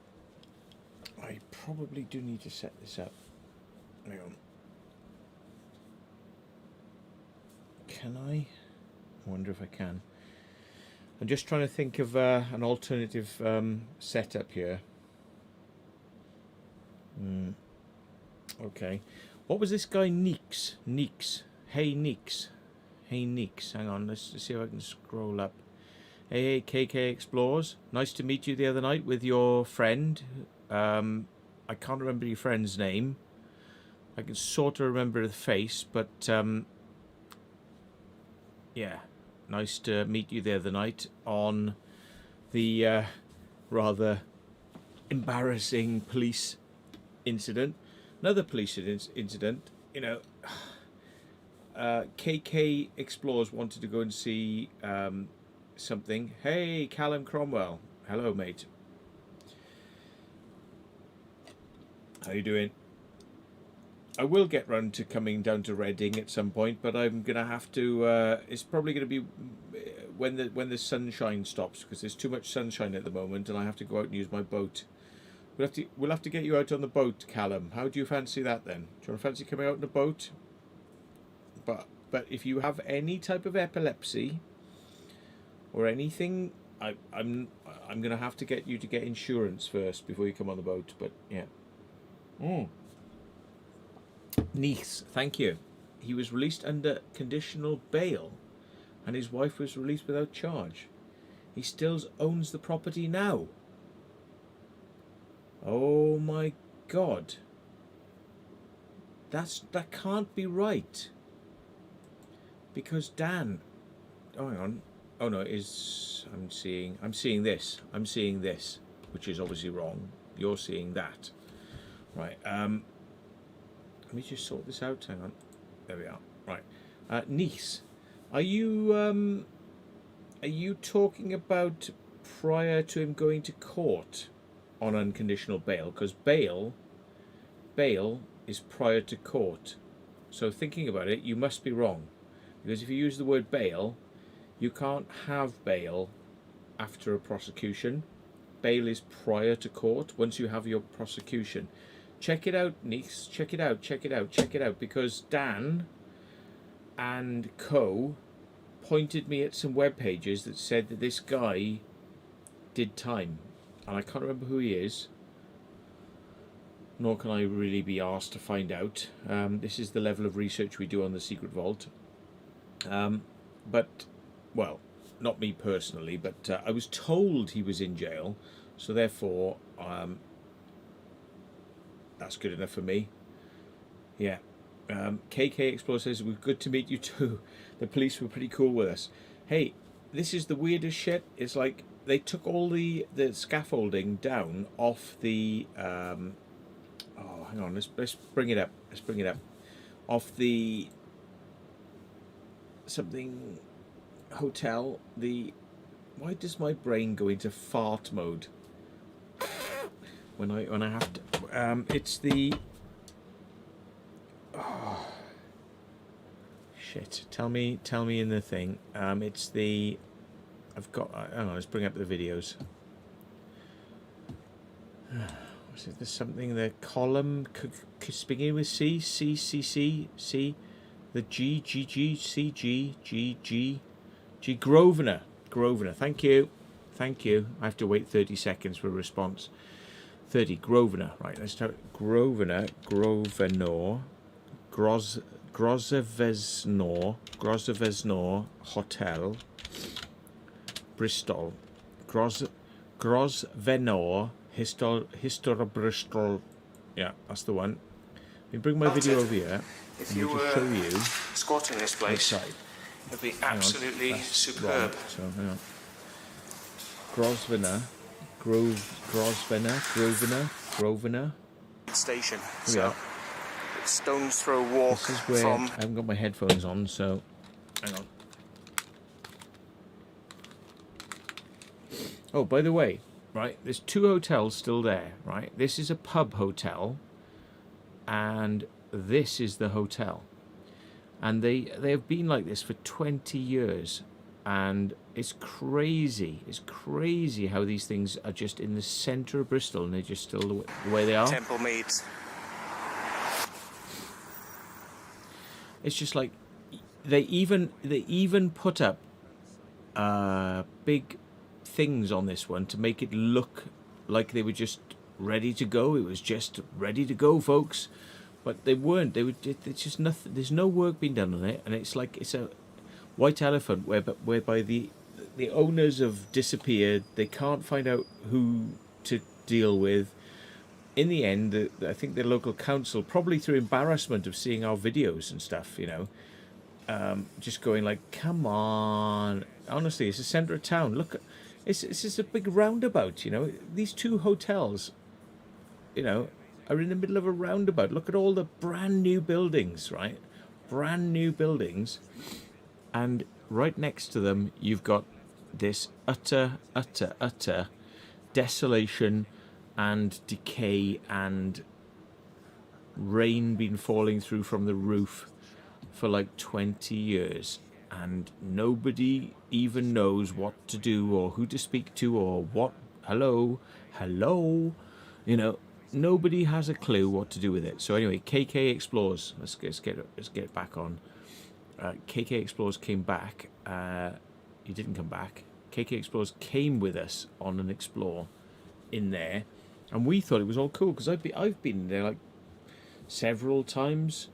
I probably do need to set this up. Hang on. Can I? I wonder if I can. I'm just trying to think of an alternative setup here. Okay. What was this guy Neeks? Hey Neeks. Hang on, let's see if I can scroll up. Hey KK Explores. Nice to meet you the other night with your friend. I can't remember your friend's name. I can sort of remember the face, but yeah. Nice to meet you the other night on the rather embarrassing police incident. Another police incident, KK Explores wanted to go and see something. Hey, Callum Cromwell. Hello, mate. How you doing? I will get round to coming down to Reading at some point, but I'm gonna have to. It's probably gonna be when the sunshine stops, because there's too much sunshine at the moment, and I have to go out and use my boat. We'll have to get you out on the boat, Callum. How do you fancy that then? Do you want to fancy coming out on a boat? But if you have any type of epilepsy or anything, I'm gonna have to get you to get insurance first before you come on the boat. But yeah. Nice, thank you. He was released under conditional bail, and his wife was released without charge. He still owns the property now. Oh my God. That can't be right. Because Dan, oh hang on, oh no, I'm seeing this, which is obviously wrong. You're seeing that, right? Let me just sort this out. Hang on, there we are. Right, Nice, are you talking about prior to him going to court on unconditional bail? Because bail is prior to court. So thinking about it, you must be wrong. Because if you use the word bail, you can't have bail after a prosecution. Bail is prior to court, once you have your prosecution. Check it out, Nice. Check it out. Because Dan and co pointed me at some web pages that said that this guy did time. And I can't remember who he is. Nor can I really be asked to find out. This is the level of research we do on the Secret Vault. But, well, not me personally, but I was told he was in jail, so therefore that's good enough for me. Yeah. KK Explorer says, "We're good to meet you too. The police were pretty cool with us." Hey, this is the weirdest shit. It's like they took all the scaffolding down off the oh, hang on, let's bring it up. Off the something hotel. Why does my brain go into fart mode when I have to? It's the shit. Tell me in the thing. It's the. I've got. Hang on. Let's bring up the videos. There's something. The column beginning with C. The Grosvenor. Grosvenor. Thank you. Thank you. I have to wait 30 seconds for a response. 30. Grosvenor. Right, let's start. Grosvenor. Grosvenor Hotel. Bristol. Grosvenor Histor Bristol. Yeah, that's the one. Let me bring my video over here. If you were show you squatting this place, outside. it'd be Hang on, absolutely that's superb. wrong. So hang on. Grosvenor Station. Here we So, are. stone's throw walk This is where from. I haven't got my headphones on, so hang on. Oh, by the way, right, there's 2 hotels still there, right? This is a pub hotel, and this is the hotel. And they have been like this for 20 years, and it's crazy. It's crazy how these things are just in the centre of Bristol, and they're just still the way they are. Temple Meads. It's just like they even put up big things on this one to make it look like they were just ready to go. It was just ready to go, folks. But they weren't. It's just nothing. There's no work being done on it, and it's like it's a white elephant whereby the owners have disappeared. They can't find out who to deal with. In the end, I think the local council, probably through embarrassment of seeing our videos and stuff, you know, just going like, "Come on!" Honestly, it's the centre of town. Look, it's just a big roundabout. You know, these 2 hotels, you know, are in the middle of a roundabout. Look at all the brand new buildings, right? Brand new buildings, and right next to them, you've got this utter desolation and decay and rain been falling through from the roof for like 20 years, and nobody even knows what to do or who to speak to or what. Hello, you know, nobody has a clue what to do with it. So anyway, KK Explorers, let's get back on. KK Explorers came back. He didn't come back. KK Explorers came with us on an explore in there, and we thought it was all cool because I've been there like several times,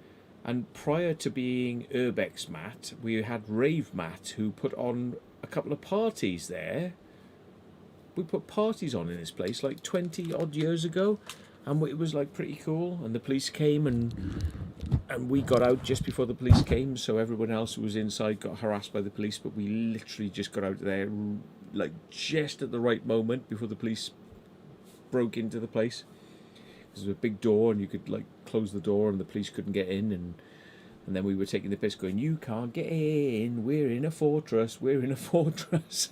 and prior to being Urbex Matt, we had Rave Matt who put on a couple of parties there. We put parties on in this place like 20 odd years ago, and it was like pretty cool. And the police came, and we got out just before the police came, so everyone else who was inside got harassed by the police, but we literally just got out there like just at the right moment before the police broke into the place. There was a big door, and you could like close the door, and the police couldn't get in, and then we were taking the piss, going, "You can't get in. We're in a fortress. We're in a fortress."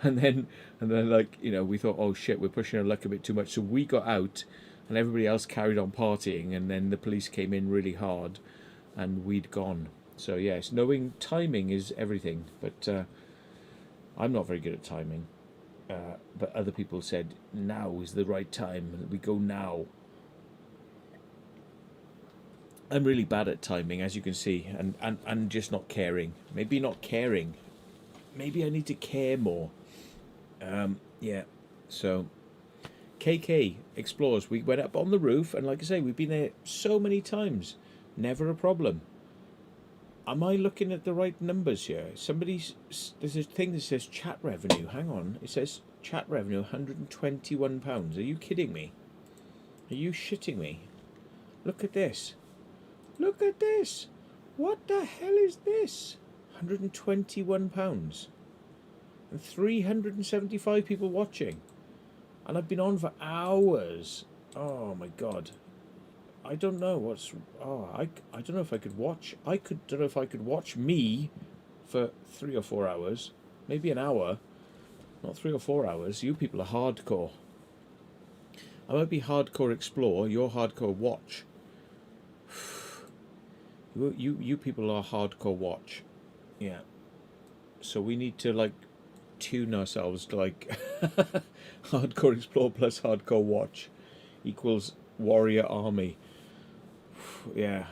and then like, you know, we thought, oh shit, we're pushing our luck a bit too much. So we got out, and everybody else carried on partying, and then the police came in really hard, and we'd gone. So yes, knowing timing is everything. But I'm not very good at timing. But other people said now is the right time. We go now. I'm really bad at timing, as you can see, and just not caring. Maybe not caring. Maybe I need to care more. Yeah. So, KK Explorers, we went up on the roof, and like I say, we've been there so many times. Never a problem. Am I looking at the right numbers here? There's a thing that says chat revenue. Hang on. It says chat revenue £121. Are you kidding me? Are you shitting me? Look at this. Look at this. What the hell is this? £121. And 375 people watching. And I've been on for hours. Oh my god. I don't know what's. I don't know if I could watch. Don't know if I could watch me for 3 or 4 hours, maybe an hour, not 3 or 4 hours. You people are hardcore. I might be hardcore explore. You're hardcore watch. You people are hardcore watch. Yeah. So we need to like tune ourselves to like hardcore explore plus hardcore watch equals warrior army. Yeah,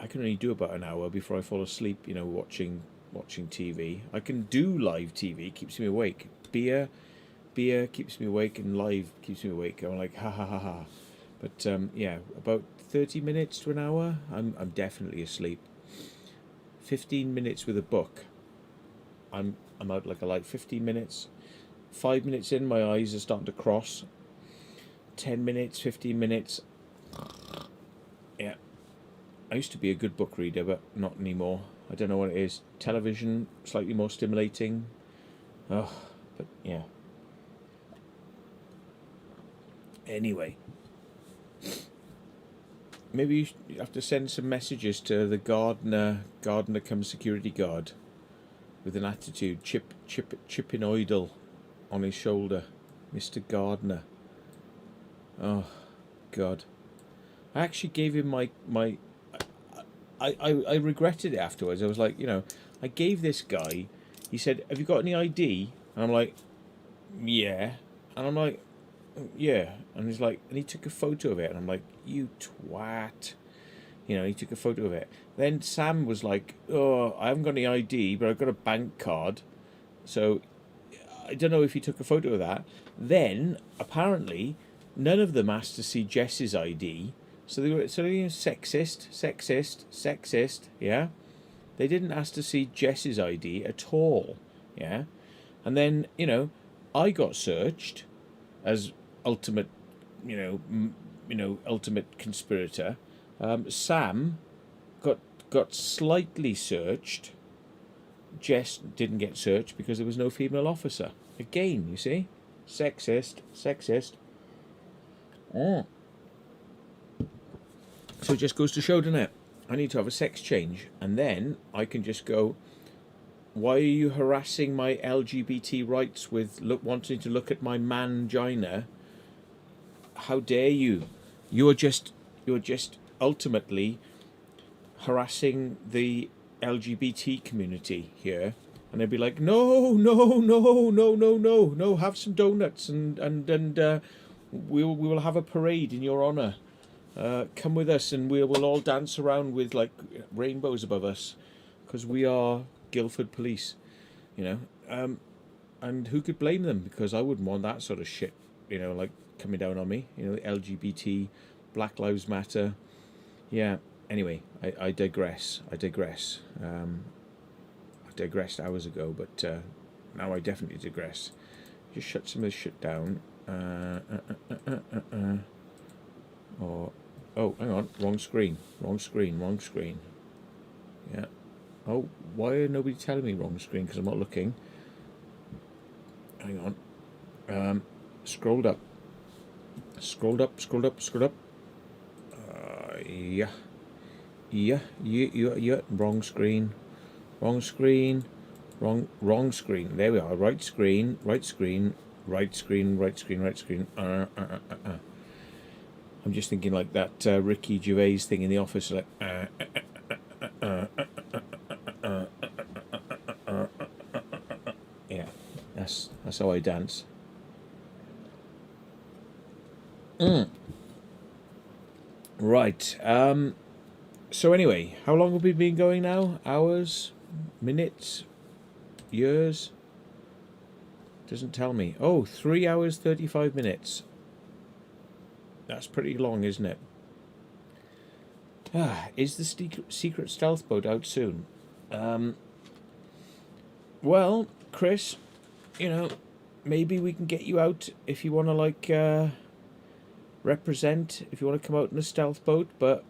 I can only do about an hour before I fall asleep. You know, watching TV. I can do live TV. It keeps me awake. Beer keeps me awake, and live keeps me awake. I'm like ha ha ha ha. But yeah, about 30 minutes to an hour, I'm definitely asleep. 15 minutes with a book, I'm out like a light. 15 minutes, 5 minutes in, my eyes are starting to cross. 10 minutes, 15 minutes. Yeah, I used to be a good book reader, but not anymore. I don't know what it is. Television, slightly more stimulating. Oh, but yeah. Anyway, maybe you have to send some messages to the gardener come security guard, with an attitude, chipping idle on his shoulder, Mr. Gardner. Oh, God. I actually gave him my I regretted it afterwards. I was like, you know, I gave this guy, he said, have you got any ID? And I'm like, yeah. And I'm like, yeah. And he's like, and he took a photo of it. And I'm like, you twat. You know, he took a photo of it. Then Sam was like, oh, I haven't got any ID, but I've got a bank card. So I don't know if he took a photo of that. Then, apparently, none of them asked to see Jess's ID. So they were sexist, yeah? They didn't ask to see Jess's ID at all, yeah? And then, you know, I got searched as ultimate, ultimate conspirator. Sam got slightly searched. Jess didn't get searched because there was no female officer. Again, you see? Sexist. Oh. So it just goes to show, doesn't it? I need to have a sex change, and then I can just go, why are you harassing my LGBT rights with wanting to look at my mangina? How dare you? You're just ultimately harassing the LGBT community here. And they'd be like, no, have some donuts and we will have a parade in your honour. Come with us and we will all dance around with like rainbows above us, because we are Guildford Police, you know. And who could blame them? Because I wouldn't want that sort of shit, you know, like coming down on me. You know, LGBT, Black Lives Matter. Yeah. Anyway, I digress. I digressed hours ago, but now I definitely digress. Just shut some of this shit down. Oh, hang on, wrong screen. Yeah. Oh, why are nobody telling me wrong screen? Because I'm not looking. Hang on. Scrolled up. Yeah. Wrong screen. Wrong screen. There we are. Right screen. I'm just thinking like that Ricky Gervais thing in The Office, like. Yeah, that's how I dance. Right. So anyway, how long have we been going now? Hours, minutes, years? Doesn't tell me. Oh, 3 hours 35 minutes. That's pretty long, isn't it? Is the secret stealth boat out soon? Well, Chris, you know, maybe we can get you out if you want to, like, represent, if you want to come out in a stealth boat, but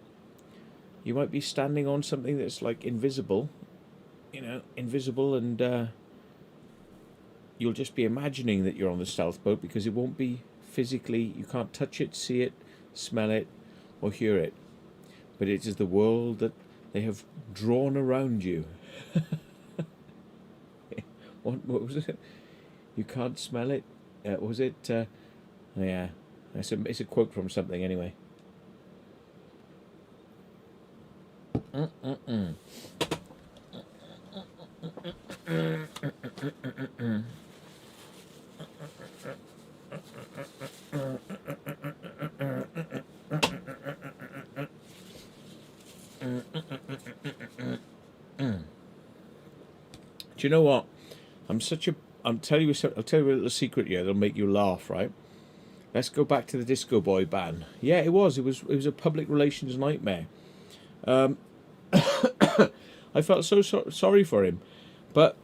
you might be standing on something that's, like, invisible, you know, and you'll just be imagining that you're on the stealth boat because it won't be physically, you can't touch it, see it, smell it, or hear it. But it is the world that they have drawn around you. What was it? You can't smell it? Was it? Yeah, it's a quote from something anyway. Do you know what? I'll tell you a little secret here that'll make you laugh, right? Let's go back to the Disco Boy ban. Yeah, it was a public relations nightmare. I felt so sorry for him, but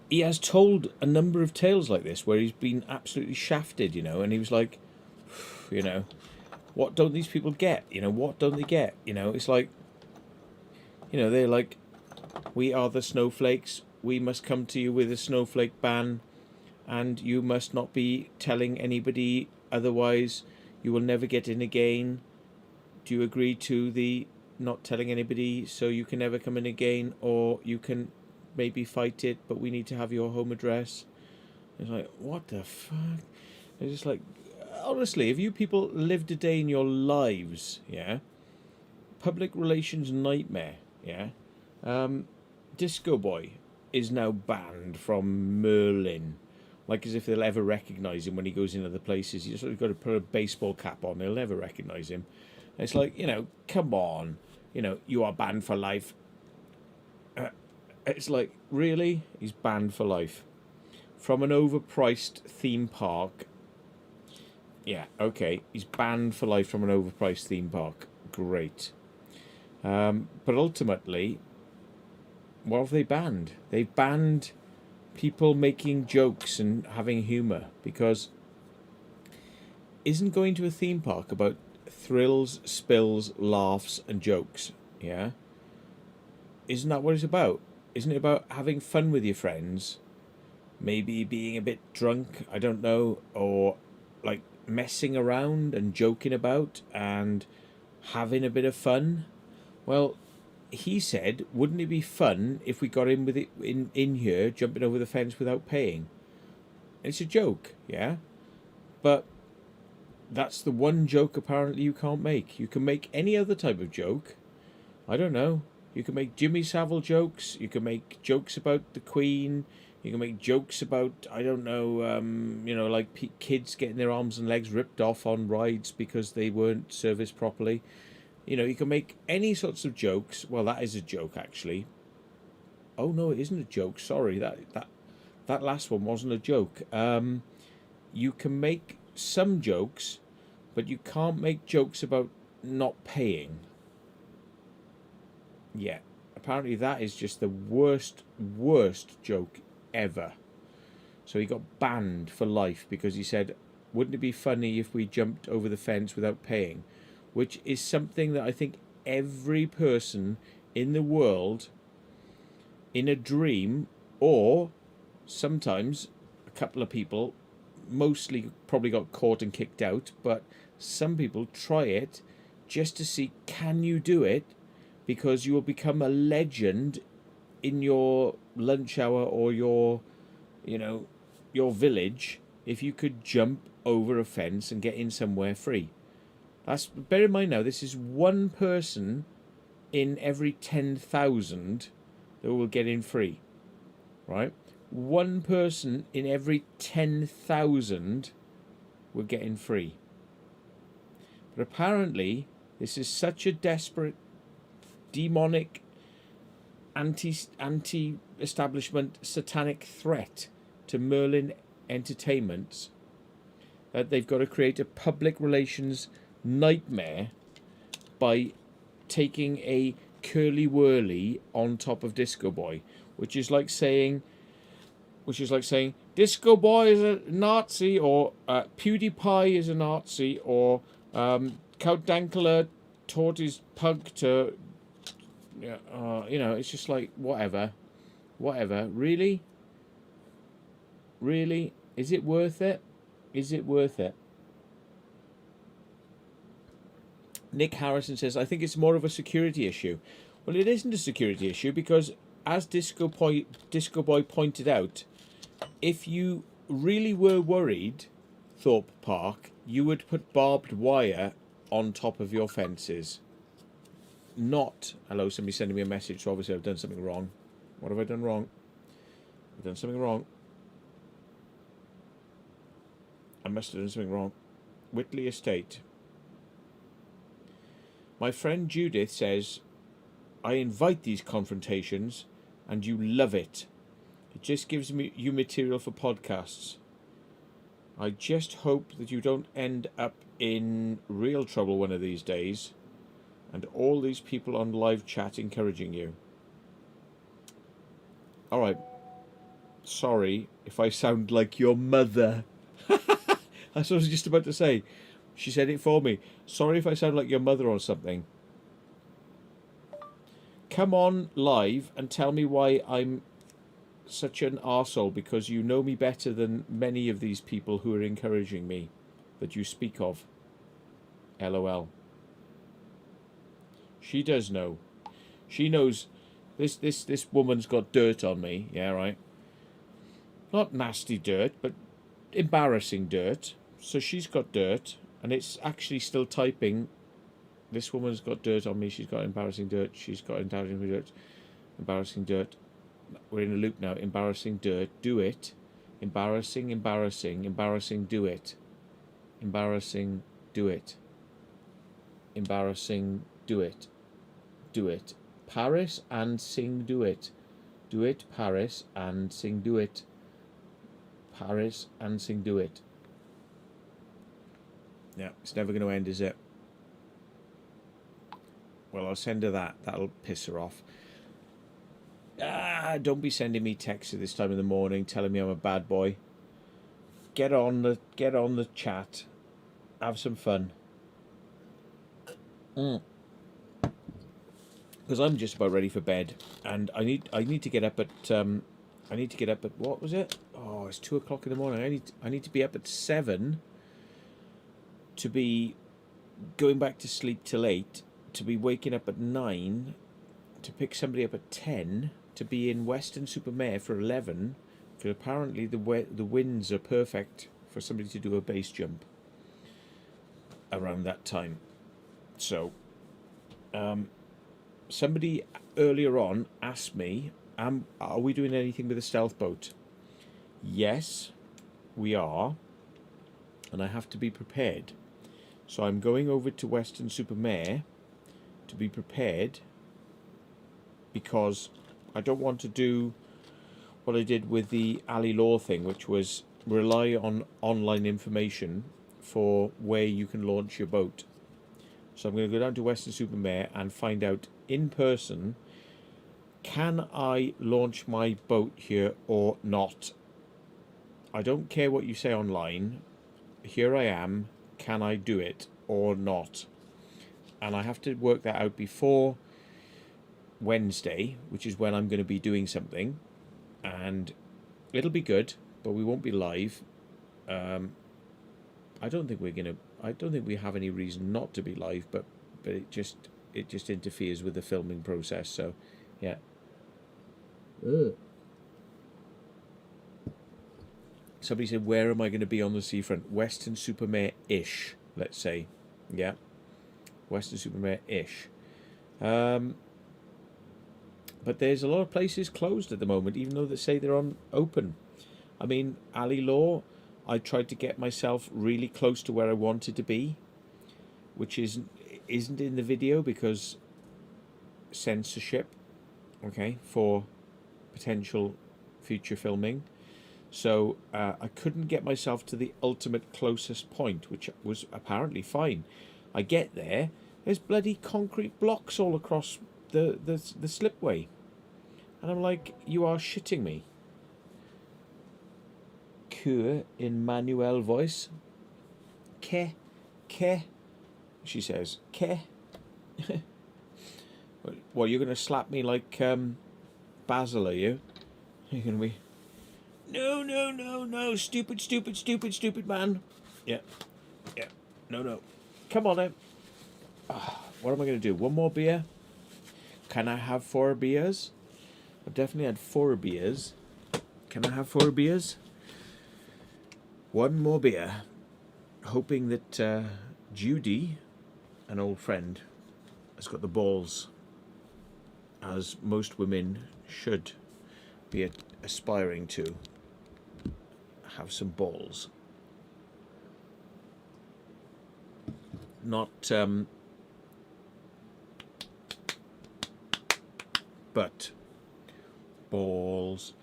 he has told a number of tales like this where he's been absolutely shafted, you know, and he was like, you know, what don't these people get? You know, what don't they get? You know, it's like, you know, they're like, we are the snowflakes, we must come to you with a snowflake ban, and you must not be telling anybody, otherwise you will never get in again. Do you agree to the not telling anybody so you can never come in again, or you can maybe fight it, but we need to have your home address? It's like, what the fuck? It's just like, honestly, if you people lived a day in your lives, yeah, public relations nightmare, yeah, Disco Boy is now banned from Merlin, like as if they'll ever recognise him when he goes in other places. You just got to put a baseball cap on, they'll never recognise him. It's like, you know, come on, you know, you are banned for life. It's like, really? He's banned for life from an overpriced theme park. Yeah, okay, he's banned for life from an overpriced theme park. Great. But ultimately, what have they banned? They've banned people making jokes and having humour, because isn't going to a theme park about thrills, spills, laughs and jokes? Yeah? Isn't that what it's about? Isn't it about having fun with your friends? Maybe being a bit drunk, I don't know, or like messing around and joking about and having a bit of fun? Well, he said, wouldn't it be fun if we got in with it in here, jumping over the fence without paying? It's a joke, yeah? But that's the one joke apparently you can't make. You can make any other type of joke. I don't know. You can make Jimmy Savile jokes. You can make jokes about the Queen. You can make jokes about, I don't know, you know, like kids getting their arms and legs ripped off on rides because they weren't serviced properly. You know, you can make any sorts of jokes. Well, that is a joke, actually. Oh, no, it isn't a joke. Sorry, that last one wasn't a joke. You can make some jokes, but you can't make jokes about not paying. Yeah, apparently that is just the worst joke ever. So he got banned for life because he said, wouldn't it be funny if we jumped over the fence without paying? Which is something that I think every person in the world, in a dream, or sometimes a couple of people, mostly probably got caught and kicked out, but some people try it just to see, can you do it? Because you will become a legend in your lunch hour or your, you know, your village if you could jump over a fence and get in somewhere free. Bear in mind now, this is one person in every 10,000 that will get in free, right? One person in every 10,000 will get in free. But apparently, this is such a desperate, demonic, anti-establishment, satanic threat to Merlin Entertainments that they've got to create a public relations nightmare by taking a curly whirly on top of Disco Boy, which is like saying Disco Boy is a Nazi, or PewDiePie is a Nazi, or Count Dankula taught his pug to, you know, it's just like, whatever, really, is it worth it? Nick Harrison says, I think it's more of a security issue. Well, it isn't a security issue, because as Disco Boy pointed out, if you really were worried, Thorpe Park, you would put barbed wire on top of your fences. Not, hello, somebody sending me a message, so obviously I've done something wrong. What have I done wrong? I've done something wrong. I must have done something wrong. Witley Estate. My friend Judith says, I invite these confrontations and you love it. It just gives me you material for podcasts. I just hope that you don't end up in real trouble one of these days, and all these people on live chat encouraging you. All right. Sorry if I sound like your mother. That's what I was just about to say. She said it for me. Sorry if I sound like your mother or something. Come on live and tell me why I'm such an arsehole, because you know me better than many of these people who are encouraging me that you speak of. LOL. She does know. She knows this woman's got dirt on me, yeah, right? Not nasty dirt, but embarrassing dirt. So she's got dirt, and it's actually still typing. This woman's got dirt on me. She's got embarrassing dirt. She's got embarrassing dirt. Embarrassing dirt. We're in a loop now. Embarrassing dirt. Do it. Embarrassing, embarrassing, embarrassing, do it. Embarrassing, do it. Embarrassing, do it. Do it. Paris and sing, do it. Do it, Paris, and sing, do it. Paris and sing, do it. Yeah, it's never going to end, is it? Well, I'll send her that. That'll piss her off. Don't be sending me texts at this time in the morning telling me I'm a bad boy. Get on the chat. Have some fun. Because I'm just about ready for bed, and I need to get up at what was it? Oh, it's 2 o'clock in the morning. I need to be up at 7 to be going back to sleep till 8, to be waking up at 9, to pick somebody up at 10, to be in Weston-super-Mare for 11, because apparently the winds are perfect for somebody to do a base jump around that time. So, somebody earlier on asked me, are we doing anything with a stealth boat? Yes, we are, and I have to be prepared. So I'm going over to Weston-super-Mare to be prepared, because I don't want to do what I did with the Ali Law thing, which was rely on online information for where you can launch your boat. So I'm going to go down to Weston-super-Mare and find out in person, can I launch my boat here or not? I don't care what you say online. Here I am. Can I do it or not? And I have to work that out before Wednesday, which is when I'm going to be doing something, and it'll be good, but we won't be live. I don't think we have any reason not to be live, but it just interferes with the filming process. So, yeah. Somebody said, where am I going to be on the seafront? Weston-super-Mare-ish, let's say. Yeah. Weston-super-Mare-ish. But there's a lot of places closed at the moment, even though they say they're open. I mean, Ali Law, I tried to get myself really close to where I wanted to be, which isn't in the video because censorship, okay, for potential future filming. So I couldn't get myself to the ultimate closest point, which was apparently fine. I get there, there's bloody concrete blocks all across the slipway. And I'm like, you are shitting me. Cure in Manuel voice. Ke. She says, Ke. Well, you're going to slap me like Basil, are you? You're going to be... No. Stupid man. Yeah. No. Come on now. What am I going to do? One more beer? Can I have 4 beers? I've definitely had 4 beers. Can I have 4 beers? One more beer. Hoping that Judy, an old friend, has got the balls, as most women should be aspiring to have some balls. Not but balls.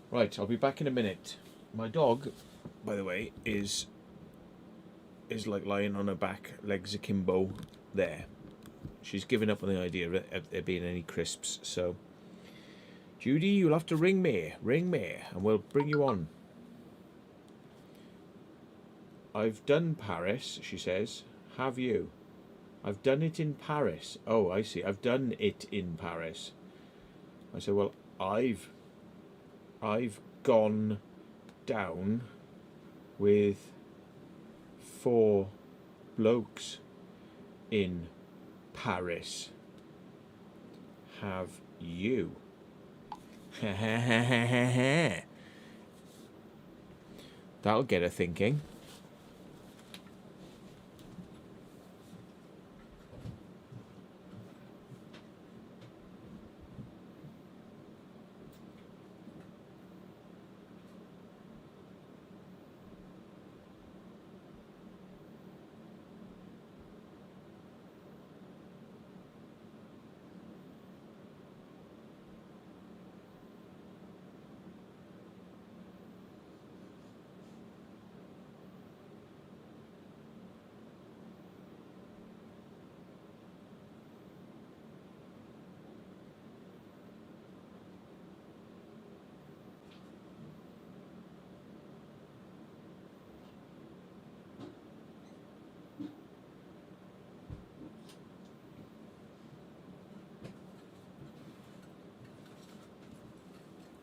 Right, I'll be back in a minute. My dog, by the way, is like lying on her back, legs akimbo, there. She's given up on the idea of there being any crisps, so... Judy, you'll have to ring me, and we'll bring you on. I've done Paris, she says. Have you? I've done it in Paris. Oh, I see. I've done it in Paris. I said, well, I've gone down with 4 blokes in Paris. Have you? That'll get her thinking.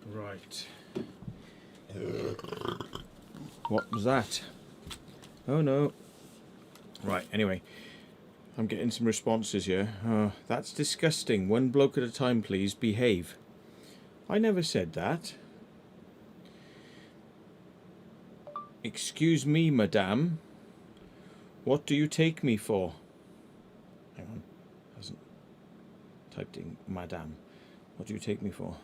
Right. What was that? Oh no. Right, anyway. I'm getting some responses here. That's disgusting. 1 bloke at a time, please. Behave. I never said that. Excuse me, madame. What do you take me for? Hang on. Hasn't typed in madame. What do you take me for?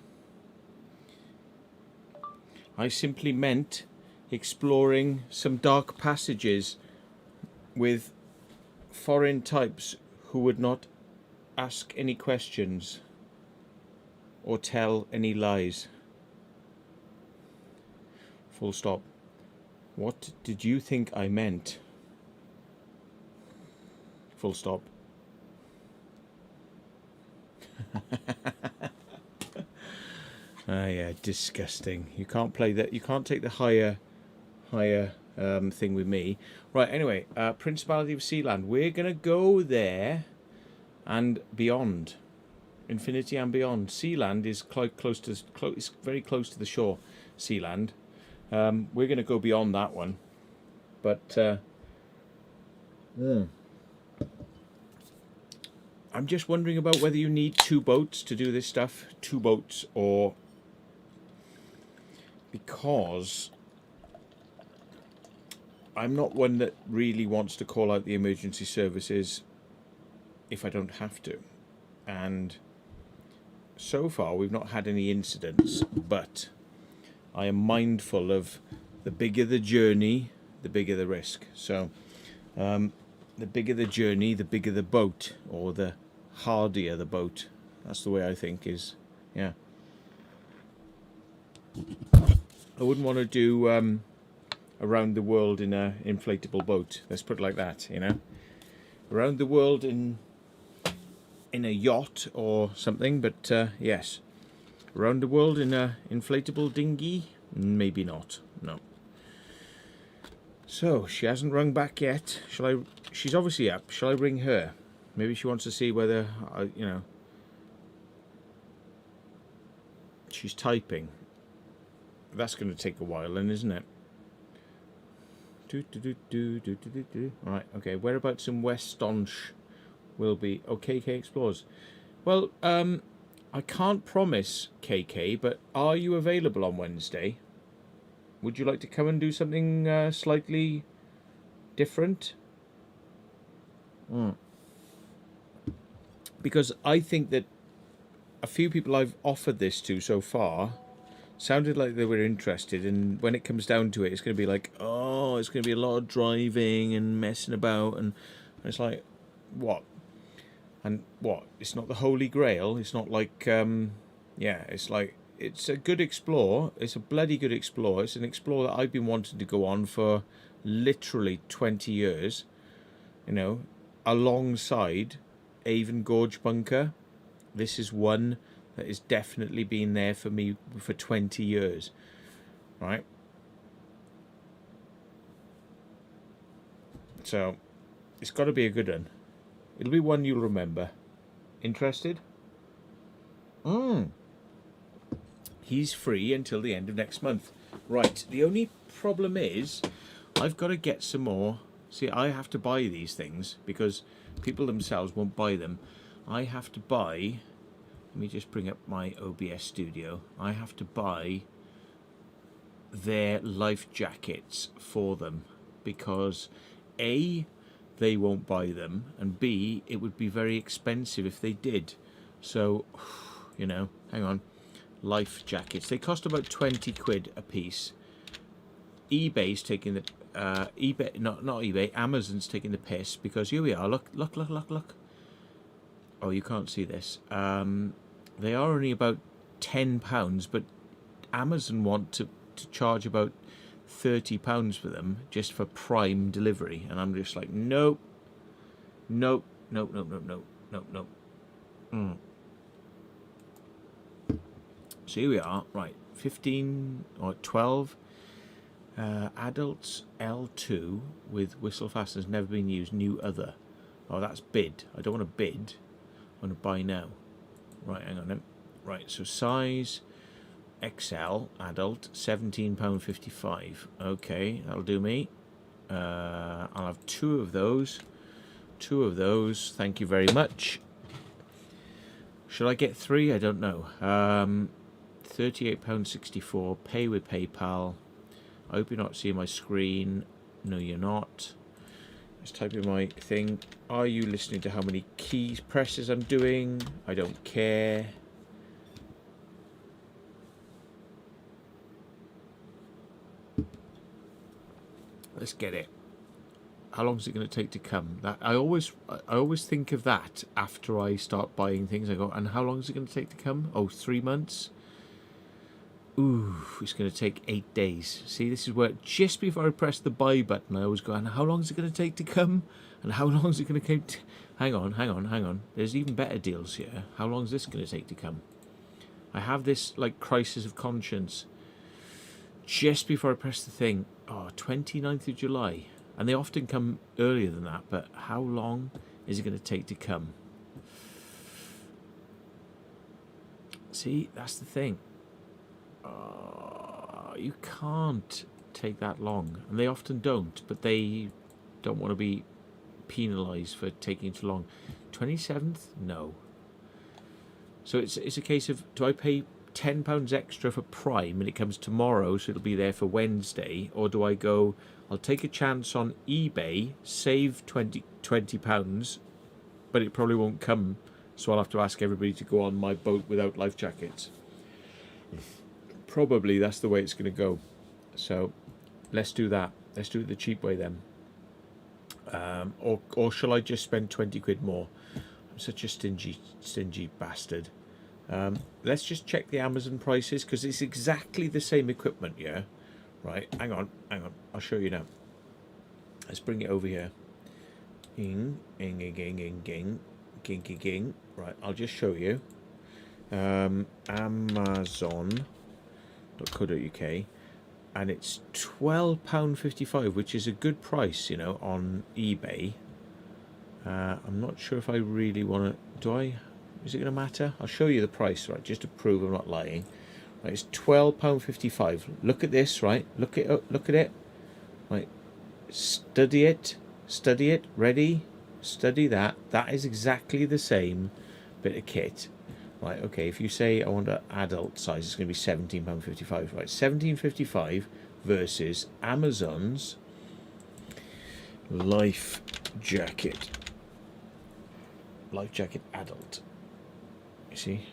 I simply meant exploring some dark passages with foreign types who would not ask any questions or tell any lies. Full stop. What did you think I meant? Full stop. Yeah, disgusting. You can't play that. You can't take the higher thing with me. Right, anyway, Principality of Sealand. We're going to go there and beyond. Infinity and beyond. Sealand is it's very close to the shore. Sealand. We're going to go beyond that one. But I'm just wondering about whether you need 2 boats to do this stuff. 2 boats, or... Because I'm not one that really wants to call out the emergency services if I don't have to. And so far we've not had any incidents, but I am mindful of the bigger the journey, the bigger the risk. So the bigger the journey, the bigger the boat, or the hardier the boat. That's the way I think is, yeah. I wouldn't want to do around the world in a inflatable boat. Let's put it like that, you know. Around the world in a yacht or something, but yes. Around the world in a inflatable dinghy? Maybe not, no. So, she hasn't rung back yet. Shall I... She's obviously up. Shall I ring her? Maybe she wants to see whether, you know... She's typing. That's going to take a while then, isn't it? Alright, okay. Whereabouts in West Stonch will be... Oh, KK Explores. Well, I can't promise KK, but are you available on Wednesday? Would you like to come and do something slightly different? Because I think that a few people I've offered this to so far sounded like they were interested, and when it comes down to it, it's going to be like, oh, it's going to be a lot of driving and messing about, and it's like, what? And what? It's not the Holy Grail. It's not like, yeah, it's like, it's a good explore. It's a bloody good explore. It's an explore that I've been wanting to go on for literally 20 years, you know, alongside Avon Gorge Bunker. This is one that has definitely been there for me for 20 years, right? So it's got to be a good one. It'll be one you'll remember. Interested? He's free until the end of next month. Right, the only problem is I've got to get some more. See, I have to buy these things because people themselves won't buy them. I have to buy, let me just bring up my OBS studio. I have to buy their life jackets for them because A, they won't buy them, and B, it would be very expensive if they did. So, you know, hang on. Life jackets, they cost about 20 quid a piece. eBay's taking the eBay, not eBay, Amazon's taking the piss because here we are. Look. Oh, you can't see this. They are only about £10, but Amazon want to charge about £30 for them just for Prime delivery, and I'm just like, nope. So here we are, right, 15 or 12 adults L2 with whistle fasteners never been used, new other. Oh, that's bid. I don't want to bid, I want to buy now. Right, hang on then. Right, so size XL adult, £17.55. Okay, that'll do me. I'll have two of those, thank you very much. Should I get three? I don't know. £38.64, pay with PayPal. I hope you're not seeing my screen. No, you're not. Let's type in my thing. Are you listening to how many keys presses I'm doing? I don't care. Let's get it. How long is it going to take to come? That I always think of that after I start buying things. I go, and how long is it going to take to come? Oh, 3 months. Ooh, it's going to take 8 days. See, this is where just before I press the buy button, I always go, and how long is it going to take to come? And how long is it going to take? Hang on. There's even better deals here. How long is this going to take to come? I have this like crisis of conscience. Just before I press the thing, 29th of July. And they often come earlier than that, but how long is it going to take to come? See, that's the thing. You can't take that long. And they often don't, but they don't want to be penalised for taking too long. 27th? No. So it's a case of, do I pay £10 extra for Prime and it comes tomorrow, so it'll be there for Wednesday, or do I go, I'll take a chance on eBay, save £20, but it probably won't come, so I'll have to ask everybody to go on my boat without life jackets. Probably that's the way it's going to go. So let's do that. Let's do it the cheap way then. Or shall I just spend 20 quid more? I'm such a stingy bastard. Let's just check the Amazon prices because it's exactly the same equipment, yeah? Right, hang on. I'll show you now. Let's bring it over here. Ging. Right, I'll just show you. Amazon.co.uk, and it's £12.55, which is a good price, you know, on eBay. I'm not sure if I really want to. Is it going to matter? I'll show you the price, right, just to prove I'm not lying. Right, it's £12.55. Look at this, right? Look at it. Right, study it. Ready? Study that. That is exactly the same bit of kit. Right, okay, if you say I want an adult size, it's going to be £17.55. Right, £17.55 versus Amazon's life jacket adult. You see?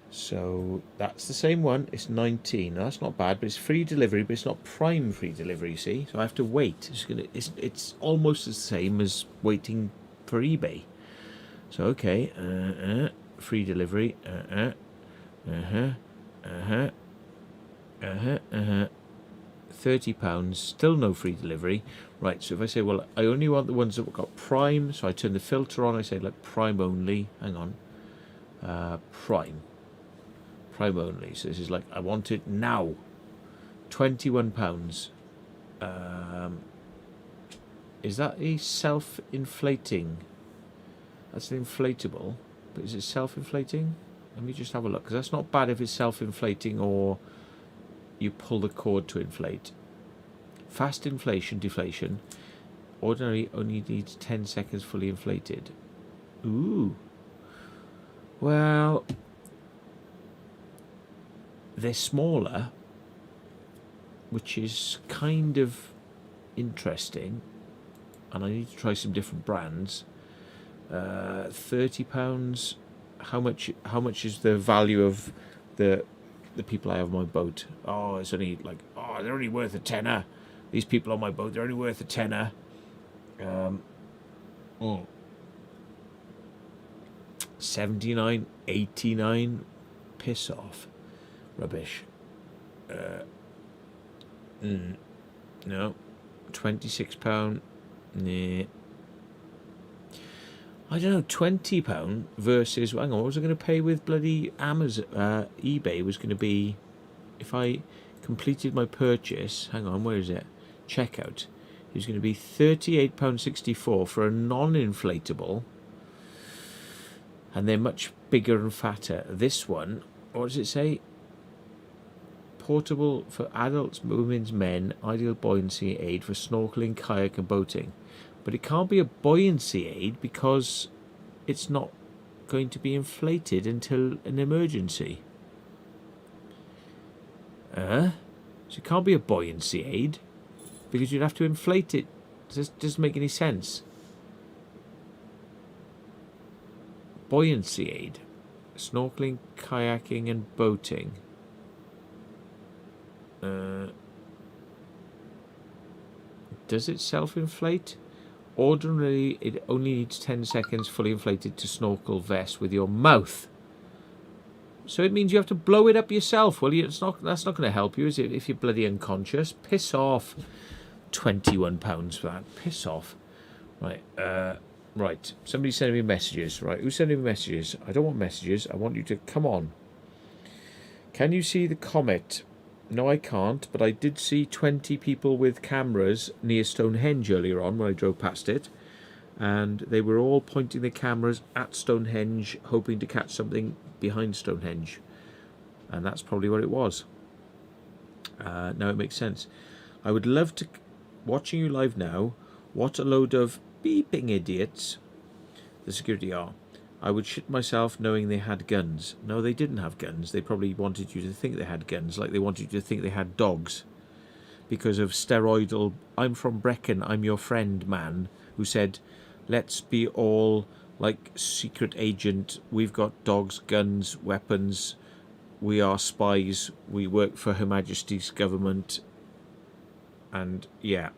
So that's the same one. It's 19. Now, that's not bad, but it's free delivery, but it's not Prime free delivery, you see? So I have to wait. It's almost the same as waiting for eBay. So okay, free delivery, £30, still no free delivery. Right, so if I say, well, I only want the ones that have got Prime, so I turn the filter on, I say, like, Prime only. Hang on. Prime only. So this is like, I want it now. £21. Is that a self-inflating? That's an inflatable, but is it self-inflating? Let me just have a look, because that's not bad if it's self-inflating or you pull the cord to inflate. Fast inflation, deflation. Ordinary only needs 10 seconds fully inflated. Ooh. Well, they're smaller, which is kind of interesting, and I need to try some different brands. £30. How much is the value of the people I have on my boat? Oh, it's only like, oh, they're only worth a tenner. These people on my boat, they're only worth a tenner. 79, 89. Piss off. Rubbish. No. £26. Nah. I don't know, £20 versus, hang on, what was I going to pay with bloody Amazon? eBay was going to be, if I completed my purchase, hang on, where is it? Checkout. It was going to be £38.64 for a non-inflatable, and they're much bigger and fatter. This one, what does it say? Portable for adults, women's, men, ideal buoyancy aid for snorkeling, kayak and boating. But it can't be a buoyancy aid because it's not going to be inflated until an emergency. So it can't be a buoyancy aid because you'd have to inflate it. It doesn't make any sense. Buoyancy aid. Snorkeling, kayaking and boating. Does it self-inflate? Ordinarily, it only needs 10 seconds fully inflated to snorkel vest with your mouth. So it means you have to blow it up yourself. Well, that's not going to help you, is it, if you're bloody unconscious? Piss off. £21 for that. Piss off. Right. Right. Somebody's sending me messages. Right. Who's sending me messages? I don't want messages. I want you to come on. Can you see the comet? No, I can't, but I did see 20 people with cameras near Stonehenge earlier on when I drove past it, and they were all pointing their cameras at Stonehenge, hoping to catch something behind Stonehenge, and that's probably what it was. Now it makes sense. I would love to, watching you live now, what a load of beeping idiots the security are. I would shit myself knowing they had guns. No, they didn't have guns. They probably wanted you to think they had guns, like they wanted you to think they had dogs. Because of steroidal, I'm from Brecon, I'm your friend man, who said, let's be all like secret agent. We've got dogs, guns, weapons. We are spies. We work for Her Majesty's government. And yeah.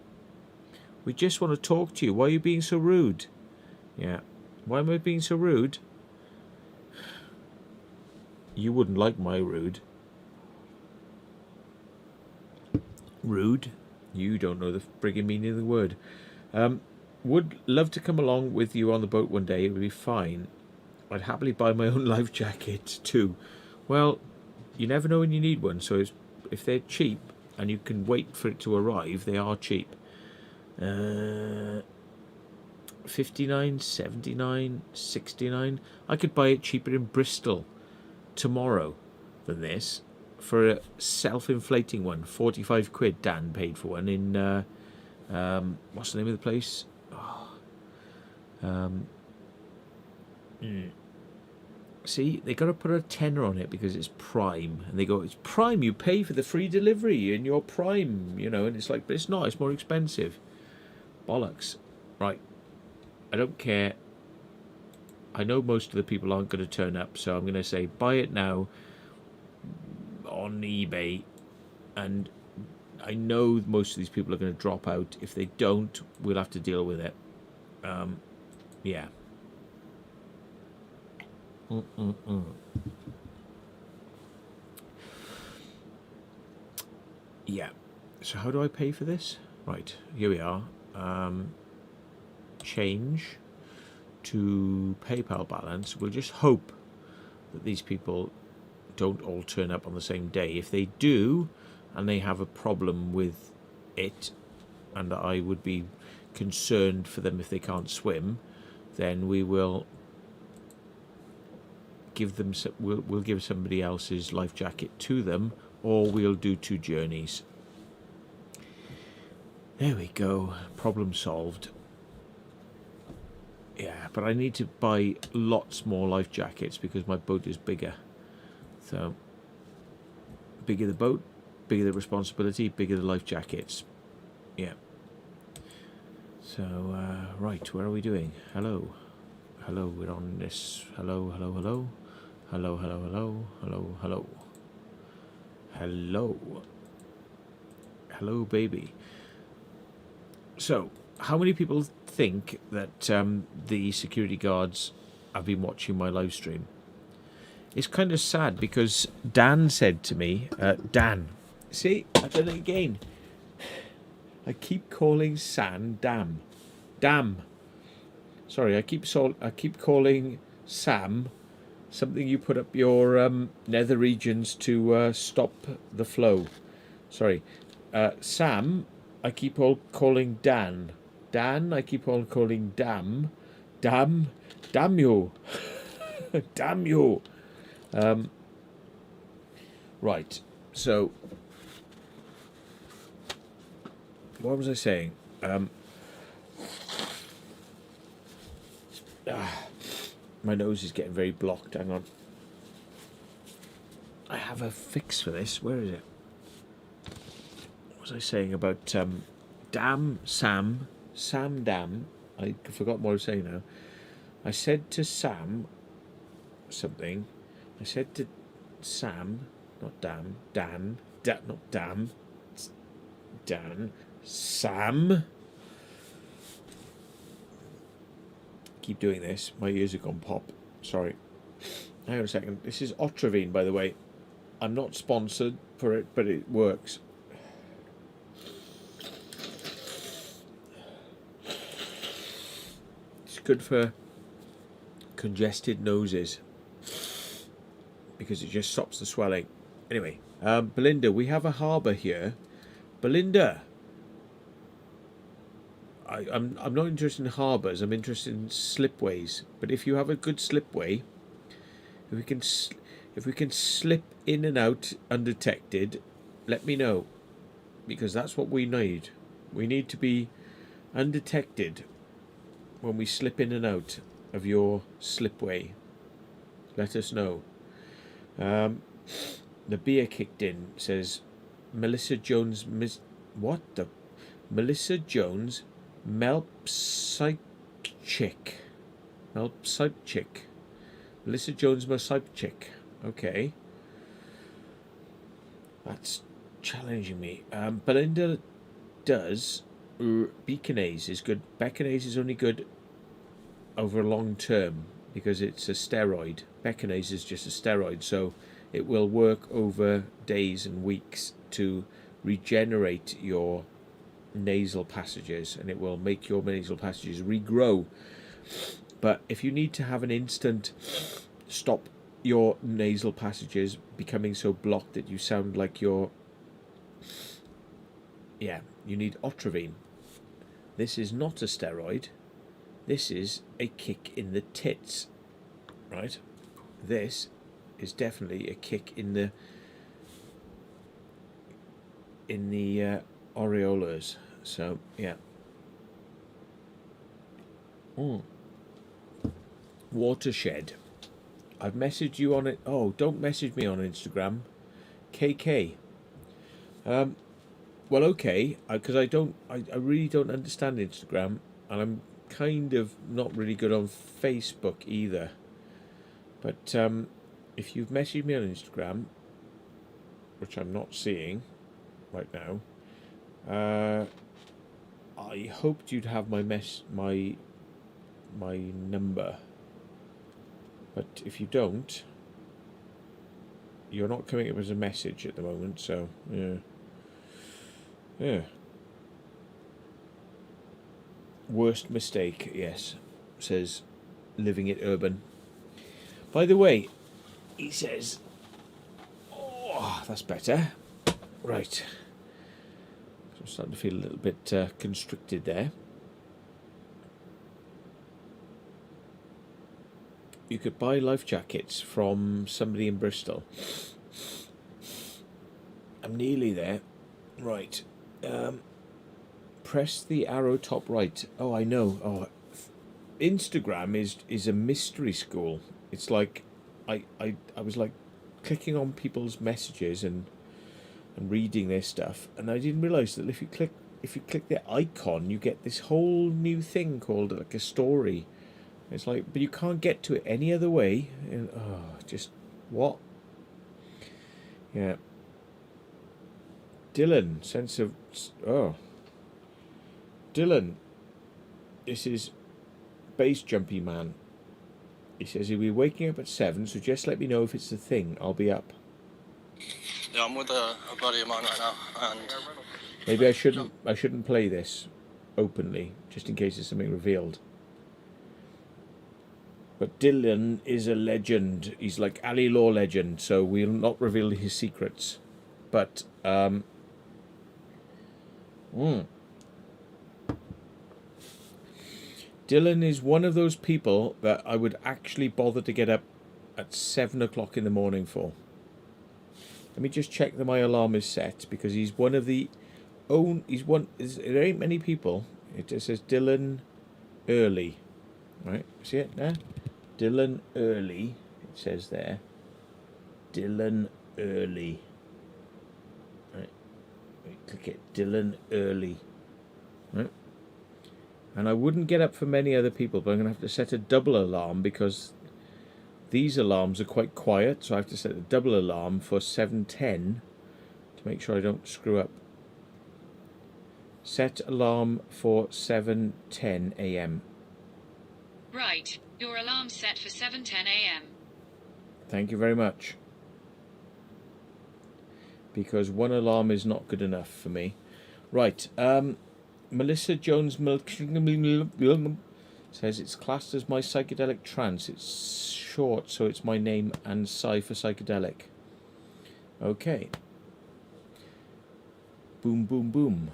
We just want to talk to you. Why are you being so rude? Yeah. Why am I being so rude? You wouldn't like my rude. Rude? You don't know the friggin' meaning of the word. Would love to come along with you on the boat one day. It would be fine. I'd happily buy my own life jacket too. Well, you never know when you need one. So if they're cheap and you can wait for it to arrive, they are cheap. 59, 79, 69. I could buy it cheaper in Bristol tomorrow than this for a self-inflating one. 45 quid Dan paid for one in what's the name of the place? See, they got to put a tenner on it because it's Prime, and they go, it's Prime, you pay for the free delivery and you're Prime, you know, and it's like, but it's not, it's more expensive. Bollocks. Right, I don't care. I know most of the people aren't going to turn up, so I'm going to say buy it now on eBay, and I know most of these people are going to drop out. If they don't, we'll have to deal with it. Yeah. Yeah. So how do I pay for this? Right, here we are. Change to PayPal balance. We'll just hope that these people don't all turn up on the same day. If they do, and they have a problem with it, and I would be concerned for them if they can't swim, then we will give them. We'll give somebody else's life jacket to them, or we'll do 2 journeys. There we go. Problem solved. Yeah, but I need to buy lots more life jackets because my boat is bigger. So, bigger the boat, bigger the responsibility, bigger the life jackets. Yeah. So, right, where are we doing? Hello. Hello, we're on this. Hello, hello, hello. Hello, hello, hello. Hello, hello. Hello. Hello, baby. So, how many people think that the security guards have been watching my live stream? It's kind of sad because Dan said to me, Dan, see, I've done it again. I keep calling San Dam. Dam. Sorry, I keep calling Sam something you put up your nether regions to stop the flow. Sorry. Sam, I keep on calling Dan. Dan, I keep on calling Dam. Dam. Damn you. Damn you. Right. So, what was I saying? My nose is getting very blocked. Hang on. I have a fix for this. Where is it? What was I saying about Dam, Sam, Dam? I forgot what I was saying now. I said to Sam something. I said to Sam, not Dam, Dan, not Dam, Dan, Sam. Keep doing this. My ears have gone pop. Sorry. Hang on a second. This is Otravine, by the way. I'm not sponsored for it, but it works. It's good for congested noses because it just stops the swelling. Anyway, Belinda, we have a harbour here. Belinda, I'm not interested in harbours. I'm interested in slipways. But if you have a good slipway, if we can slip in and out undetected, let me know, because that's what we need. We need to be undetected when we slip in and out of your slipway. Let us know. The beer kicked in, says Melissa Jones. Melissa Jones Melpsychik. Melissa Jones Melpsychik. Okay. That's challenging me. Belinda does. Beconase is good. Beconase is only good over a long term because it's a steroid. Beconase is just a steroid, so it will work over days and weeks to regenerate your nasal passages, and it will make your nasal passages regrow. But if you need to have an instant stop your nasal passages becoming so blocked that you sound like you're, you need Otravine. This is not a steroid. This is a kick in the tits, right? This is definitely a kick in the areolas. So yeah. Watershed. I've messaged you on it. Oh, don't message me on Instagram. KK. Well, okay, because I really don't understand Instagram, and I'm kind of not really good on Facebook either. But if you've messaged me on Instagram, which I'm not seeing right now, I hoped you'd have my number. But if you don't, you're not coming up as a message at the moment, so yeah. Yeah. Worst mistake, yes, says Living It Urban. By the way, he says, oh, that's better. Right. I'm starting to feel a little bit constricted there. You could buy life jackets from somebody in Bristol. I'm nearly there. Right. Press the arrow top right. Oh, I know. Oh, Instagram is a mystery school. It's like I was like clicking on people's messages and reading their stuff, and I didn't realise that if you click their icon, you get this whole new thing called like a story. It's like, but you can't get to it any other way. And, just what? Yeah. Dylan, sense of Dylan, this is base jumpy man. He says he'll be waking up at 7, so just let me know if it's the thing. I'll be up. Yeah, I'm with a buddy of mine right now, and maybe I shouldn't play this openly, just in case there's something revealed. But Dylan is a legend. He's like Ali Law legend, so we'll not reveal his secrets. But Dylan is one of those people that I would actually bother to get up at 7 o'clock in the morning for. Let me just check that my alarm is set, because he's one of the there ain't many people. It just says Dylan Early. Right, see it there? Dylan Early, it says there. Dylan Early. Right. Click it. Dylan Early. Right. And I wouldn't get up for many other people, but I'm going to have to set a double alarm because these alarms are quite quiet, so I have to set a double alarm for 7:10 to make sure I don't screw up. Set alarm for 7:10 a.m. Right, your alarm's set for 7:10 a.m. Thank you very much. Because one alarm is not good enough for me. Right, Melissa Jones says it's classed as my psychedelic trance. It's short, so it's my name and Psy for psychedelic. Okay. Boom, boom, boom.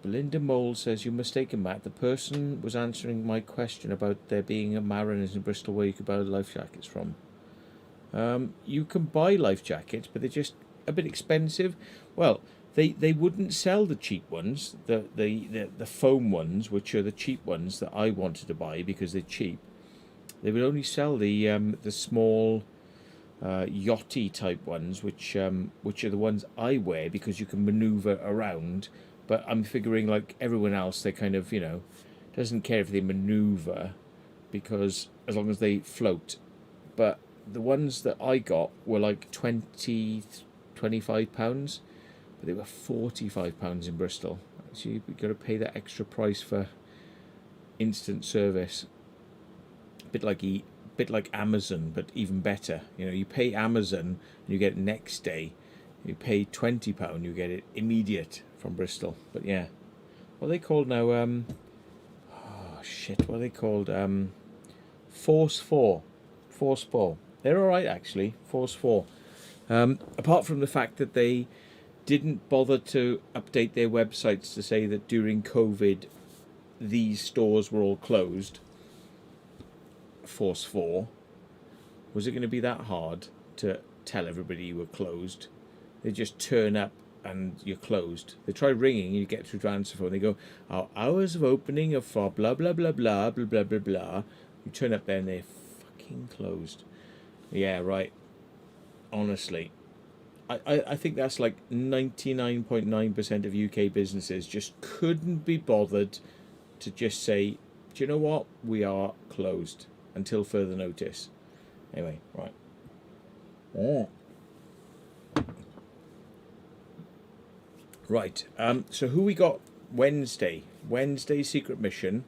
Belinda Mole says, you're mistaken, Matt. The person was answering my question about there being a Mariners in Bristol where you could buy life jackets from. You can buy life jackets, but they're just a bit expensive. Well, they wouldn't sell the cheap ones, the foam ones, which are the cheap ones that I wanted to buy because they're cheap. They would only sell the small yachty type ones, which are the ones I wear because you can manoeuvre around. But I'm figuring, like everyone else, they kind of, doesn't care if they manoeuvre, because as long as they float. But the ones that I got were like £25, but they were £45 in Bristol. So you've got to pay that extra price for instant service. A bit like Amazon, but even better. You pay Amazon and you get it next day. You pay £20, you get it immediate from Bristol. But yeah, what are they called now? What are they called? Force 4. They're all right actually. Force 4. Apart from the fact that they didn't bother to update their websites to say that during COVID these stores were all closed. Force 4. Was it going to be that hard to tell everybody you were closed? They just turn up and you're closed. They try ringing, you get through to answer phone. They go, our hours of opening are for blah blah blah blah blah blah blah blah. You turn up there and they're fucking closed. Yeah, right. Honestly, I think that's like 99.9% of UK businesses just couldn't be bothered to just say, do you know what? We are closed until further notice. Anyway, right. Oh. Right, so who we got Wednesday? Wednesday secret mission.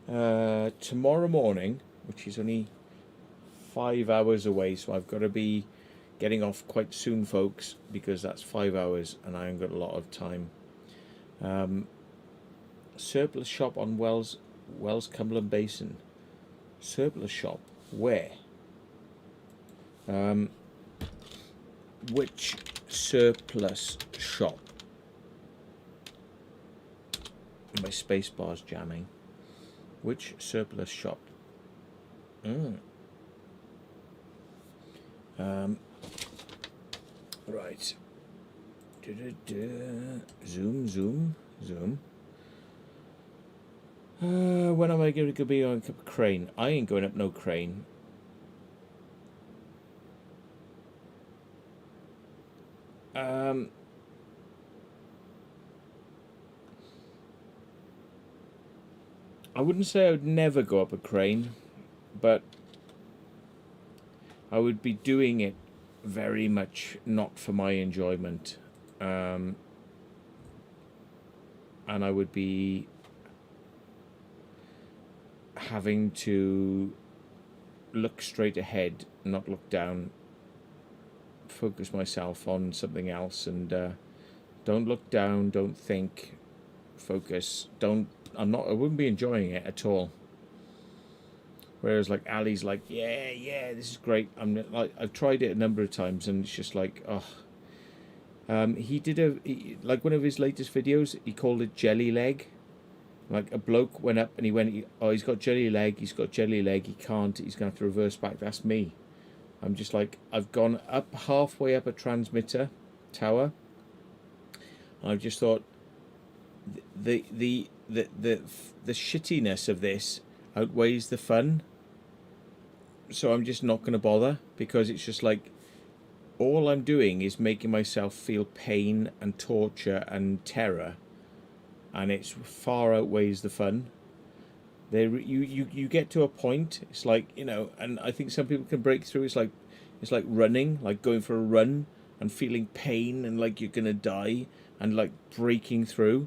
Tomorrow morning, which is only 5 hours away, so I've got to be getting off quite soon, folks, because that's 5 hours and I ain't got a lot of time. Surplus shop on Wells Cumberland Basin. Surplus shop where? Which surplus shop? My space bar's jamming. Which surplus shop? Right. Zoom. When am I going to be on a crane? I ain't going up no crane. I wouldn't say I would never go up a crane, but I would be doing it very much not for my enjoyment. And I would be having to look straight ahead, not look down, focus myself on something else, and don't look down, don't think, focus, I wouldn't be enjoying it at all. Whereas like Ali's like, yeah, this is great. I've tried it a number of times and it's just like, he did like one of his latest videos, he called it jelly leg. Like a bloke went up and he went, he's got jelly leg, he can't, he's going to have to reverse back. That's me. I'm just like, I've gone up halfway up a transmitter tower. And I've just thought, the shittiness of this outweighs the fun. So I'm just not going to bother, because it's just like, all I'm doing is making myself feel pain and torture and terror. And it's far outweighs the fun. You get to a point, it's like, and I think some people can break through. It's like running, like going for a run and feeling pain and like you're gonna die and like breaking through.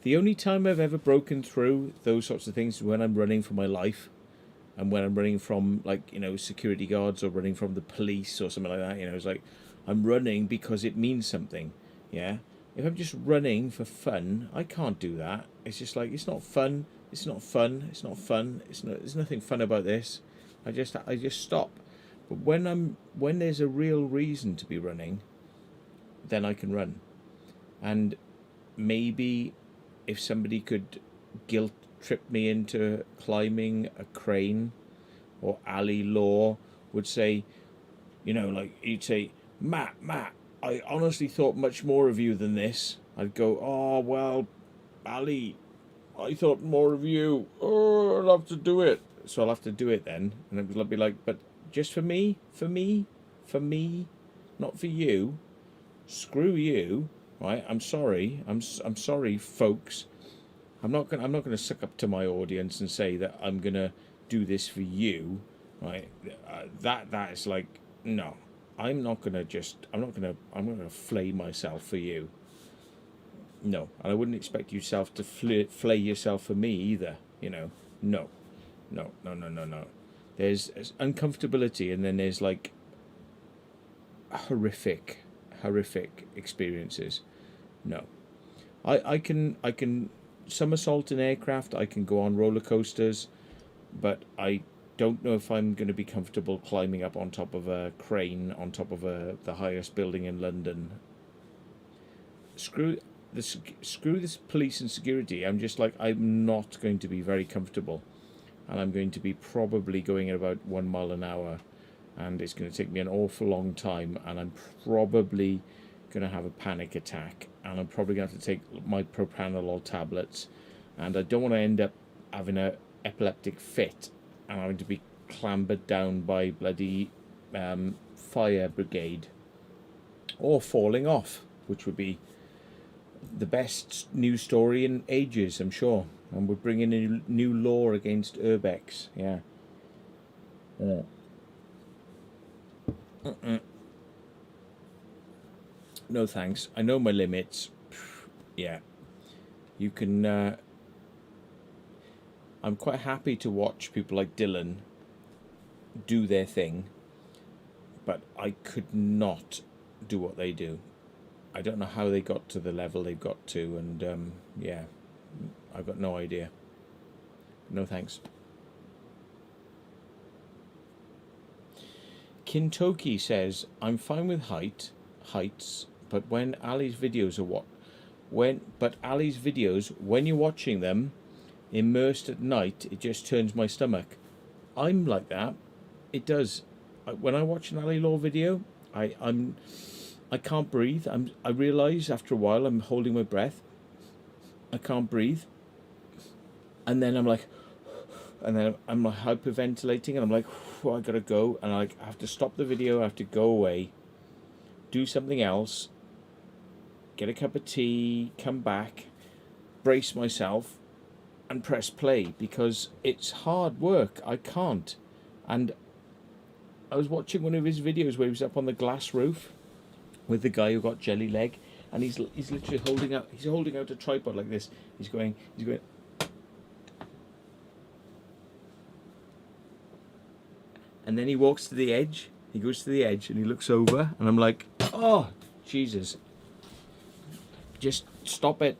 The only time I've ever broken through those sorts of things is when I'm running for my life, and when I'm running from security guards or running from the police or something like that. It's like I'm running because it means something. Yeah. If I'm just running for fun, I can't do that. It's just like, it's not fun. There's nothing fun about this. I just stop. But when there's a real reason to be running, then I can run. And maybe if somebody could guilt trip me into climbing a crane, or Ali Law would say, he'd say, Matt, I honestly thought much more of you than this. I'd go, oh, well, Ali, I thought more of you. Oh, I'll have to do it. So I'll have to do it then. And it would be like, but just for me, not for you. Screw you, right? I'm sorry. I'm sorry, folks. I'm not gonna suck up to my audience and say that I'm gonna do this for you, right? That is like, no. I'm gonna flay myself for you. No, and I wouldn't expect yourself to flay yourself for me either. No. There's uncomfortability, and then there's like horrific experiences. No, I can somersault in aircraft. I can go on roller coasters, but I don't know if I'm going to be comfortable climbing up on top of a crane on top of the highest building in London. Screw this police and security. I'm just like, I'm not going to be very comfortable, and I'm going to be probably going at about 1 mile an hour, and it's going to take me an awful long time, and I'm probably going to have a panic attack, and I'm probably going to have to take my propranolol tablets, and I don't want to end up having a epileptic fit and having to be clambered down by bloody fire brigade, or falling off, which would be the best news story in ages, I'm sure. And we're bringing in a new law against urbex. Yeah. No thanks. I know my limits. Yeah. You can... I'm quite happy to watch people like Dylan do their thing, but I could not do what they do. I don't know how they got to the level they've got to, and yeah, I've got no idea. No thanks. Kintoki says, I'm fine with heights, but when Ali's videos are Ali's videos, when you're watching them immersed at night, it just turns my stomach. I'm like that. It does. When I watch an Ali Law video, I can't breathe. I realise after a while I'm holding my breath. I can't breathe. And then I'm like, and then I'm like hyperventilating, and I'm like, I gotta go, and I have to stop the video. I have to go away, do something else, get a cup of tea, come back, brace myself, and press play, because it's hard work. I can't. And I was watching one of his videos where he was up on the glass roof with the guy who got jelly leg, and he's literally holding out a tripod like this. He's going. And then he walks to the edge. He goes to the edge and he looks over, and I'm like, oh, Jesus. Just stop it.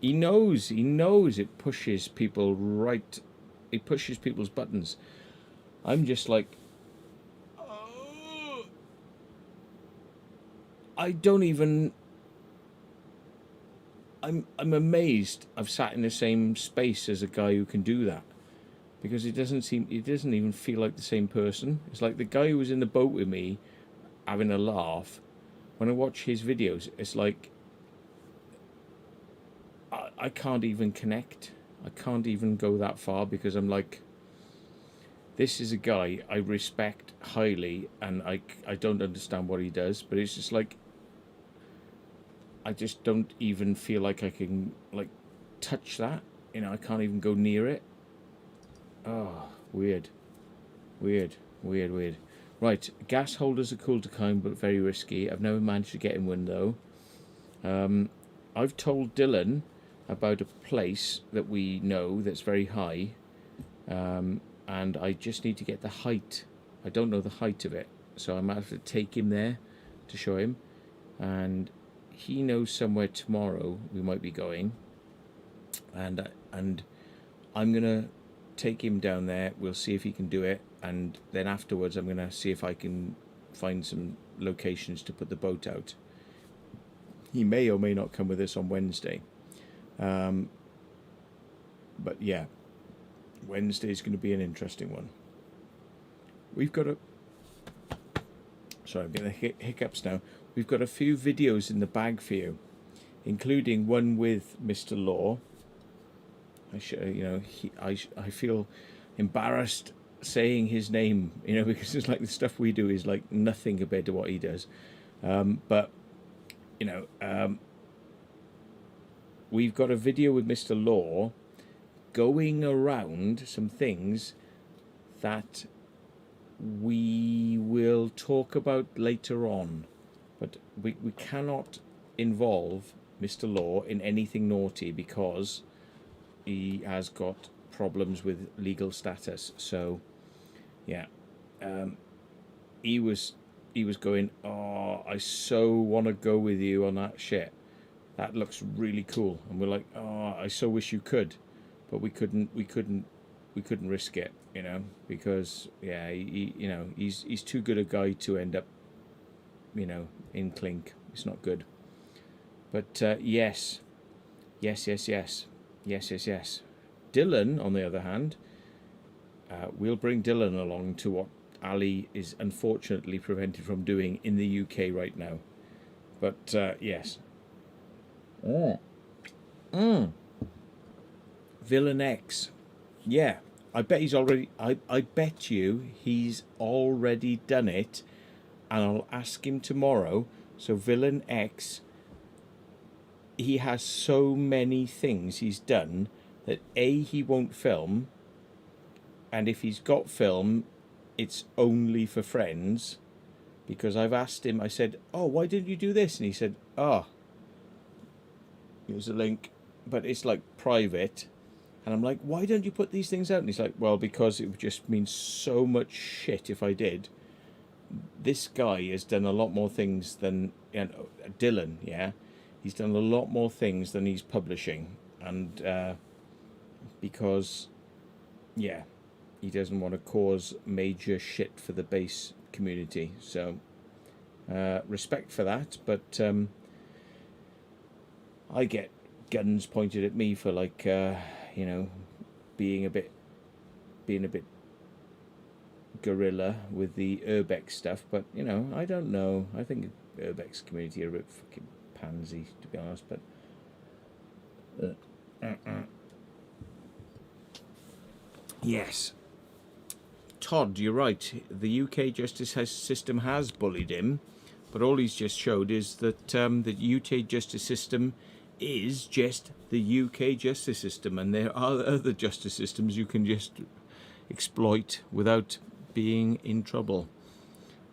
He knows it pushes people right. It pushes people's buttons. I'm just like, oh. I don't even. I'm amazed I've sat in the same space as a guy who can do that. Because it doesn't even feel like the same person. It's like the guy who was in the boat with me having a laugh. When I watch his videos, it's like I can't even connect. I can't even go that far, because I'm like, this is a guy I respect highly, and I don't understand what he does, but it's just like, I just don't even feel like I can like touch that. You know, I can't even go near it. Oh, weird. Right, gas holders are cool to climb, but very risky. I've never managed to get in one, though. I've told Dylan about a place that we know that's very high, and I just need to get the height. I don't know the height of it, so I might have to take him there to show him. And he knows somewhere tomorrow we might be going, and I'm going to take him down there. We'll see if he can do it, and then afterwards I'm going to see if I can find some locations to put the boat out. He may or may not come with us on Wednesday, but yeah, Wednesday is going to be an interesting one. We've got a sorry, I'm getting hiccups now. We've got a few videos in the bag for you, including one with Mr. Law. I feel embarrassed saying his name, because it's like the stuff we do is like nothing compared to what he does. But we've got a video with Mr. Law going around some things that we will talk about later on, but we cannot involve Mr. Law in anything naughty, because he has got problems with legal status. So yeah, he was going, oh, I so want to go with you on that shit, that looks really cool. And we're like, oh, I so wish you could, but we couldn't risk it, because yeah, he's too good a guy to end up in clink. It's not good. But yes. Dylan, on the other hand, we'll bring Dylan along to what Ali is unfortunately prevented from doing in the UK right now. But yes. Villain X. Yeah, I bet he's already. I bet you he's already done it, and I'll ask him tomorrow. So Villain X, he has so many things he's done that he won't film, and if he's got film, it's only for friends. Because I've asked him, I said, oh, why didn't you do this? And he said, here's a link, but it's like private. And I'm like, why don't you put these things out? And he's like, well, because it would just mean so much shit if I did. this guy has done a lot more things than Dylan. Yeah, he's done a lot more things than he's publishing, and because yeah, he doesn't want to cause major shit for the base community. So respect for that, but I get guns pointed at me for like you know, being a bit guerrilla with the urbex stuff, but you know, I don't know. I think urbex community are a bit fucking pansy, to be honest. But yes, Todd, you're right. The UK justice system has bullied him, but all he's just showed is that the UK justice system is just the UK justice system, and there are other justice systems you can just exploit without being in trouble.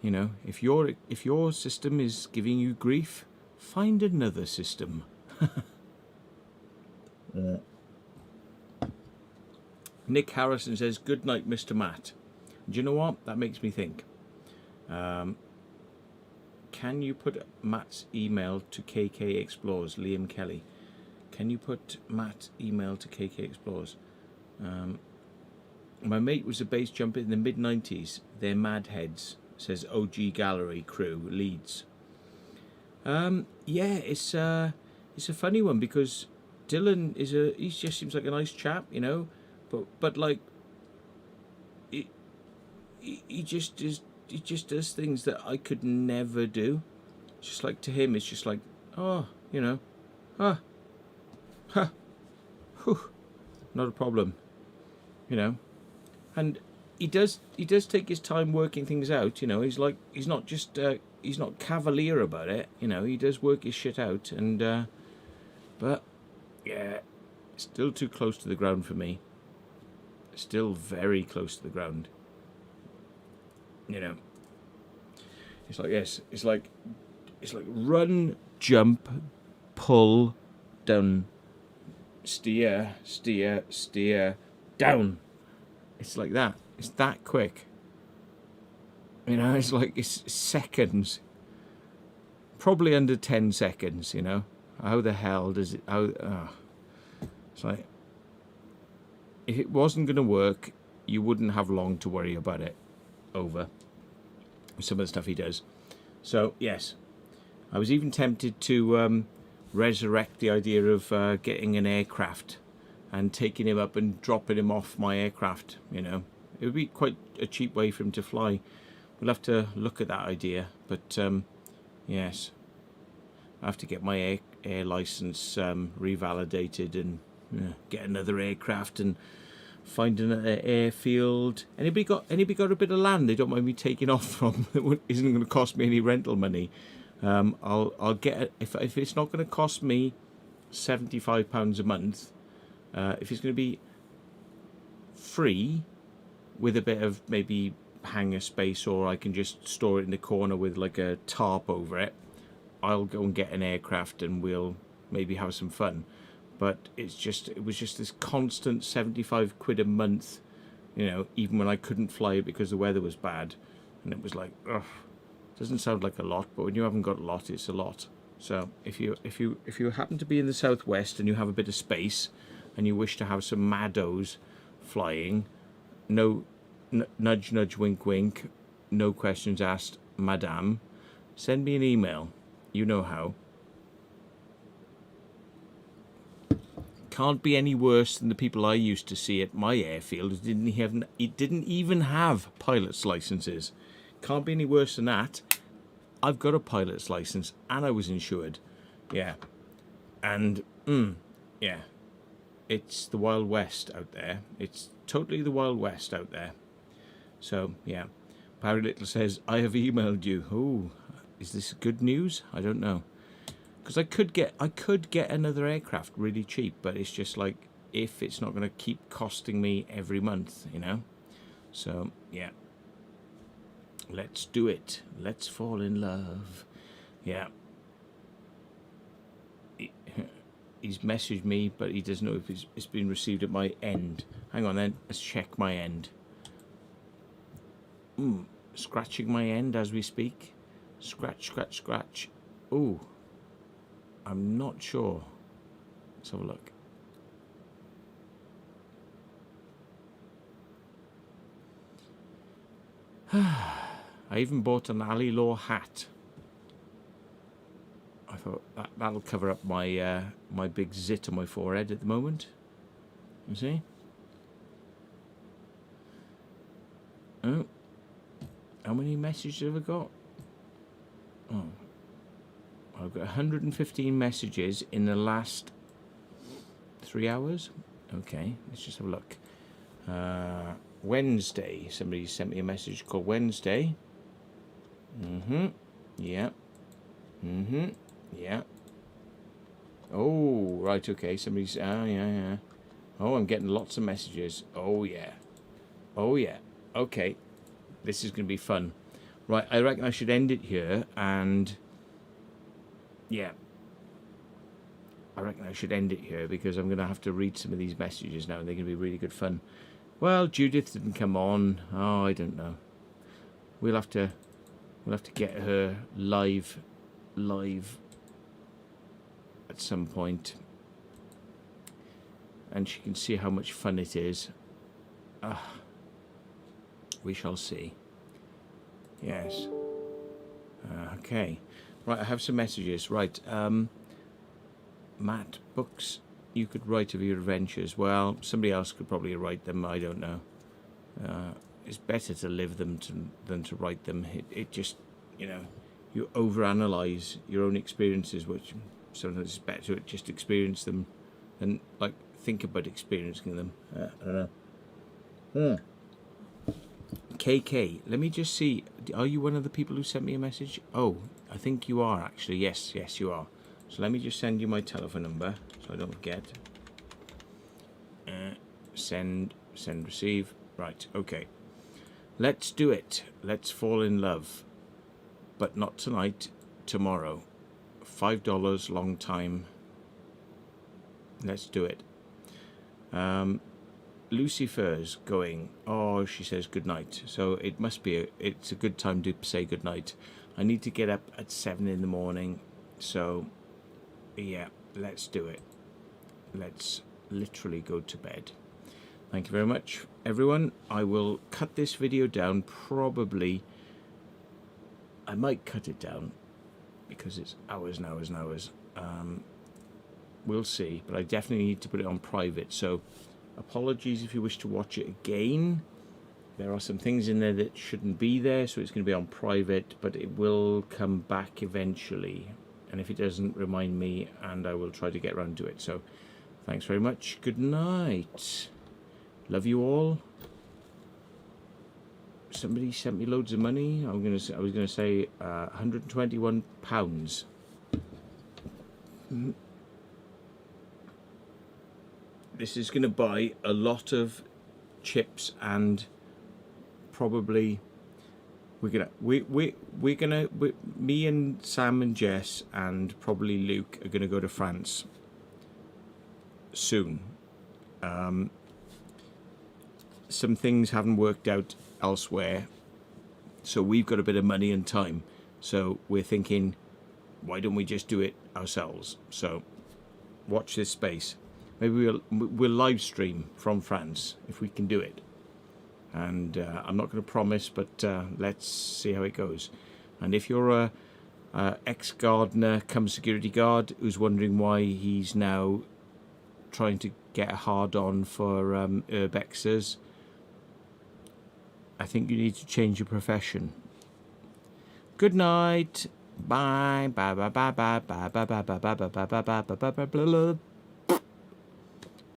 You know, if your system is giving you grief, find another system. Nick Harrison says, "Good night, Mr. Matt." Do you know what? That makes me think. Can you put Matt's email to KK Explorers? Liam Kelly. Can you put Matt's email to KK Explorers? My mate was a base jumper in the mid-90s. They're mad heads, says OG Gallery Crew, Leeds. Yeah, it's a funny one because Dylan he just seems like a nice chap, you know, but like he just does things that I could never do. It's just like, to him, it's just like, oh, you know, not a problem, you know. And he does take his time working things out, you know. He's not just he's not cavalier about it, you know. He does work his shit out, and but yeah, still too close to the ground for me. Still very close to the ground, you know. It's like, yes, it's like run, jump, pull, down, steer, down. It's like that. It's that quick. You know, it's like, it's seconds. Probably under 10 seconds, you know. How the hell does it... It's like, if it wasn't going to work, you wouldn't have long to worry about it over. Some of the stuff he does. So, yes. I was even tempted to resurrect the idea of getting an aircraft and taking him up and dropping him off my aircraft, you know. It would be quite a cheap way for him to fly. We'll have to look at that idea. But, yes. I have to get my air license revalidated and get another aircraft and find another airfield. Anybody got a bit of land they don't mind me taking off from that isn't going to cost me any rental money? I'll get it. If it's not going to cost me £75 a month, if it's going to be free with a bit of maybe hangar space, or I can just store it in the corner with like a tarp over it, I'll go and get an aircraft and we'll maybe have some fun. But it was just this constant 75 quid a month, you know, even when I couldn't fly it because the weather was bad. And it was like, ugh, doesn't sound like a lot, but when you haven't got a lot, it's a lot. So if you happen to be in the southwest and you have a bit of space and you wish to have some maddos flying, no nudge nudge wink wink, no questions asked, madame, send me an email. You know how. Can't be any worse than the people I used to see at my airfield. It didn't even have pilot's licenses. Can't be any worse than that. I've got a pilot's license and I was insured. Yeah. And yeah. It's the Wild West out there. It's totally the Wild West out there. So yeah. Barry Little says, I have emailed you. Oh, is this good news? I don't know. Because I could get another aircraft really cheap, but it's just like, if it's not going to keep costing me every month, you know. So yeah, let's do it. Let's fall in love. Yeah. He's messaged me, but he doesn't know if it's been received at my end. Hang on then, let's check my end. scratching my end as we speak. Scratch, scratch, scratch. Ooh, I'm not sure. Let's have a look. I even bought an alley law hat. I thought that'll cover up my my big zit on my forehead at the moment. You see? Oh, how many messages have I got? Oh, I've got 115 messages in the last 3 hours. Okay, let's just have a look. Wednesday, somebody sent me a message called Wednesday. Yeah. Yeah. Oh, right, okay. Somebody's yeah. Oh, I'm getting lots of messages. Oh yeah. Okay. This is gonna be fun. Right, I reckon I should end it here, and yeah. I reckon I should end it here because I'm gonna have to read some of these messages now, and they're gonna be really good fun. Well, Judith didn't come on. Oh, I don't know. We'll have to get her live at some point, and she can see how much fun it is. We shall see. Yes. Okay. Right, I have some messages. Right. Matt, books you could write of your adventures. Well, somebody else could probably write them. I don't know. It's better to live them than to write them. It just, you overanalyze your own experiences, which sometimes it's better to just experience them than like think about experiencing them. I don't know. KK, let me just see. Are you one of the people who sent me a message? Oh, I think you are actually. Yes, you are. So let me just send you my telephone number so I don't forget. Send, receive. Right, okay. Let's do it. Let's fall in love. But not tonight, tomorrow. $5, long time. Let's do it. Lucifer's going. Oh, she says good night. So it must be it's a good time to say good night. I need to get up at 7 in the morning. So yeah, let's do it. Let's literally go to bed. Thank you very much, everyone. I will cut this video down. Probably I might cut it down because it's hours and hours and hours. We'll see, but I definitely need to put it on private. So apologies if you wish to watch it again. There are some things in there that shouldn't be there, so it's going to be on private, but it will come back eventually. And if it doesn't, remind me and I will try to get around to it. So thanks very much. Good night. Love you all. Somebody sent me loads of money. I was going to say £121. This is going to buy a lot of chips, and probably me and Sam and Jess and probably Luke are gonna go to France soon. Some things haven't worked out elsewhere, so we've got a bit of money and time, so we're thinking, why don't we just do it ourselves? So watch this space. Maybe we'll live stream from France if we can do it. And I'm not going to promise, but let's see how it goes. And if you're a ex-gardener come security guard who's wondering why he's now trying to get a hard-on for urbexers, I think you need to change your profession. Good night. Bye. Bye. Bye. Bye. Bye. Bye. Bye. Bye. Bye. Bye. Bye. Bye. Bye. Bye. Bye. Bye. Bye.